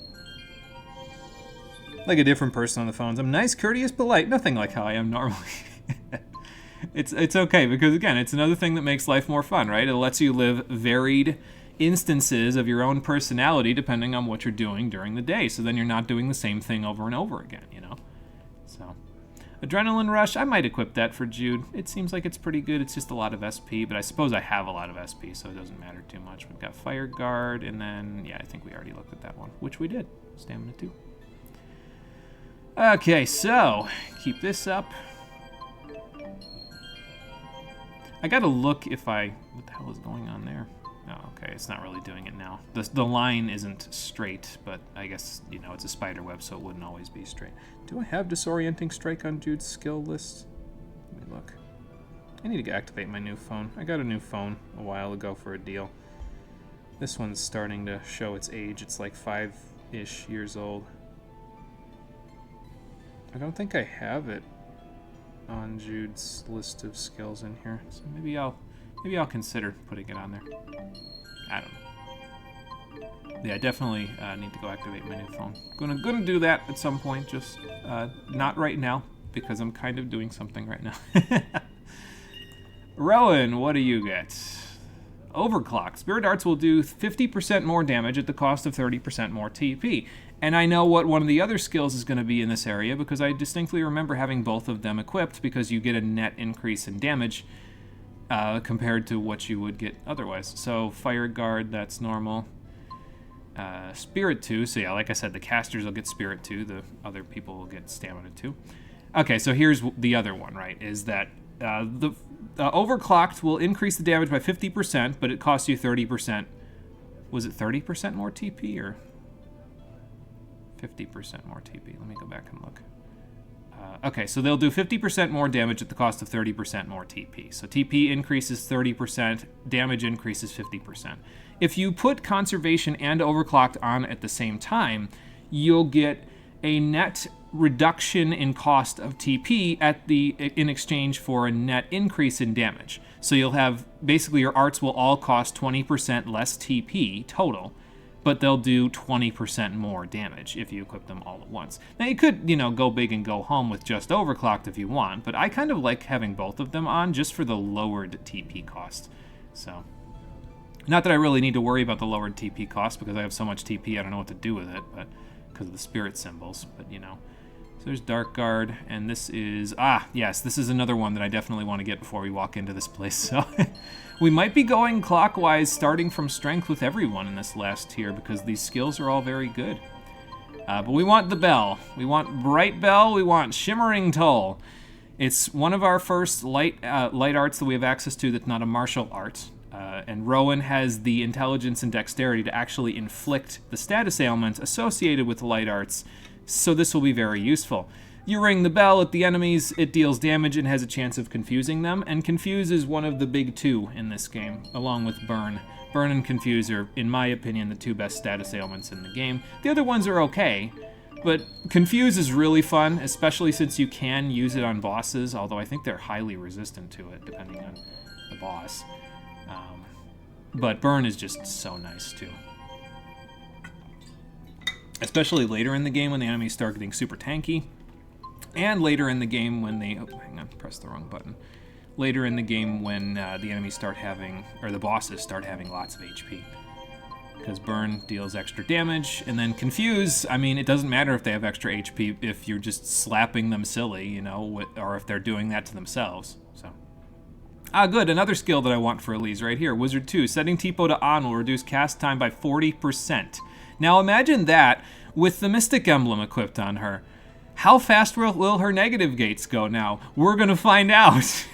Like a different person on the phones. I'm nice, courteous, polite. Nothing like how I am normally. It's okay because, again, it's another thing that makes life more fun, right? It lets you live varied instances of your own personality depending on what you're doing during the day. So then you're not doing the same thing over and over again, you know? So, Adrenaline Rush, I might equip that for Jude. It seems like it's pretty good. It's just a lot of SP, but I suppose I have a lot of SP, so it doesn't matter too much. We've got Fire Guard, and then, yeah, I think we already looked at that one, which we did. Stamina 2. Okay, so, keep this up. I gotta look if what the hell is going on there? Oh, okay, it's not really doing it now. The line isn't straight, but I guess, you know, it's a spider web, so it wouldn't always be straight. Do I have Disorienting Strike on Jude's skill list? Let me look. I need to activate my new phone. I got a new phone a while ago for a deal. This one's starting to show its age. It's like 5-ish years old. I don't think I have it on Jude's list of skills in here, so maybe I'll consider putting it on there. I don't know. Yeah, I definitely need to go activate my new phone. Gonna do that at some point, just not right now, because I'm kind of doing something right now. Rowan, what do you get? Overclock. Spirit Arts will do 50% more damage at the cost of 30% more TP. And I know what one of the other skills is going to be in this area, because I distinctly remember having both of them equipped, because you get a net increase in damage compared to what you would get otherwise. So Fire Guard, that's normal. Spirit 2, so yeah, like I said, the casters will get Spirit 2, the other people will get Stamina 2. Okay, so here's the other one, right, is that the Overclocked will increase the damage by 50%, but it costs you 30%. Was it 30% more TP, or 50% more TP? Let me go back and look. Okay, so they'll do 50% more damage at the cost of 30% more TP. So TP increases 30%, damage increases 50%. If you put Conservation and Overclocked on at the same time, you'll get a net reduction in cost of TP in exchange for a net increase in damage. So you'll have, basically your arts will all cost 20% less TP total, but they'll do 20% more damage if you equip them all at once. Now you could, you know, go big and go home with just Overclocked if you want, but I kind of like having both of them on just for the lowered TP cost. So, not that I really need to worry about the lowered TP cost, because I have so much TP I don't know what to do with it, but because of the spirit symbols, but you know. So there's Dark Guard, and this is, yes, this is another one that I definitely want to get before we walk into this place, so we might be going clockwise, starting from strength with everyone in this last tier, because these skills are all very good. But we want the bell. We want Bright Bell, we want Shimmering Toll. It's one of our first light arts that we have access to that's not a martial art, and Rowan has the intelligence and dexterity to actually inflict the status ailments associated with light arts, so this will be very useful. You ring the bell at the enemies, it deals damage and has a chance of confusing them, and Confuse is one of the big two in this game, along with Burn. Burn and Confuse are, in my opinion, the two best status ailments in the game. The other ones are okay, but Confuse is really fun, especially since you can use it on bosses, although I think they're highly resistant to it, depending on the boss. But Burn is just so nice, too. Especially later in the game when the enemies start getting super tanky, and later in the game when they, oh, hang on, pressed the wrong button. Later in the game when the enemies start having, or the bosses start having lots of HP. Because Burn deals extra damage, and then Confuse, I mean, it doesn't matter if they have extra HP if you're just slapping them silly, you know, or if they're doing that to themselves, so. Good, another skill that I want for Elise right here, Wizard 2. Setting Tipo to on will reduce cast time by 40%. Now imagine that with the Mystic Emblem equipped on her. How fast will her negative gates go now? We're gonna find out.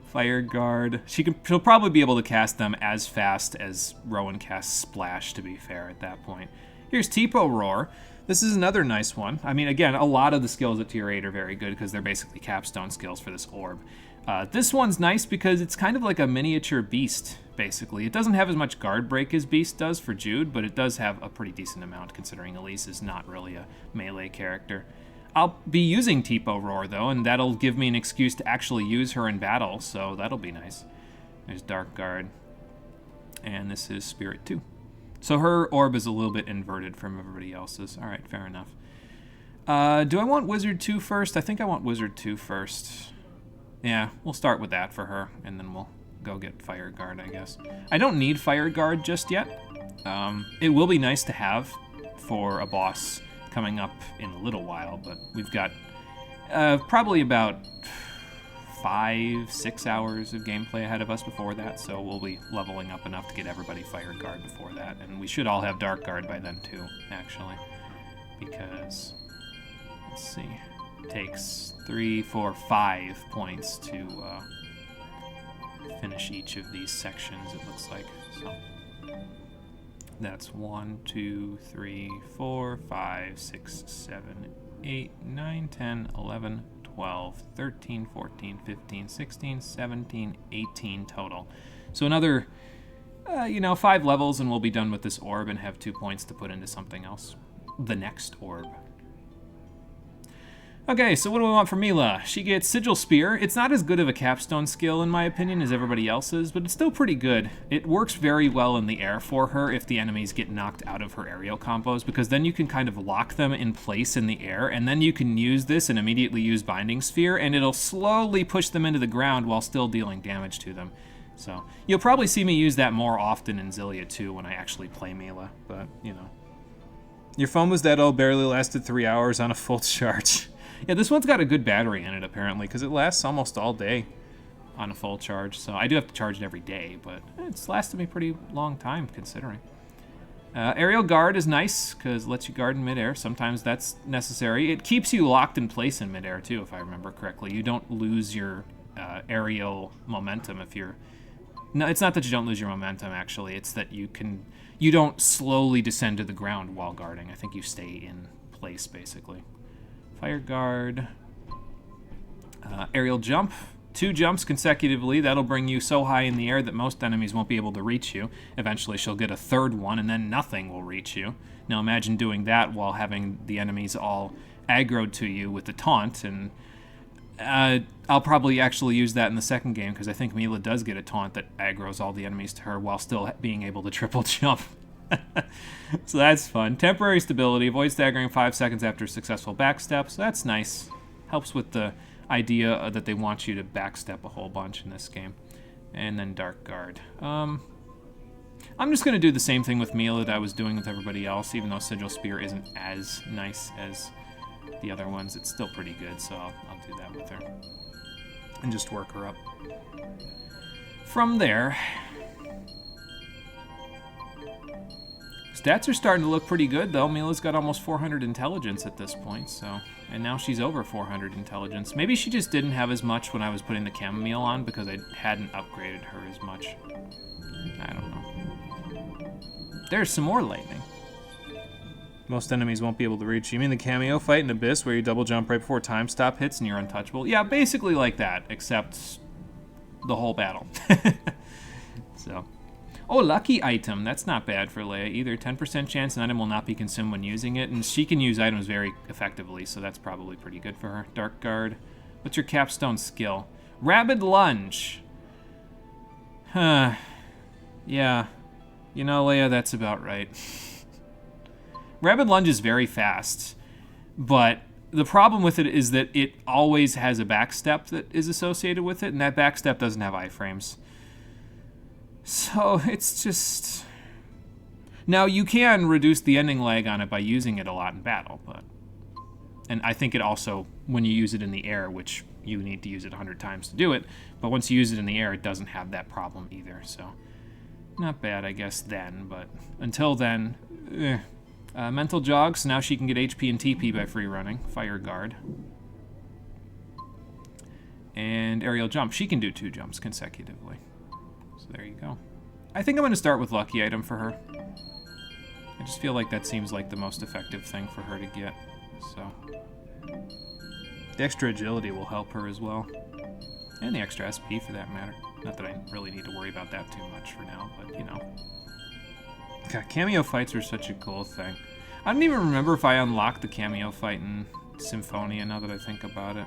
Fire Guard. She'll probably be able to cast them as fast as Rowan casts Splash, to be fair, at that point. Here's Tipo Roar. This is another nice one. I mean, again, a lot of the skills at Tier 8 are very good because they're basically capstone skills for this orb. This one's nice because it's kind of like a miniature Beast, basically. It doesn't have as much guard break as Beast does for Jude, but it does have a pretty decent amount considering Elise is not really a melee character. I'll be using Tipo Roar, though, and that'll give me an excuse to actually use her in battle, so that'll be nice. There's Dark Guard, and this is Spirit 2. So her orb is a little bit inverted from everybody else's. All right, fair enough. Do I want Wizard 2 first? I think I want Wizard 2 first. Yeah, we'll start with that for her, and then we'll go get Fire Guard, I guess. I don't need Fire Guard just yet. It will be nice to have for a boss coming up in a little while, but we've got Probably about 5-6 hours of gameplay ahead of us before that, so we'll be leveling up enough to get everybody Fire Guard before that, and we should all have Dark Guard by then too, actually, because, let's see, it takes 3, 4, 5 points to finish each of these sections, it looks like, so that's 1, 2, 3, 4, 5, 6, 7, 8, 9, 10, 11, 12, 13, 14, 15, 16, 17, 18 total. So another, 5 levels and we'll be done with this orb and have 2 points to put into something else. The next orb. Okay, so what do we want from Mila? She gets Sigil Spear. It's not as good of a capstone skill, in my opinion, as everybody else's, but it's still pretty good. It works very well in the air for her if the enemies get knocked out of her aerial combos, because then you can kind of lock them in place in the air, and then you can use this and immediately use Binding Sphere, and it'll slowly push them into the ground while still dealing damage to them. So, you'll probably see me use that more often in Xillia too when I actually play Mila, but, Your phone was dead, barely lasted 3 hours on a full charge. Yeah, this one's got a good battery in it, apparently, because it lasts almost all day on a full charge. So I do have to charge it every day, but it's lasted me a pretty long time, considering. Aerial Guard is nice, because it lets you guard in midair. Sometimes that's necessary. It keeps you locked in place in midair, too, if I remember correctly. You don't lose your aerial momentum if you're... No, it's not that you don't lose your momentum, actually. It's that you don't slowly descend to the ground while guarding. I think you stay in place, basically. Fire Guard, aerial jump, 2 jumps consecutively. That'll bring you so high in the air that most enemies won't be able to reach you. Eventually she'll get a 3rd one, and then nothing will reach you. Now imagine doing that while having the enemies all aggroed to you with the taunt, and I'll probably actually use that in the second game, because I think Mila does get a taunt that aggroes all the enemies to her while still being able to triple jump. So that's fun. Temporary stability. Avoid staggering 5 seconds after a successful backstep. So that's nice. Helps with the idea that they want you to backstep a whole bunch in this game. And then Dark Guard. I'm just going to do the same thing with Mila that I was doing with everybody else, even though Sigil Spear isn't as nice as the other ones. It's still pretty good, so I'll do that with her. And just work her up. From there... Stats are starting to look pretty good, though. Mila's got almost 400 intelligence at this point, so... And now she's over 400 intelligence. Maybe she just didn't have as much when I was putting the chamomile on because I hadn't upgraded her as much. I don't know. There's some more lightning. Most enemies won't be able to reach you. You mean the cameo fight in Abyss where you double jump right before time stop hits and you're untouchable? Yeah, basically like that, except the whole battle. So... Oh, lucky item. That's not bad for Leia either. 10% chance an item will not be consumed when using it, and she can use items very effectively, so that's probably pretty good for her. Dark Guard. What's your capstone skill? Rabid Lunge. Huh. Yeah. Leia, that's about right. Rabid Lunge is very fast, but the problem with it is that it always has a backstep that is associated with it, and that backstep doesn't have iframes. So, it's just... Now, you can reduce the ending lag on it by using it a lot in battle, but... And I think it also, when you use it in the air, which you need to use it 100 times to do it, but once you use it in the air, it doesn't have that problem either, so... Not bad, I guess, then, but until then... Mental Jog, so now she can get HP and TP by free running. Fire Guard. And Aerial Jump. She can do 2 jumps consecutively. So there you go. I think I'm going to start with Lucky Item for her. I just feel like that seems like the most effective thing for her to get. So the extra agility will help her as well. And the extra SP for that matter. Not that I really need to worry about that too much for now, but God, cameo fights are such a cool thing. I don't even remember if I unlocked the cameo fight in Symphonia now that I think about it.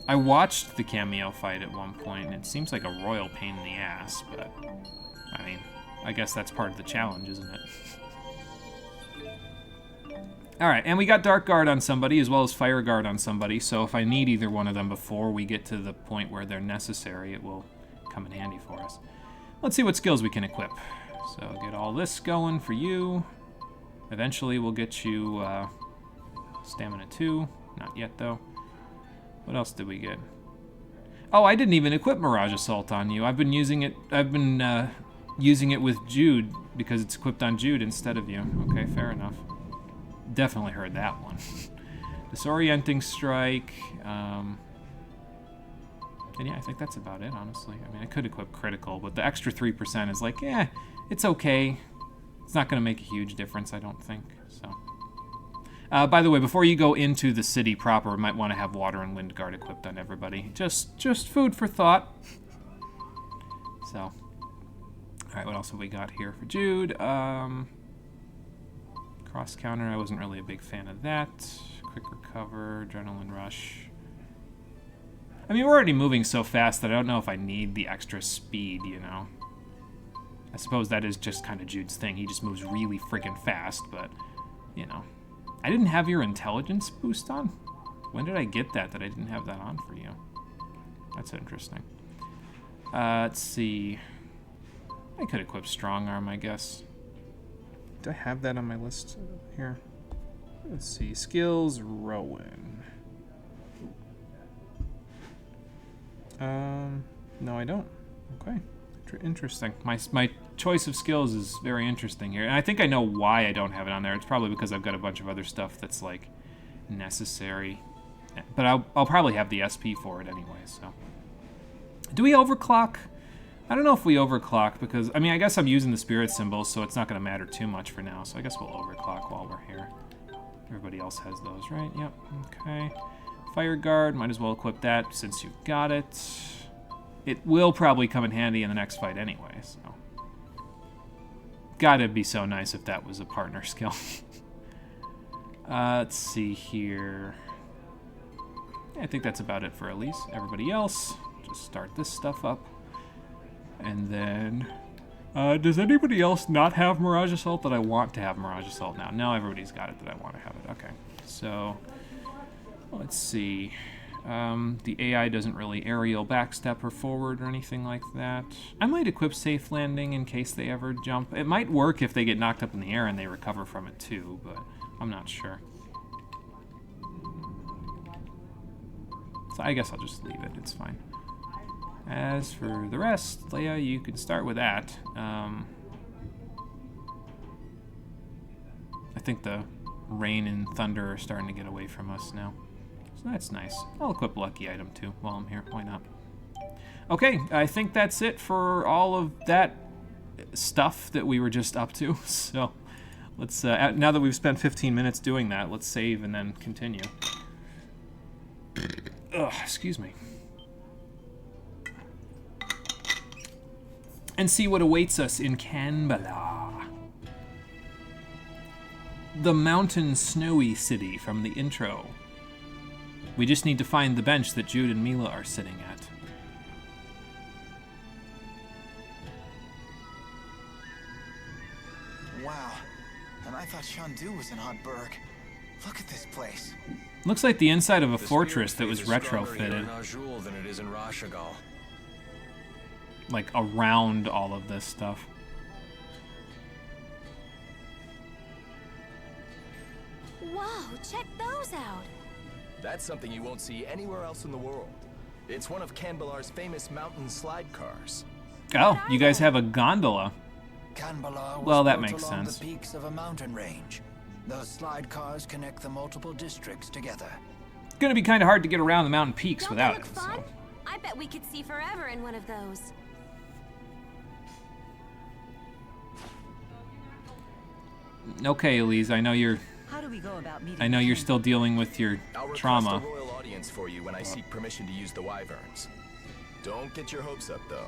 I watched the cameo fight at one point, and it seems like a royal pain in the ass, but, I mean, I guess that's part of the challenge, isn't it? Alright, and we got Dark Guard on somebody, as well as Fire Guard on somebody, so if I need either one of them before we get to the point where they're necessary, it will come in handy for us. Let's see what skills we can equip. So, get all this going for you. Eventually, we'll get you Stamina 2. Not yet, though. What else did we get? Oh, I didn't even equip Mirage Assault on you. I've been using it with Jude because it's equipped on Jude instead of you. Okay, fair enough. Definitely heard that one. Disorienting Strike. And yeah, I think that's about it, honestly. I mean, I could equip Critical, but the extra 3% is like, yeah, it's okay. It's not going to make a huge difference, I don't think. So, by the way, before you go into the city proper, you might want to have Water and Wind Guard equipped on everybody. Just food for thought. So, all right, what else have we got here for Jude? Cross counter, I wasn't really a big fan of that. Quick recover, adrenaline rush. I mean, we're already moving so fast that I don't know if I need the extra speed, you know. I suppose that is just kind of Jude's thing. He just moves really freaking fast, but, you know. I didn't have your intelligence boost on? When did I get that I didn't have that on for you? That's interesting. Let's see. I could equip Strong Arm, I guess. Do I have that on my list here? Let's see. Skills, Rowan. No, I don't. Okay. Interesting. My choice of skills is very interesting here. And I think I know why I don't have it on there. It's probably because I've got a bunch of other stuff that's, like, necessary. But I'll probably have the SP for it anyway, so. Do we overclock? I don't know if we overclock because, I mean, I guess I'm using the spirit symbols, so it's not going to matter too much for now. So I guess we'll overclock while we're here. Everybody else has those, right? Yep. Okay. Fire Guard, might as well equip that since you've got it. It will probably come in handy in the next fight anyway, so. Gotta be so nice if that was a partner skill. Let's see here. Yeah, I think that's about it for Elise. Everybody else, just start this stuff up. And then, does anybody else not have Mirage Assault that I want to have Mirage Assault now? No, everybody's got it that I want to have it. Okay, so let's see. The AI doesn't really aerial backstep or forward or anything like that. I might equip Safe Landing in case they ever jump. It might work if they get knocked up in the air and they recover from it too, but I'm not sure. So I guess I'll just leave it. It's fine. As for the rest, Leia, you can start with that. I think the rain and thunder are starting to get away from us now. So that's nice. I'll equip Lucky Item too while I'm here. Why not? Okay, I think that's it for all of that stuff that we were just up to. So let's, now that we've spent 15 minutes doing that, let's save and then continue. Ugh, excuse me. And see what awaits us in Kanbala. The mountain snowy city from the intro. We just need to find the bench that Jude and Mila are sitting at. Wow, and I thought Shandu was in Hotburg. Look at this place. Looks like the inside of a fortress that spirit was phase is stronger retrofitted. here in Azul than it is in Rashagal. Like around all of this stuff. Whoa, check those out. That's something you won't see anywhere else in the world. It's one of Kanbalar's famous mountain slide cars. Oh, you guys have a gondola. Kanbala was Well, that built makes along sense. the peaks of a mountain range. Those slide cars connect the multiple districts together. It's gonna be kind of hard to get around the mountain peaks Don't without they look it. fun? So. I bet we could see forever in one of those. Okay, Elise, I know you're. How do we go about meeting? I know you're still dealing with your I'll request trauma. a royal audience for you when I seek permission to use the Wyverns. Don't get your hopes up, though.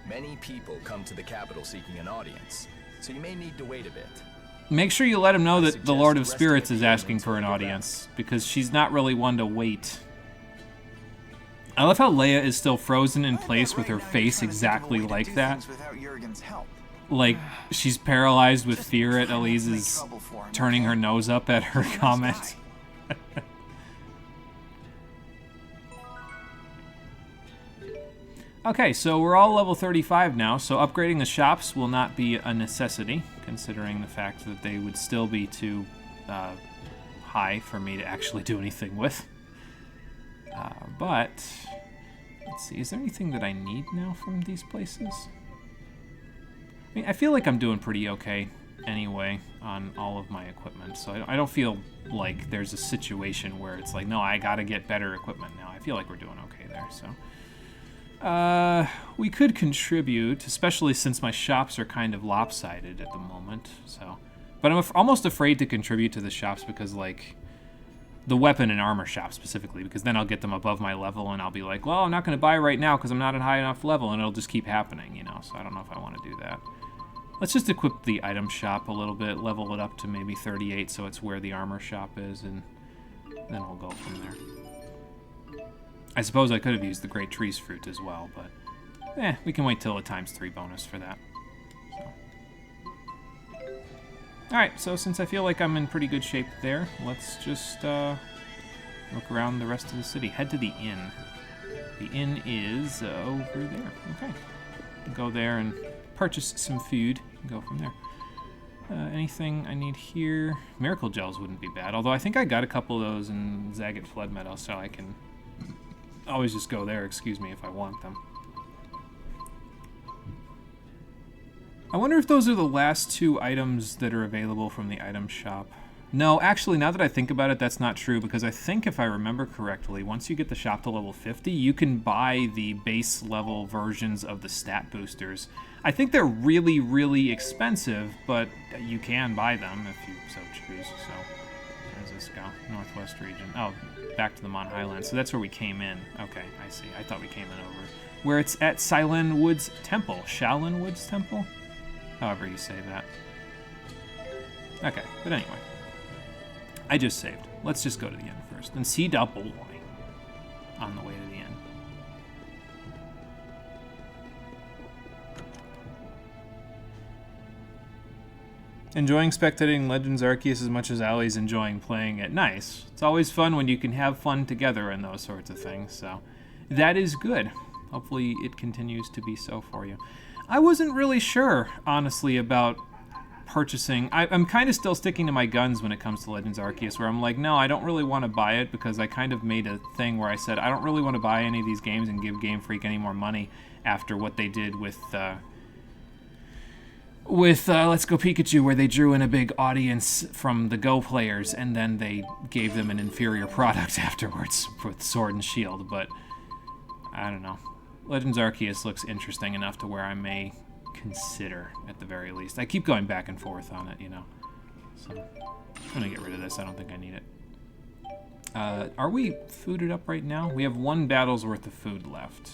Many people come to the capital seeking an audience, so you may need to wait a bit. Make sure you let him know that the Lord of suggest Spirits resting is at the inn asking for an until you get audience, because she's not really one to wait. I love how Leia is still frozen in place with her face exactly like that. Like, she's paralyzed with fear at Elise's turning her nose up at her comment. Okay, so we're all level 35 now, so upgrading the shops will not be a necessity, considering the fact that they would still be too high for me to actually do anything with. But, let's see, is there anything that I need now from these places? I mean, I feel like I'm doing pretty okay anyway on all of my equipment, so I don't feel like there's a situation where it's like, no, I gotta get better equipment now. I feel like we're doing okay there, so. We could contribute, especially since my shops are kind of lopsided at the moment, so. But I'm almost afraid to contribute to the shops because, like, the weapon and armor shop specifically, because then I'll get them above my level and I'll be like, well, I'm not going to buy right now because I'm not at high enough level, and it'll just keep happening, you know, so I don't know if I want to do that. Let's just equip the item shop a little bit, level it up to maybe 38 so it's where the armor shop is, and then we'll go from there. I suppose I could have used the Great Trees Fruit as well, but we can wait till a ×3 bonus for that. Alright, so since I feel like I'm in pretty good shape there, let's just look around the rest of the city. Head to the inn. The inn is over there. Okay. Go there and purchase some food and go from there. Anything I need here? Miracle Gels wouldn't be bad, although I think I got a couple of those in Zagat Flood Meadow, so I can always just go there, excuse me, if I want them. I wonder if those are the last 2 items that are available from the item shop. No, actually, now that I think about it, that's not true, because I think if I remember correctly, once you get the shop to level 50, you can buy the base level versions of the stat boosters. I think they're really, really expensive, but you can buy them if you so choose. So, where does this go? Northwest region. Oh, back to the Mon Highlands. So that's where we came in. Okay, I see. I thought we came in over where it's at Shaolin Woods Temple. Shaolin Woods Temple? However you say that. Okay, but anyway. I just saved. Let's just go to the end first and see Double Boy on the way to the end. Enjoying spectating Legends Arceus as much as Allie's enjoying playing it. Nice. It's always fun when you can have fun together and those sorts of things, so that is good. Hopefully it continues to be so for you. I wasn't really sure, honestly, about purchasing. I'm kind of still sticking to my guns when it comes to Legends Arceus, where I'm like, no, I don't really want to buy it, because I kind of made a thing where I said, I don't really want to buy any of these games and give Game Freak any more money after what they did with Let's Go Pikachu, where they drew in a big audience from the Go players, and then they gave them an inferior product afterwards with Sword and Shield, but I don't know. Legends Arceus looks interesting enough to where I may consider, at the very least. I keep going back and forth on it, you know. So, I'm gonna get rid of this. I don't think I need it. Are we fooded up right now? We have 1 battle's worth of food left.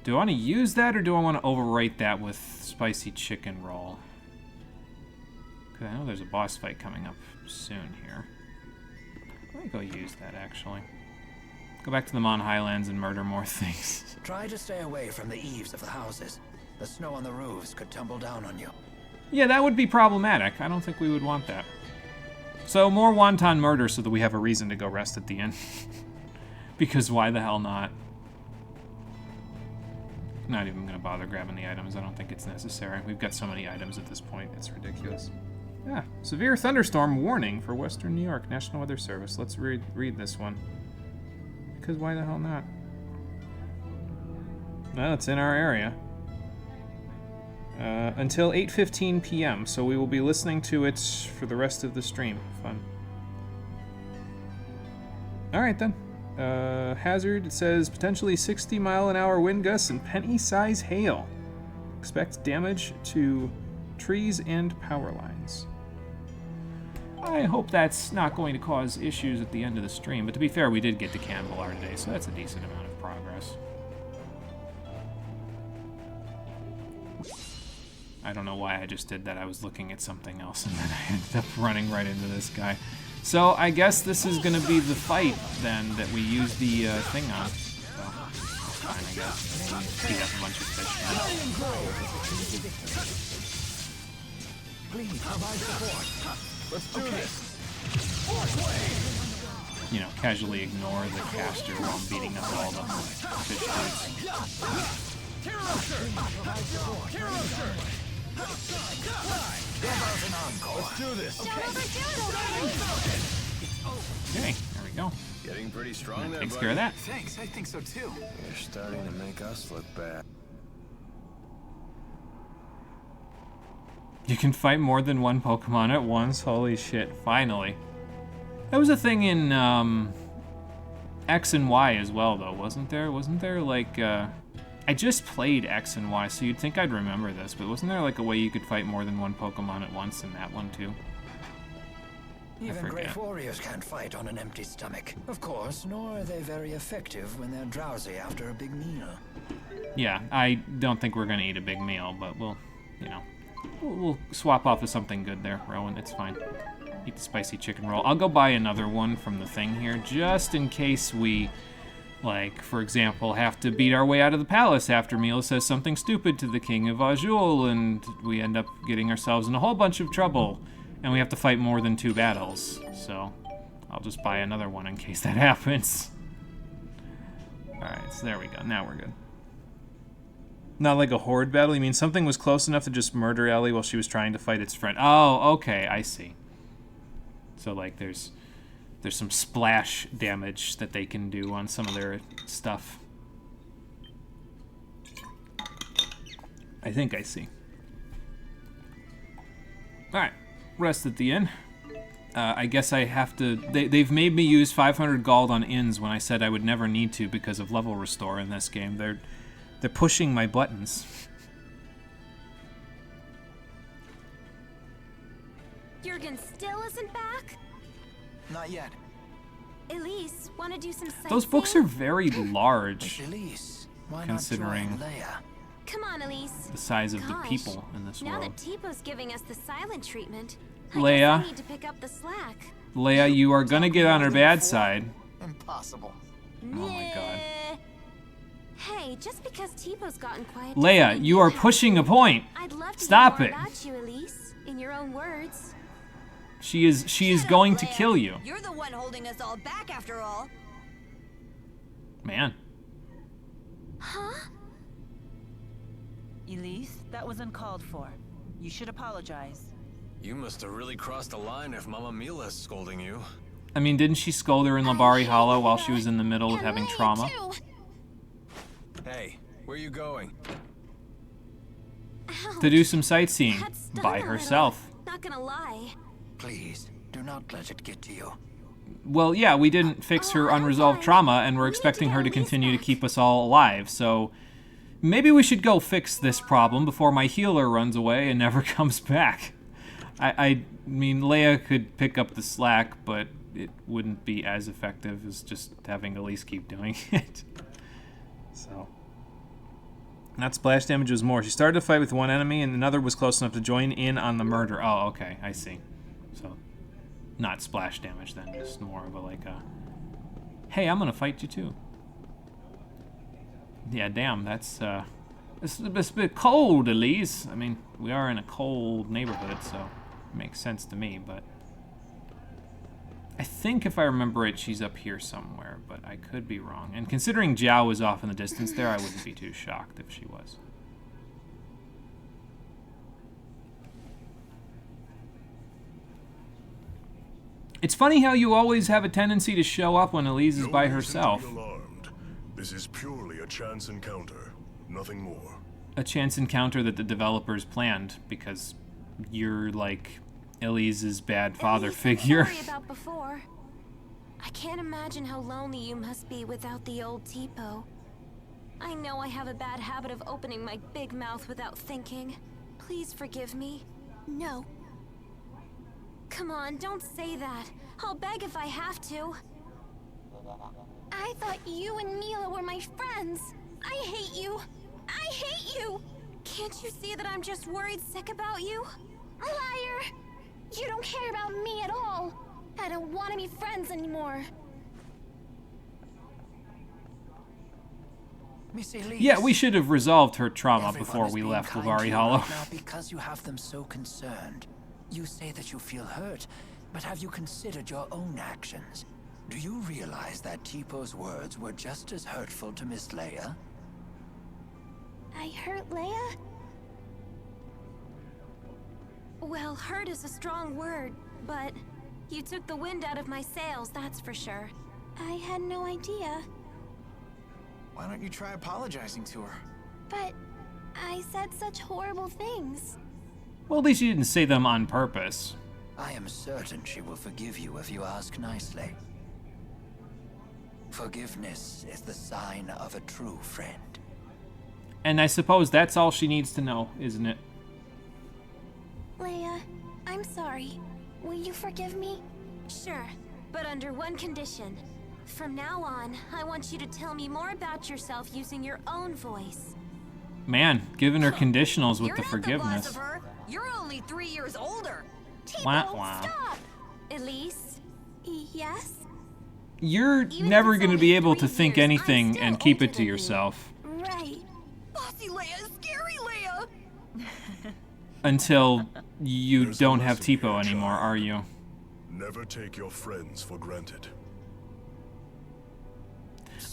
Do I want to use that, or do I want to overwrite that with spicy chicken roll? Because I know there's a boss fight coming up soon here. Let me go use that, actually. Go back to the Mon Highlands and murder more things. Try to stay away from the eaves of the houses. The snow on the roofs could tumble down on you. Yeah, that would be problematic. I don't think we would want that. So, more wanton murder so that we have a reason to go rest at the inn. Because why the hell not? Not even going to bother grabbing the items. I don't think it's necessary. We've got so many items at this point. It's ridiculous. Yeah. Severe thunderstorm warning for Western New York. National Weather Service. Let's read this one. Because why the hell not? Well, it's in our area. Until 8:15 p.m., so we will be listening to it for the rest of the stream. Fun. Alright then. Hazard, it says potentially 60-mile-an-hour wind gusts and penny-size hail. Expect damage to trees and power lines. I hope that's not going to cause issues at the end of the stream, but to be fair, we did get to Canvalar today, so that's a decent amount of progress. I don't know why I just did that. I was looking at something else, and then I ended up running right into this guy. So I guess this is going to be the fight, then, that we use the thing on. So, fine, I guess. Beat up a bunch of fish. Please provide support. Let's do this. You know, casually ignore the caster while I'm beating up all the fish dudes. an encore. Let's do this. Don't overdo it, Okay, there we go. Getting pretty strong That there, takes buddy. care of that. Thanks, I think so too. You're starting to make us look bad. You can fight more than one Pokemon at once. Holy shit, finally. That was a thing in X and Y as well, though, wasn't there? Wasn't there, like, I just played X and Y, so you'd think I'd remember this, but wasn't there, like, a way you could fight more than one Pokemon at once in that one, too? Even great warriors can't fight on an empty stomach. Of course, nor are they very effective when they're drowsy after a big meal. Yeah, I don't think we're gonna eat a big meal, but we'll, you know, we'll swap off with something good there, Rowan. It's fine. Eat the spicy chicken roll. I'll go buy another one from the thing here, just in case we, like, for example, have to beat our way out of the palace after Mila says something stupid to the King of Azul, and we end up getting ourselves in a whole bunch of trouble, and we have to fight more than 2 battles. So I'll just buy another one in case that happens. Alright, so there we go. Now we're good. Not like a horde battle? You mean something was close enough to just murder Ellie while she was trying to fight its friend? Oh, okay, I see. So, like, there's some splash damage that they can do on some of their stuff. I think I see. Alright, rest at the inn. I guess I have to... They've made me use 500 gold on inns when I said I would never need to because of level restore in this game. They're pushing my buttons. Jurgen still isn't back? Not yet. Elise, want to do some sightseeing? Those books are very large, Elise, why considering not join Leia? Come on, Elise. the size of the Gosh, people in this now world. that Tipo's giving us the silent treatment, I Leia. guess I need to pick up the slack. Leia, you are gonna get on her bad side. Impossible. Oh my god. Hey, just because Tipo's gotten quiet. Leia, you are pushing a point. I'd love to Stop hear it. more about you, Elise, in your own words. She is going to kill you. You're the one holding us all back after all. Man. Huh? Elise, that was uncalled for. You should apologize. You must have really crossed the line if Mama Mila's scolding you. I mean, didn't she scold her in Labari Hollow while she was in the middle of having trauma? Hey, where you going? To do some sightseeing That stung by a herself. little, not gonna lie. Please, do not let it get to you. Well, yeah, we didn't fix her unresolved trauma, and we're expecting her to continue to keep us all alive, so maybe we should go fix this problem before my healer runs away and never comes back. I mean, Leia could pick up the slack, but it wouldn't be as effective as just having Elise keep doing it. So, not splash damage was more. She started to fight with one enemy, and another was close enough to join in on the murder. Oh, okay, I see. So, not splash damage then, just more of a like a, hey, I'm gonna fight you too. Yeah, damn, that's it's a bit cold, Elise. I mean, we are in a cold neighborhood, so it makes sense to me, but I think if I remember it, she's up here somewhere, but I could be wrong. And considering Jiao was off in the distance there, I wouldn't be too shocked if she was. It's funny how you always have a tendency to show up when Elise is by herself. This is purely a chance encounter, nothing more. A chance encounter that the developers planned, because you're like Elise's bad father figure. Worry about before. I can't imagine how lonely you must be without the old Tipo. I know I have a bad habit of opening my big mouth without thinking. Please forgive me. No. Come on, don't say that. I'll beg if I have to. I thought you and Mila were my friends. I hate you. I hate you. Can't you see that I'm just worried sick about you? Liar! You don't care about me at all. I don't want to be friends anymore. Miss Elise, Yeah, we should have resolved her trauma everyone before is we being left kind to Labari you Hollow. right now because you have them so concerned. You say that you feel hurt, but have you considered your own actions? Do you realize that Tipo's words were just as hurtful to Miss Leia? I hurt Leia? Well, hurt is a strong word, but you took the wind out of my sails, that's for sure. I had no idea. Why don't you try apologizing to her? But I said such horrible things. Well, at least you didn't say them on purpose. I am certain she will forgive you if you ask nicely. Forgiveness is the sign of a true friend. And I suppose that's all she needs to know, isn't it? Leia, I'm sorry. Will you forgive me? Sure, but under one condition. From now on, I want you to tell me more about yourself using your own voice. Man, giving her conditionals with You're the not forgiveness. The boss of her. You're only 3 years older. Wah, wah. Stop! Elise? Yes? You're Even never if it's going to only be able 3 to think years, I'm anything still and keep older it to than you. yourself. Right. Bossy Leia, scary Leia. Until you There's a don't have lesson Tipo here, anymore, child. are you? Never take your friends for granted.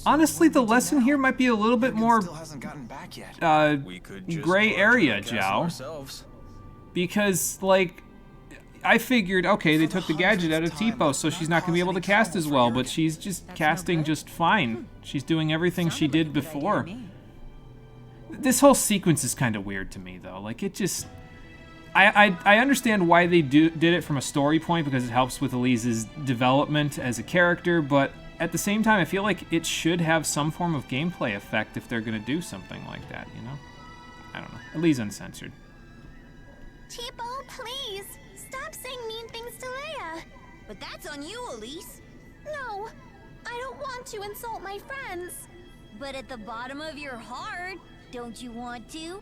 Honestly, the lesson here might be a little bit more Still hasn't gotten back yet. We could just gray barge area, into the castle Zhao. ourselves. Because, like, I figured, okay, they took the gadget out of Tipo, so she's not going to be able to cast as well, but she's just casting just fine. She's doing everything she did before. This whole sequence is kind of weird to me, though. Like, it just... I understand why they did it from a story point, because it helps with Elise's development as a character, but at the same time, I feel like it should have some form of gameplay effect if they're going to do something like that, you know? I don't know. Elise Uncensored. Tipo, please! Stop saying mean things to Leia! But that's on you, Elise. No! I don't want to insult my friends! But at the bottom of your heart, don't you want to?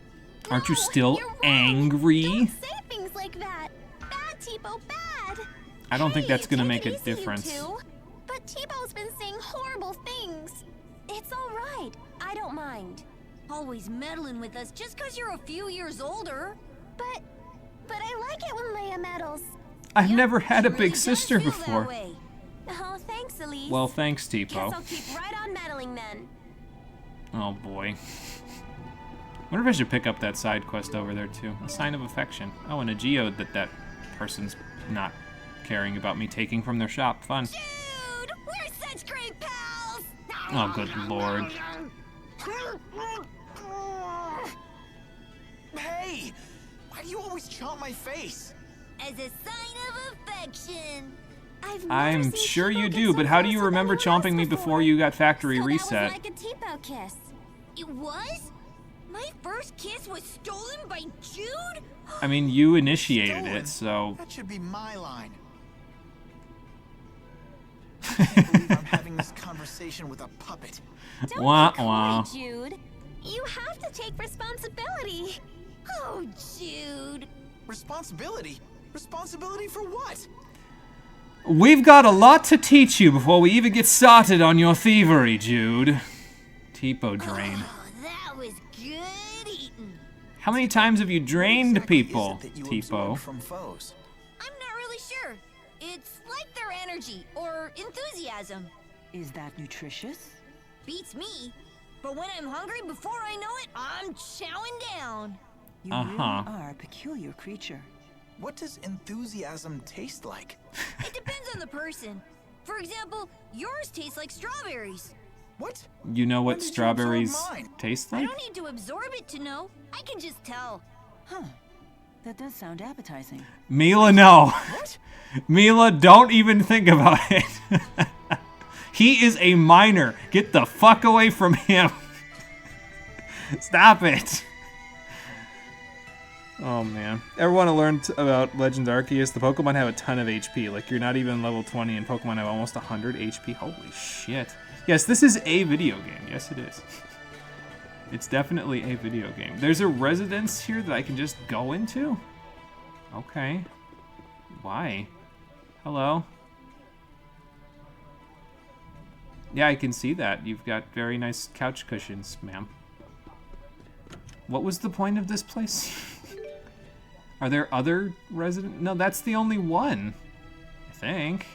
Aren't you No, still you're wrong. angry? Don't say things like that! Bad, Tipo, bad! I don't think Hey, that's going to take make it a easy, you difference. two. But Tipo's been saying horrible things. It's all right. I don't mind. Always meddling with us just because you're a few years older. But I like it when Leia meddles. I've never had a She really big does sister feel that before. way. Oh, thanks, Elise. Well, thanks, Guess Tipo. I'll keep right on meddling then. Oh boy. Wonder if I should pick up that side quest over there too. A sign of affection. Oh, and a geode that person's not caring about me taking from their shop. Fun. Dude, we're such great pals. Oh, good lord. Hey! Why do you always chomp my face? As a sign of affection. I'm sure you do, but how do you remember chomping me before you got factory So reset? that was like a Tipo kiss. It was? My first kiss was stolen by Jude? I mean, you initiated it, so... That should be my line. I can't believe I'm having this conversation with a puppet. Don't Wah, be coy, wah. Jude. You have to take responsibility. Oh, Jude. Responsibility? Responsibility for what? We've got a lot to teach you before we even get started on your thievery, Jude. Tipo drain. Oh, that was good eating. How many times have you drained Exactly people, is it that you Tipo? absorb from foes? I'm not really sure. It's like their energy or enthusiasm. Is that nutritious? Beats me. But when I'm hungry, before I know it, I'm chowing down. You Uh-huh. really are a peculiar creature. What does enthusiasm taste like? It depends on the person. For example, yours tastes like strawberries. What? You know When what did you strawberries absorb mine? taste I like? don't need to absorb it to know. I can just tell. Huh. That does sound appetizing. Mila, no. What? Mila, don't even think about it. He is a minor. Get the fuck away from him. Stop it. Oh, man. Ever want to learn about Legend Arceus? The Pokemon have a ton of HP. Like, you're not even level 20, and Pokemon have almost 100 HP. Holy shit. Yes, this is a video game. Yes, it is. It's definitely a video game. There's a residence here that I can just go into? Okay. Why? Hello? Yeah, I can see that. You've got very nice couch cushions, ma'am. What was the point of this place? Are there other resident? No, that's the only one, I think.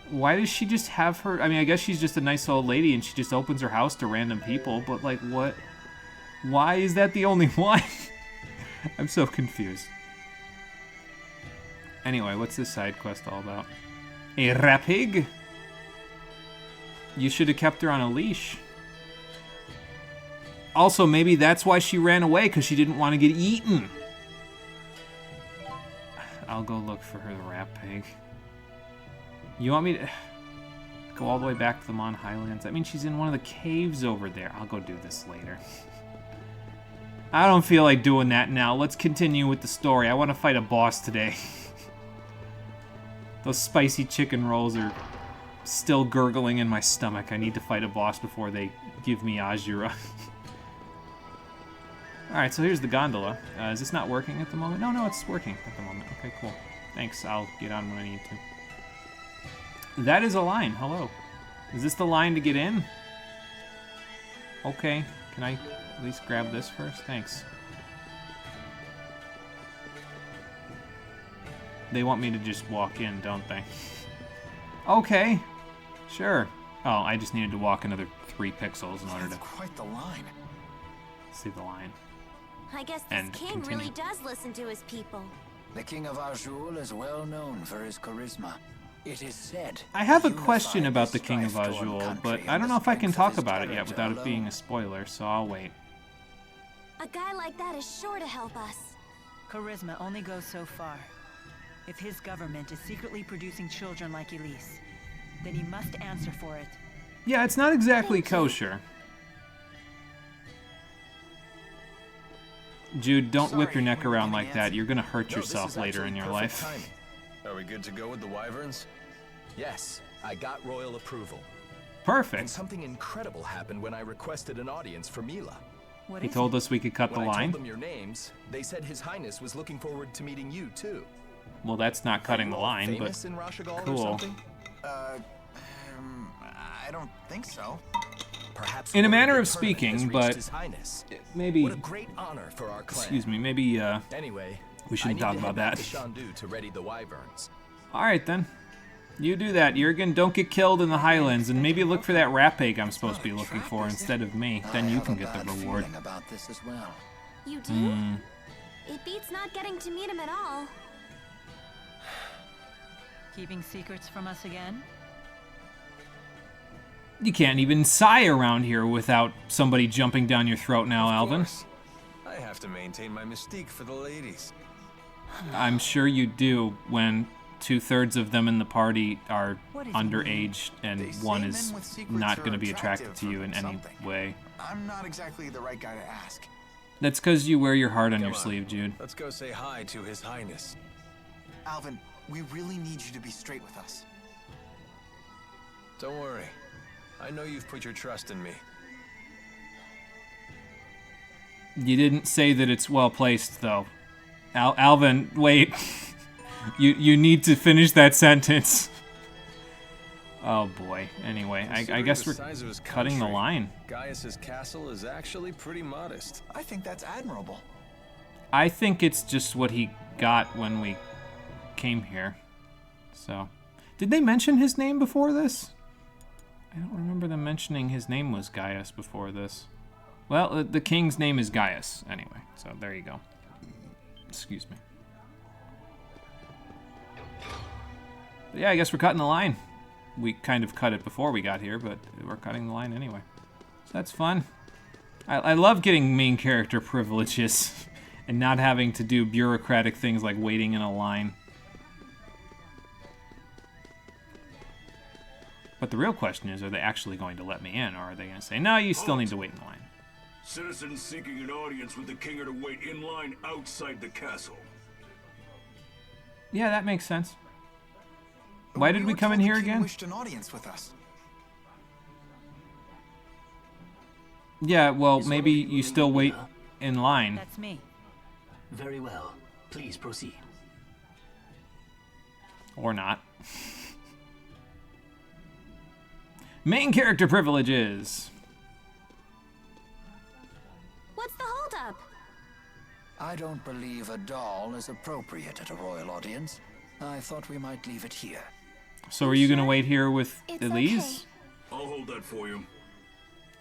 Why does she just have her... I mean, I guess she's just a nice old lady and she just opens her house to random people, but like, what? Why is that the only one? I'm so confused. Anyway, what's this side quest all about? A rapig? You should have kept her on a leash. Also, maybe that's why she ran away, because she didn't want to get eaten. I'll go look for her, the rat pig. You want me to go all the way back to the Mon Highlands? I mean, she's in one of the caves over there. I'll go do this later. I don't feel like doing that now. Let's continue with the story. I want to fight a boss today. Those spicy chicken rolls are still gurgling in my stomach. I need to fight a boss before they give me Azura. Alright, so here's the gondola. Is this not working at the moment? No, it's working at the moment. Okay, cool. Thanks, I'll get on when I need to. That is a line. Hello. Is this the line to get in? Okay. Can I at least grab this first? Thanks. They want me to just walk in, don't they? Okay. Sure. Oh, I just needed to walk another 3 pixels in order to... That's quite the line. See the line. I guess this king really does listen to his people. The king of Azul is well known for his charisma. It is said... I have a question about the king of Azul, but I don't know if I can talk about it yet without it being a spoiler, so I'll wait. A guy like that is sure to help us. Charisma only goes so far. If his government is secretly producing children like Elise, then he must answer for it. Yeah, it's not exactly kosher. Jude, don't whip your neck around like that. You're gonna hurt yourself later in your life. Timing. Are we good to go with the wyverns? Yes, I got royal approval. Perfect. And something incredible happened when I requested an audience for Mila. He told us we could cut the line. When I told them your names, they said His Highness was looking forward to meeting you too. Well, that's not cutting the line, but in Rashagal cool. Or something? I don't think so. Perhaps in a manner of speaking, but maybe. What a great honor for our clan. Excuse me, maybe. Anyway, we shouldn't talk about that. To ready the wyverns. All right then, you do that, Jurgen. Don't get killed in the Highlands, and maybe look for that rat pig I'm supposed to be looking for instead of me. Then you can get the reward. About this as well. You do? It beats not getting to meet him at all. Keeping secrets from us again? You can't even sigh around here without somebody jumping down your throat now, Alvin. I have to maintain my mystique for the ladies. I'm sure you do when 2/3 of them in the party are underage and one is not going to be attracted to you in any way. I'm not exactly the right guy to ask. That's because you wear your heart on your sleeve, Jude. Let's go say hi to His Highness. Alvin, we really need you to be straight with us. Don't worry. I know you've put your trust in me. You didn't say that it's well placed, though. Alvin, wait. you need to finish that sentence. Oh boy. Anyway, I guess we're cutting the line. Gaius's castle is actually pretty modest. I think that's admirable. I think it's just what he got when we came here. So, did they mention his name before this? I don't remember them mentioning his name was Gaius before this. Well, the king's name is Gaius, anyway. So there you go. Excuse me. But yeah, I guess we're cutting the line. We kind of cut it before we got here, but we're cutting the line anyway. So that's fun. I love getting main character privileges and not having to do bureaucratic things like waiting in a line. But the real question is, are they actually going to let me in, or are they going to say, no, you still need to wait in line? Citizens seeking an audience with the king are to wait in line outside the castle. Yeah, that makes sense. Why did we come in here again? Wished an audience with us. Yeah, well, maybe you still wait in line. That's me. Very well. Please proceed. Or not. Main character privileges. What's the holdup? I don't believe a doll is appropriate at a royal audience. I thought we might leave it here. So are you going to wait here with Elise? Okay. I'll hold that for you.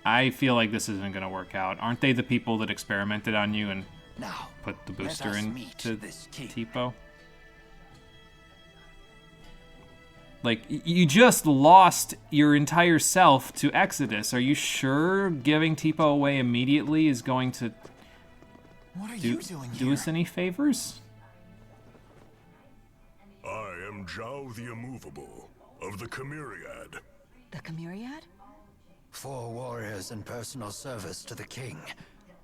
I feel like this isn't going to work out. Aren't they the people that experimented on you and now put the booster into Tipo? Like, you just lost your entire self to Exodus. Are you sure giving Tipo away immediately is going to do us any favors? I am Zhao the Immovable, of the Chimeriad. The Chimeriad? 4 warriors in personal service to the king.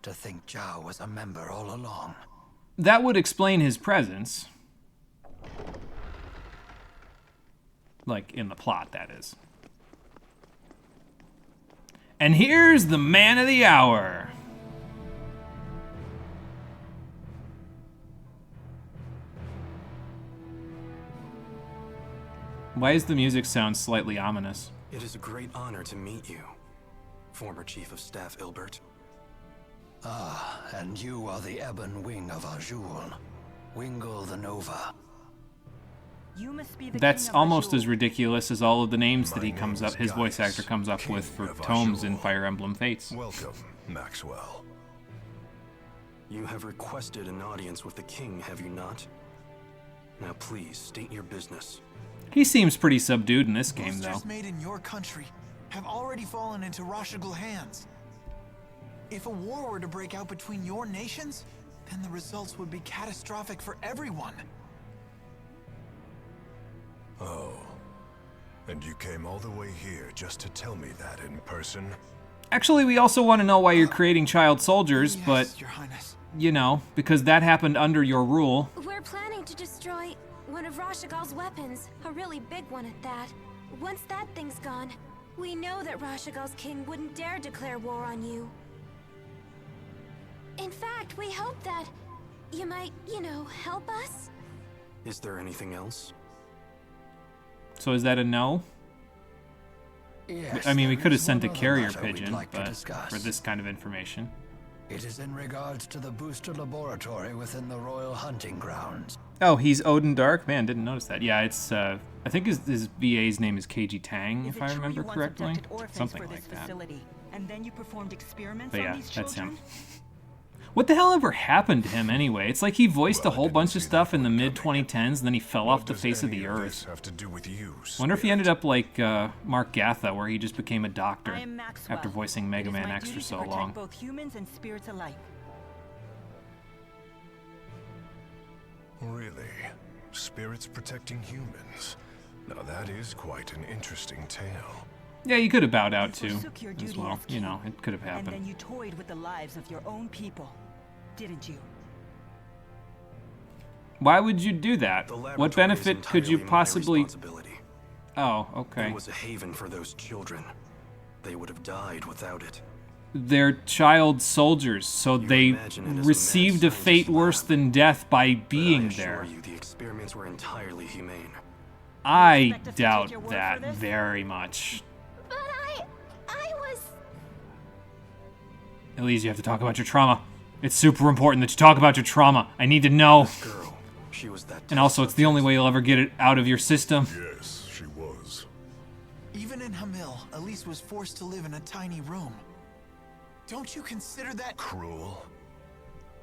To think Zhao was a member all along. That would explain his presence. Like, in the plot, that is. And here's the man of the hour. Why does the music sound slightly ominous? It is a great honor to meet you, former Chief of Staff Ilbert. Ah, and you are the Ebon Wing of Azul. Wingle the Nova. You must be the That's king of almost Azul. as ridiculous as all of the names that he comes up, his voice actor comes up with for tomes in Fire Emblem Fates. Welcome, Maxwell. You have requested an audience with the king, have you not? Now please, state your business. He seems pretty subdued in this game, though. Boosters made in your country have already fallen into Rashigal hands. If a war were to break out between your nations, then the results would be catastrophic for everyone. Oh. And you came all the way here just to tell me that in person? Actually, we also want to know why you're creating child soldiers, Yes, but, Your Highness. you know, because that happened under your rule. We're planning to destroy one of Rashigal's weapons, a really big one at that. Once that thing's gone, we know that Rashigal's king wouldn't dare declare war on you. In fact, we hope that you might, help us. Is there anything else? So is that a no? Yes, I mean, we there could have is sent a one other carrier matter we'd pigeon, like to but discuss. for this kind of information. It is in regards to the booster laboratory within the Royal Hunting Grounds. Oh, he's Odin Dark? Man, didn't notice that. Yeah, it's, I think his VA's name is KG Tang, Is if it I true remember you once correctly. abducted orphans Something for like this that. facility, and then you performed experiments But on yeah, these that's children? him. What the hell ever happened to him anyway? It's like he voiced a whole bunch of stuff in the mid-2010s, and then he fell off the face of the earth. Have to do with you, Wonder if he ended up like Mark Gatha, where he just became a doctor I am Maxwell. after voicing Mega Man X for so to protect long. both humans and spirits alike. Really? Spirits protecting humans? Now that is quite an interesting tale. Yeah, you could have bowed out You too, forsook your as duty well. as You king, know, it could have And then happened. you toyed with the lives of your own people, didn't you? Why would you do that? The What laboratory is benefit could you entirely my possibly... responsibility. Oh, okay. It was a haven for those children. They would have died without it. They're child soldiers, so they imagine it as a received a mad fate scientist worse lab. than death by But being I assure there. you, the experiments were entirely humane. I expect us to take doubt your word that for this? very much. But I was... Elise, you have to talk about your trauma. It's super important that you talk about your trauma. I need to know. This girl, she was that And also, it's the only way you'll ever get it out of your system. Yes, she was. Even in Hamil, Elise was forced to live in a tiny room. Don't you consider that Cruel?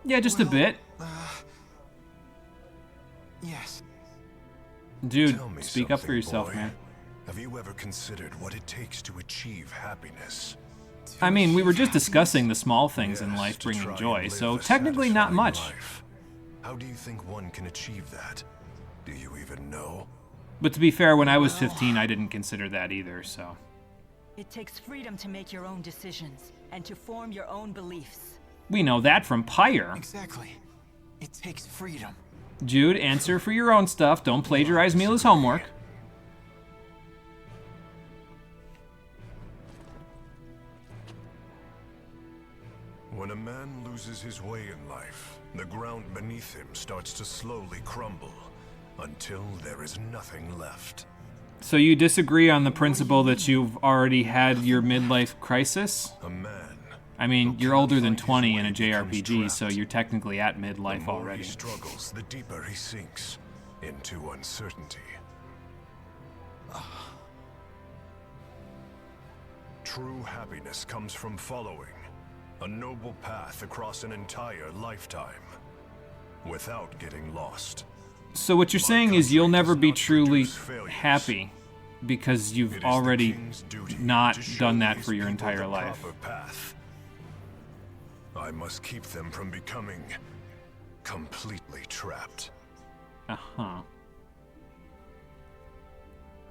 Yeah, just a Well, bit. Yes. Dude, Tell me speak up for something, yourself, boy. man. Have you ever considered what it takes to achieve happiness? I mean, we were just discussing the small things in Yes, life to bringing try and joy, live so a technically not satisfying much. life. How do you think one can achieve that? Do you even know? But to be fair, when I was 15, I didn't consider that either, so... It takes freedom to make your own decisions and to form your own beliefs. We know that from Pyre. Exactly. It takes freedom. Jude, answer for your own stuff. Don't plagiarize Mila's homework. When a man loses his way in life, the ground beneath him starts to slowly crumble until there is nothing left. So you disagree on the principle that you've already had your midlife crisis? A man. I mean, you're older than 20 in a becomes JRPG, so trapped. you're technically at The midlife more already. he struggles, the deeper he sinks into uncertainty. True happiness comes from following a noble path across an entire lifetime without getting lost. So what you're saying is you'll never be truly produce failures. happy. because you've already not done that for your entire life. Path. I must keep them from becoming completely trapped. Uh-huh.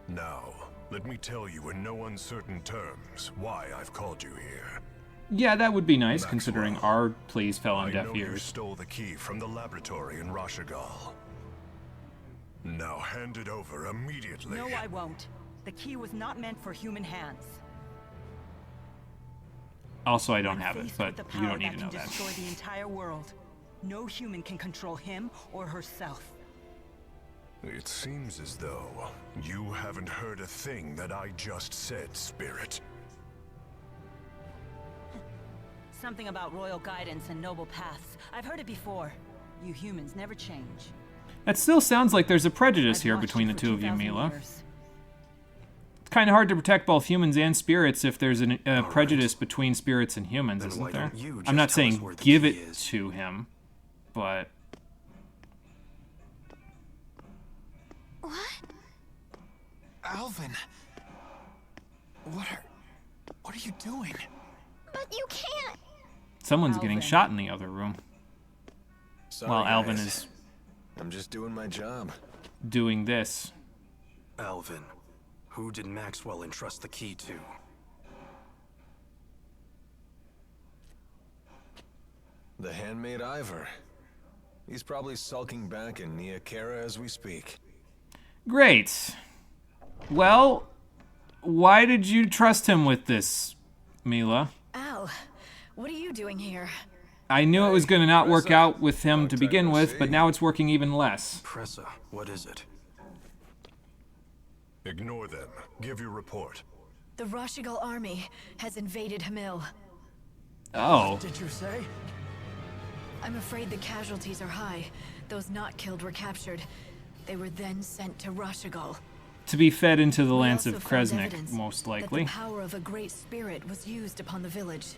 Now, let me tell you in no uncertain terms why I've called you here. Yeah, that would be nice, considering our pleas fell on deaf I know you ears. stole the key from the laboratory in Rashigal. Now hand it over immediately. No, I won't. The key was not meant for human hands. Also, I don't have it, but The you power don't need that to know can that. destroy the entire world. No human can control him or herself. It seems as though you haven't heard a thing that I just said, Spirit. Something about royal guidance and noble paths. I've heard it before. You humans never change. That still sounds like there's a prejudice I've here watched between you the for two of you, 2,000 Mila. years. It's kind of hard to protect both humans and spirits if there's a prejudice between spirits and humans, Then isn't why there? don't you I'm not just tell us saying where the give key it is? to him, but... What? Alvin. What are you doing? But you can't. Someone's getting Alvin. shot in the other room. Sorry, While Alvin guys. is I'm just doing my job. doing this. Alvin, who did Maxwell entrust the key to? The handmaid Ivor. He's probably sulking back in Nia Kara as we speak. Great. Well, why did you trust him with this, Mila? Al, what are you doing here? I knew it was going to not work Pressa. out with him Long to time begin no with, see. but now it's working even less. Pressa, what is it? Ignore them. Give your report. The Rashigal army has invaded Hamil. Oh. Did you say? I'm afraid the casualties are high. Those not killed were captured. They were then sent to Rashigal. To be fed into the We lands also of found Kresnik, evidence most that likely. the power of a great spirit was used upon the village.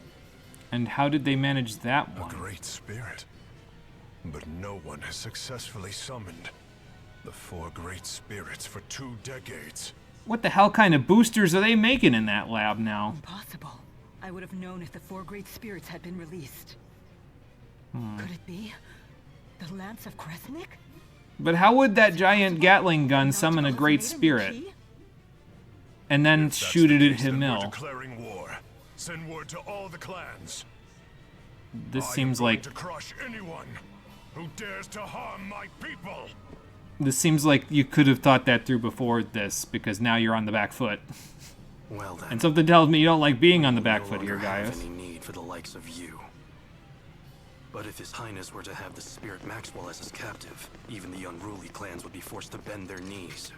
And how did they manage that A one? great spirit. But no one has successfully summoned the 4 great spirits for 2 decades. What the hell kind of boosters are they making in that lab now? Impossible. I would have known if the 4 great spirits had been released. Hmm. Could it be the Lance of Kresnik? But how would that giant Gatling gun summon a great spirit? And then If that's shoot the it at case, then we're Hamil? declaring war. Send word to all the clans. This I am seems going like... to crush anyone who dares to harm my people. This seems like you could have thought that through before this, because now you're on the back foot. Well then, And something tells me you don't like being on the back no foot here, longer have Gaius. any need for the likes of you. But if His Highness were to have the spirit Maxwell as his captive, even the unruly clans would be forced to bend their knees.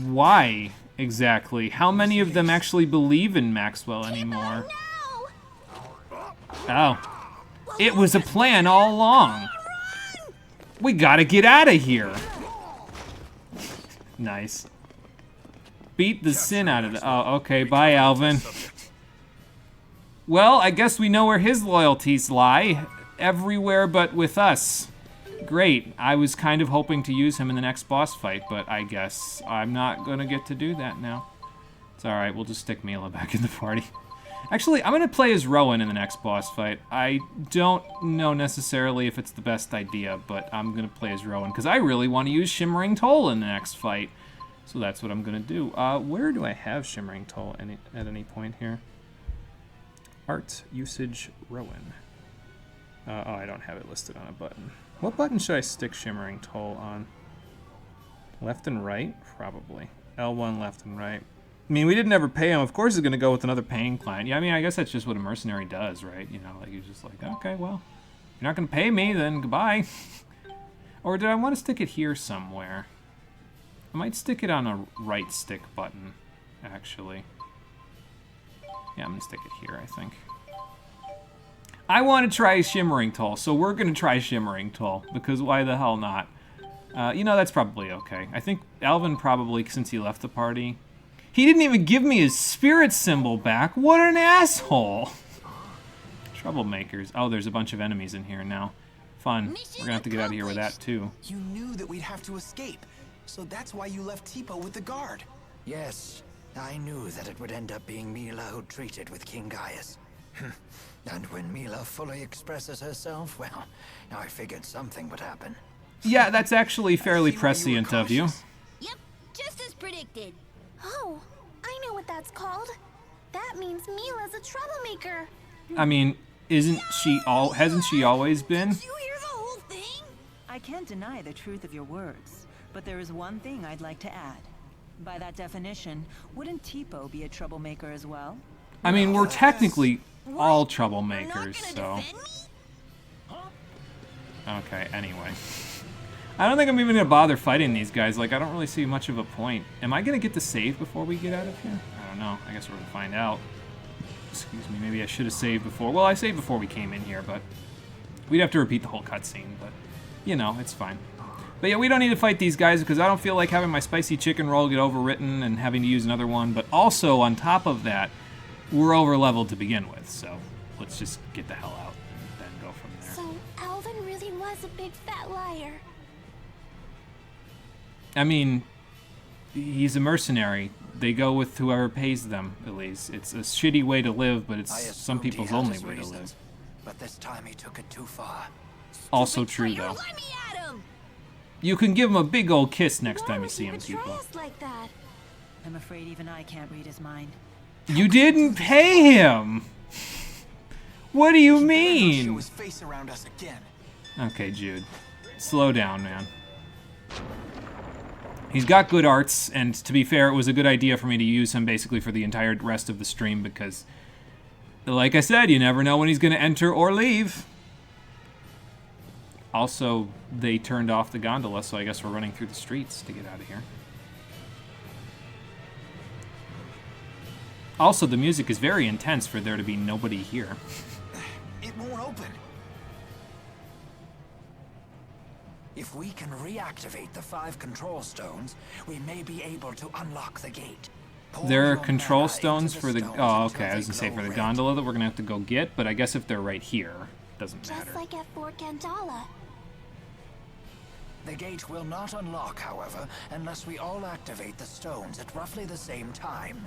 Why, exactly? How many of them actually believe in Maxwell anymore? Oh. It was a plan all along. We gotta get out of here. Nice. Beat the sin out of it. Oh, okay. Bye, Alvin. Well, I guess we know where his loyalties lie. Everywhere but with us. Great. I was kind of hoping to use him in the next boss fight, but I guess I'm not gonna get to do that now. It's alright, we'll just stick Mila back in the party. Actually, I'm gonna play as Rowan in the next boss fight. I don't know necessarily if it's the best idea, but I'm gonna play as Rowan, because I really want to use Shimmering Toll in the next fight. So that's what I'm gonna do. Where do I have Shimmering Toll at any point here? Art, usage, Rowan. Oh, I don't have it listed on a button. What button should I stick Shimmering Toll on? Left and right? Probably. L1, left and right. I mean, we didn't ever pay him. Of course he's going to go with another paying client. Yeah, I mean, I guess that's just what a mercenary does, right? You know, like, he's just like, okay, well, if you're not going to pay me, then goodbye. Or did I want to stick it here somewhere? I might stick it on a right stick button, actually. Yeah, I'm going to stick it here, I think. I want to try Shimmering Toll, so we're going to try Shimmering Toll, because why the hell not? You know, that's probably okay. I think Alvin probably, since he left the party... He didn't even give me his spirit symbol back! What an asshole! Troublemakers. Oh, there's a bunch of enemies in here now. Fun. We're gonna have to get out of here with that, too. You knew that we'd have to escape, so that's why you left Tipo with the guard. Yes, I knew that it would end up being Mila who treated with King Gaius. And when Mila fully expresses herself, well, I figured something would happen. Yeah, that's actually fairly prescient of you. Yep, just as predicted. Oh, I know what that's called. That means Mila's a troublemaker. I mean, hasn't she always been? Did you hear the whole thing? I can't deny the truth of your words, but there is one thing I'd like to add. By that definition, wouldn't Tipo be a troublemaker as well? I mean, we're technically all troublemakers, so... Okay, anyway. I don't think I'm even gonna bother fighting these guys. Like, I don't really see much of a point. Am I gonna get to save before we get out of here? I don't know. I guess we're gonna find out. Excuse me, maybe I should have saved before. Well, I saved before we came in here, but... We'd have to repeat the whole cutscene, but... You know, it's fine. But yeah, we don't need to fight these guys because I don't feel like having my spicy chicken roll get overwritten and having to use another one. But also, on top of that, we're over-leveled to begin with, so let's just get the hell out and then go from there. So, Alvin really was a big fat liar. I mean, he's a mercenary. They go with whoever pays them, at least. It's a shitty way to live, but it's some people's only way to live. But this time he took it too far. Also true, though. Let me at him! You can give him a big old kiss next time you see him, Betray people. us like that. I'm afraid even I can't read his mind. You didn't pay him! What do you Show mean? his face around us again. Okay, Jude. Slow down, man. He's got good arts, and to be fair, it was a good idea for me to use him basically for the entire rest of the stream because, like I said, you never know when he's going to enter or leave. Also, they turned off the gondola, so I guess we're running through the streets to get out of here. Also, the music is very intense for there to be nobody here. It won't open. If we can reactivate the 5 control stones, we may be able to unlock the gate. There are control stones for the... Oh, okay, I was going to say for the gondola that we're going to have to go get, but I guess if they're right here, it doesn't matter. Just like at Fort Gandala. The gate will not unlock, however, unless we all activate the stones at roughly the same time.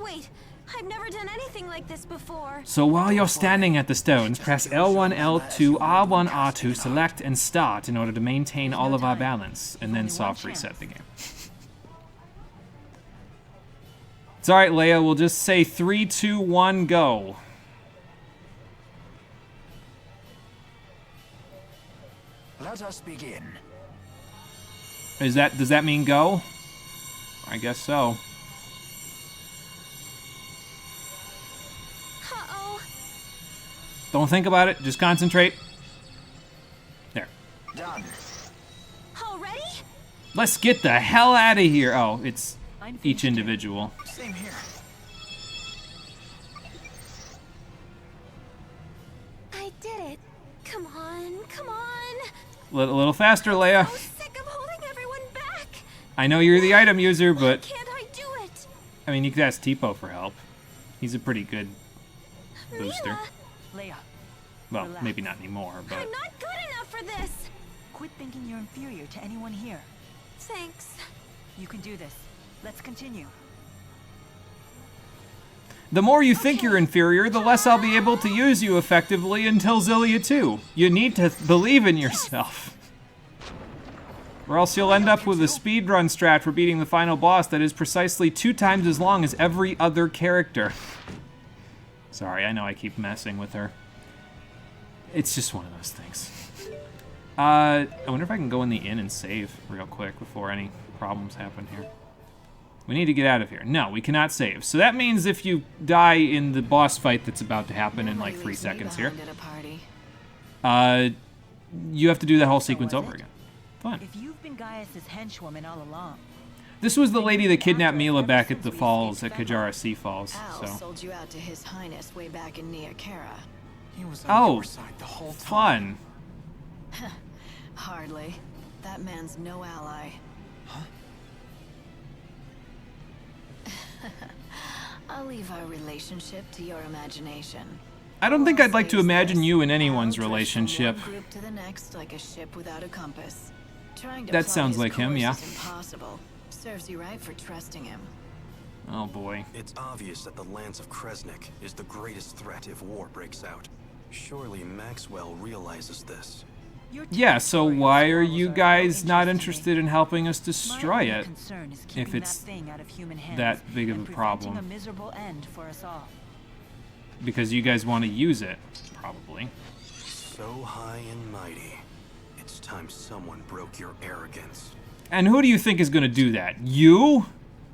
Wait, I've never done anything like this before. So while you're standing at the stones, press L1, L2, R1, R2, select, and start in order to maintain all of our balance, and then soft reset the game. It's alright, Leia, we'll just say 3, 2, 1, go. Let us begin. Does that mean go? I guess so. Uh-oh. Don't think about it, just concentrate. There. Done. Already? Let's get the hell out of here. Oh, it's each individual. Same here. I did it. Come on, come on. A little faster, Leia. I'm so sick of holding everyone back. I know you're the item user, but... Can't I do it? I mean, you could ask Tipo for help. He's a pretty good booster. Leia. Well, relax. maybe not anymore, but... I'm not good enough for this. Quit thinking you're inferior to anyone here. Thanks. You can do this. Let's continue. The more you think you're inferior, the less I'll be able to use you effectively until Xillia 2. You need to believe in yourself. Or else you'll end up with a speedrun strat for beating the final boss that is precisely 2 times as long as every other character. Sorry, I know I keep messing with her. It's just one of those things. I wonder if I can go in the inn and save real quick before any problems happen here. We need to get out of here. No, we cannot save. So that means if you die in the boss fight that's about to happen in like 3 seconds here, you have to do that whole sequence over again. Fun. If you've been Gaius's henchwoman all along. This was the lady that kidnapped Mila back at the falls, at Kajara Sea Falls. Al So. sold you out to His Highness way back in Nia Kara. He was on your side the whole time. Fun. Hardly. That man's no ally. I'll leave our relationship to your imagination. I don't think I'd like to imagine you in anyone's relationship. From one group to the next, like a ship without a compass. Trying to That plot sounds his like him, course yeah. is impossible. Serves you right for trusting him. Oh boy. It's obvious that the Lance of Kresnik is the greatest threat if war breaks out. Surely Maxwell realizes this. Yeah, so why are you guys not interested in helping us destroy it if it's that big of a problem? Because you guys want to use it, probably. So high and mighty. It's time someone broke your arrogance. And who do you think is going to do that? You?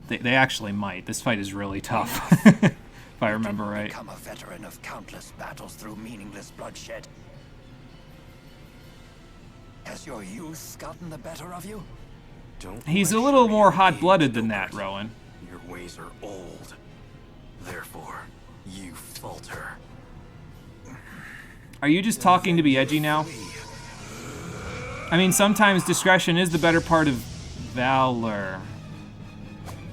They actually might. This fight is really tough, if I remember right. Become a veteran of countless battles through meaningless bloodshed. Has your youth gotten the better of you? He's a little more hot-blooded than that, Rowan. Your ways are old. Therefore, you falter. Are you just talking to be edgy now? I mean, sometimes discretion is the better part of valor.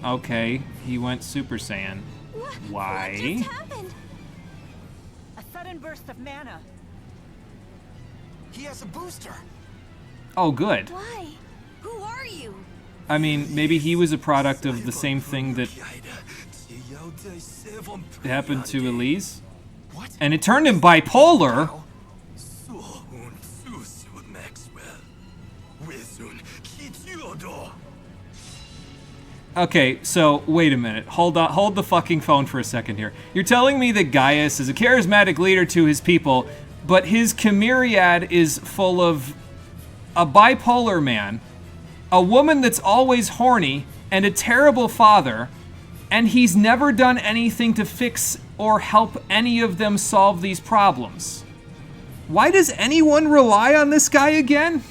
Okay, he went Super Saiyan. Why? What just happened? A sudden burst of mana. He has a booster. Oh, good. Why? Who are you? I mean, maybe he was a product of the same thing that happened to Elise. What? And it turned him bipolar. Okay, so wait a minute. Hold the fucking phone for a second here. You're telling me that Gaius is a charismatic leader to his people, but his Chimeriad is full of a bipolar man, a woman that's always horny, and a terrible father, and he's never done anything to fix or help any of them solve these problems. Why does anyone rely on this guy again?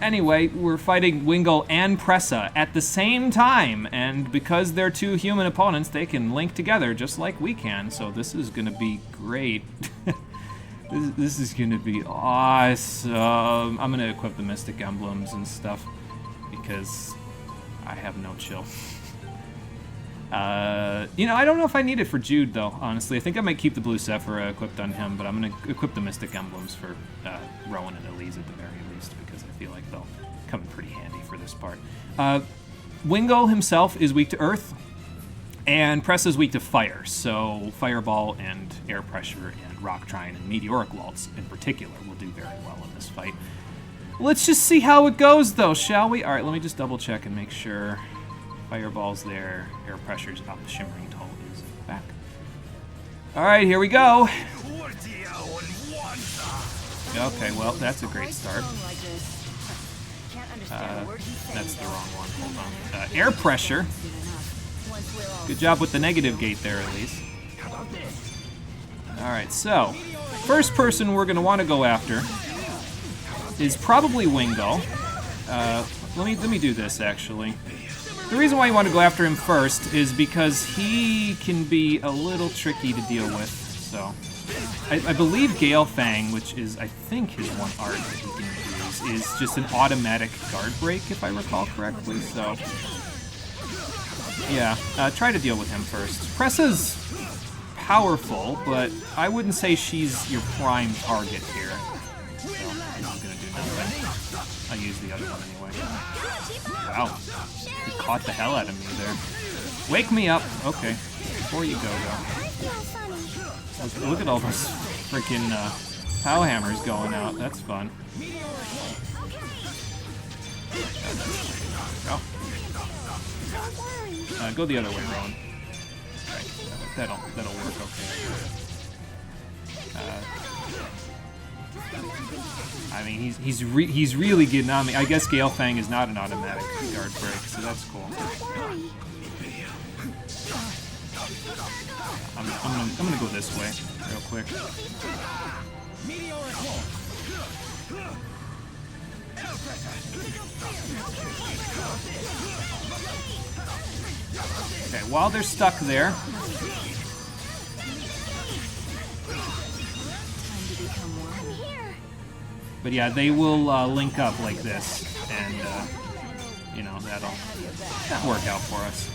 Anyway, we're fighting Wingull and Pressa at the same time, and because they're two human opponents, they can link together just like we can, so this is gonna be great. This is gonna be awesome. I'm gonna equip the Mystic Emblems and stuff, because I have no chill. You know, I don't know if I need it for Jude, though, honestly. I think I might keep the Blue Sephira equipped on him, but I'm gonna equip the Mystic Emblems for Rowan and Elise at the very least, because I feel like they'll come in pretty handy for this part. Wingull himself is weak to Earth, and Pressa's weak to Fire, so Fireball and Air Pressure and Rock Trine and Meteoric Waltz in particular will do very well in this fight. Let's just see how it goes, though, shall we? All right, let me just double check and make sure. Fireball's there, Air Pressure's up, Shimmering Toll is back. All right, here we go. Okay, well, that's a great start. That's the wrong one, hold on. Air Pressure. Good job with the negative gate there, at least. All right, so first person we're gonna wanna go after is probably Wingull. Let me do this, actually. The reason why you want to go after him first is because he can be a little tricky to deal with. So, I believe Gale Fang, which is, I think, his one art that he can use, is just an automatic guard break, if I recall correctly. So, yeah, try to deal with him first. Pressa's powerful, but I wouldn't say she's your prime target here. So, I'm not going to do nothing. I'll use the other one anyway. Wow. He caught the hell out of me there. Wake me up. Okay. Before you go, though. Look at all those freaking pow hammers going out. That's fun. Go. Go the other way, Rowan. Right. That'll work okay. I mean, he's really getting on me. I guess Gale Fang is not an automatic guard break, so that's cool. I'm gonna go this way real quick. Okay, while they're stuck there. But yeah, they will link up like this, and you know, that'll work out for us.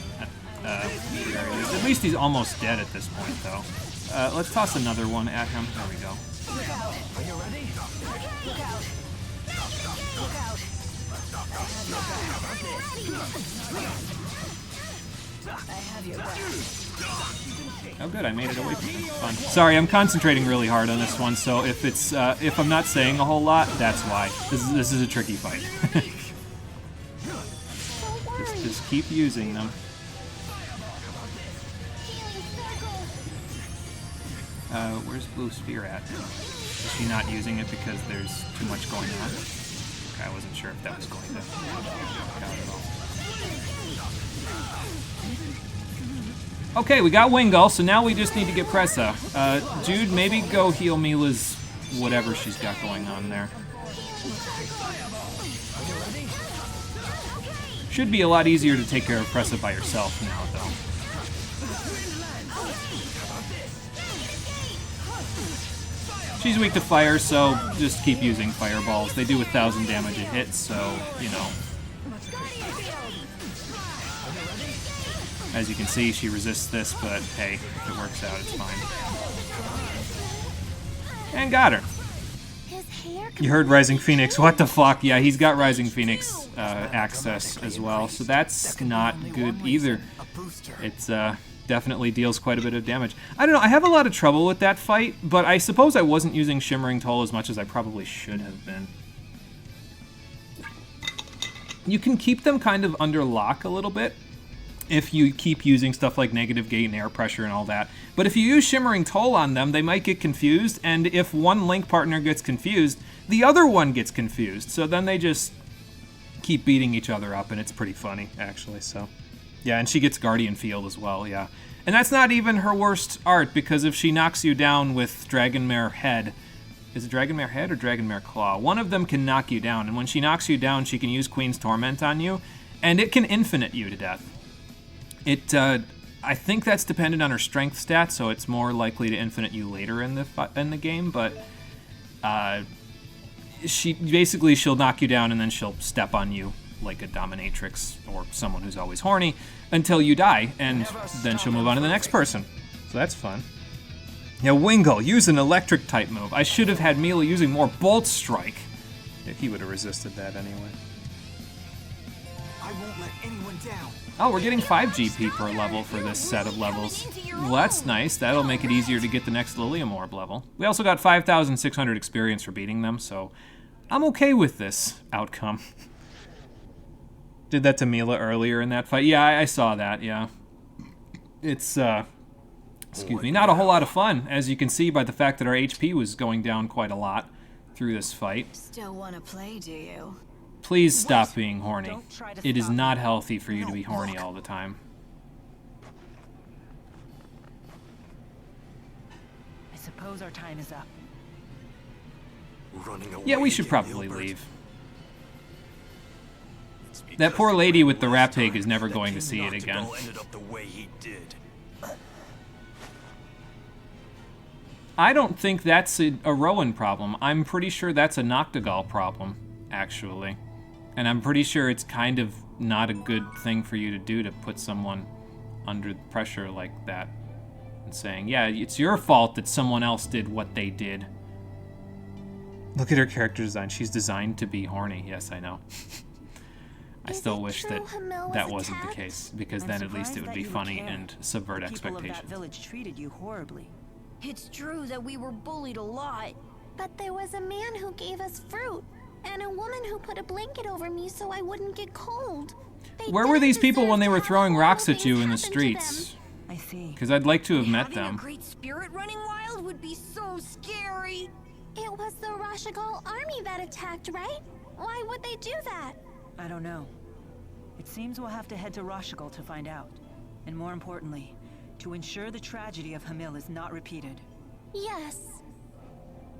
At least he's almost dead at this point, though. Let's toss another one at him. There we go. Are you ready? Look out. Look out. Oh good, I made it away from it. Fun. Sorry, I'm concentrating really hard on this one, so if I'm not saying a whole lot, that's why. This is a tricky fight. just keep using them. Where's Blue Sphere at? Is she not using it because there's too much going on? Okay, I wasn't sure if that was going to work out at all. Okay, we got Wingull, so now we just need to get Pressa. Jude, maybe go heal Mila's whatever she's got going on there. Should be a lot easier to take care of Pressa by herself now, though. She's weak to fire, so just keep using fireballs. They do 1,000 damage a hit, so, you know. As you can see, she resists this, but hey, if it works out, it's fine. And got her. You heard Rising Phoenix. What the fuck? Yeah, he's got Rising Phoenix access as well, so that's not good either. It's definitely deals quite a bit of damage. I don't know, I have a lot of trouble with that fight, but I suppose I wasn't using Shimmering Toll as much as I probably should have been. You can keep them kind of under lock a little bit if you keep using stuff like negative gate and air pressure and all that. But if you use Shimmering Toll on them, they might get confused, and if one Link partner gets confused, the other one gets confused. So then they just keep beating each other up, and it's pretty funny, actually, so... Yeah, and she gets Guardian Field as well, yeah. And that's not even her worst art, because if she knocks you down with Dragonmare Head... Is it Dragonmare Head or Dragonmare Claw? One of them can knock you down, and when she knocks you down, she can use Queen's Torment on you, and it can infinite you to death. I think that's dependent on her strength stat, so it's more likely to infinite you later in the game, but she'll knock you down and then she'll step on you like a dominatrix or someone who's always horny until you die, and then she'll move on to the next person. So that's fun. Yeah, Wingull, use an electric type move. I should have had Mila using more Bolt Strike. Yeah, he would have resisted that anyway. I won't let anyone down. Oh, we're getting 5 GP per level for this set of levels. Well, that's nice. That'll make it easier to get the next Lilium Orb level. We also got 5,600 experience for beating them, so I'm okay with this outcome. Did that to Mila earlier in that fight. Yeah, I saw that, yeah. It's, excuse me, not a whole lot of fun, as you can see by the fact that our HP was going down quite a lot through this fight. Still want to play, do you? Please stop being horny. It is not healthy for you to be horny all the time. I suppose our time is up. Running away Yeah, we should again, probably Gilbert. leave. That poor lady with the rat pig is never going to see it again. Ended up the way he did. I don't think that's a Rowan problem. I'm pretty sure that's a Noctigal problem, actually. And I'm pretty sure it's kind of not a good thing for you to do, to put someone under pressure like that and saying, yeah, it's your fault that someone else did what they did. Look at her character design. She's designed to be horny. Yes, I know. I still wish that that wasn't the case, because then at least it would be funny and subvert expectations. People of that village treated you horribly. It's true that we were bullied a lot. But there was a man who gave us fruit, and a woman who put a blanket over me so I wouldn't get cold. Where were these people when they were throwing rocks at you in the streets? I see. Because I'd like to have met Having them. a great spirit running wild would be so scary. It was the Rashigal army that attacked, right? Why would they do that? I don't know. It seems we'll have to head to Rashigal to find out. And more importantly, to ensure the tragedy of Hamil is not repeated. Yes.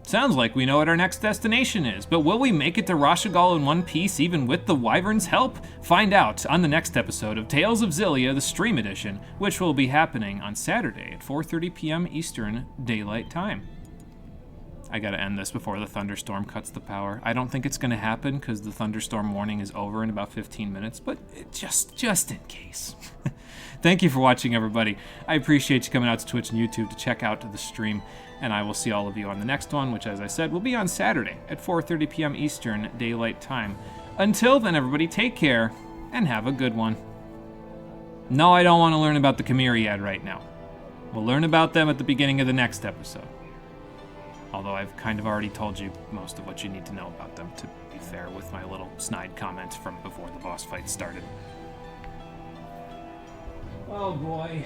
Sounds like we know what our next destination is, but will we make it to Rashigal in one piece even with the Wyvern's help? Find out on the next episode of Tales of Xillia, the Stream Edition, which will be happening on Saturday at 4:30 p.m. Eastern Daylight Time. I gotta end this before the thunderstorm cuts the power. I don't think it's gonna happen because the thunderstorm warning is over in about 15 minutes, but just in case. Thank you for watching, everybody. I appreciate you coming out to Twitch and YouTube to check out the stream, and I will see all of you on the next one, which, as I said, will be on Saturday at 4:30 p.m. Eastern Daylight Time. Until then, everybody, take care and have a good one. No, I don't want to learn about the Chimeriad right now. We'll learn about them at the beginning of the next episode. Although I've kind of already told you most of what you need to know about them, to be fair, with my little snide comments from before the boss fight started. Oh boy.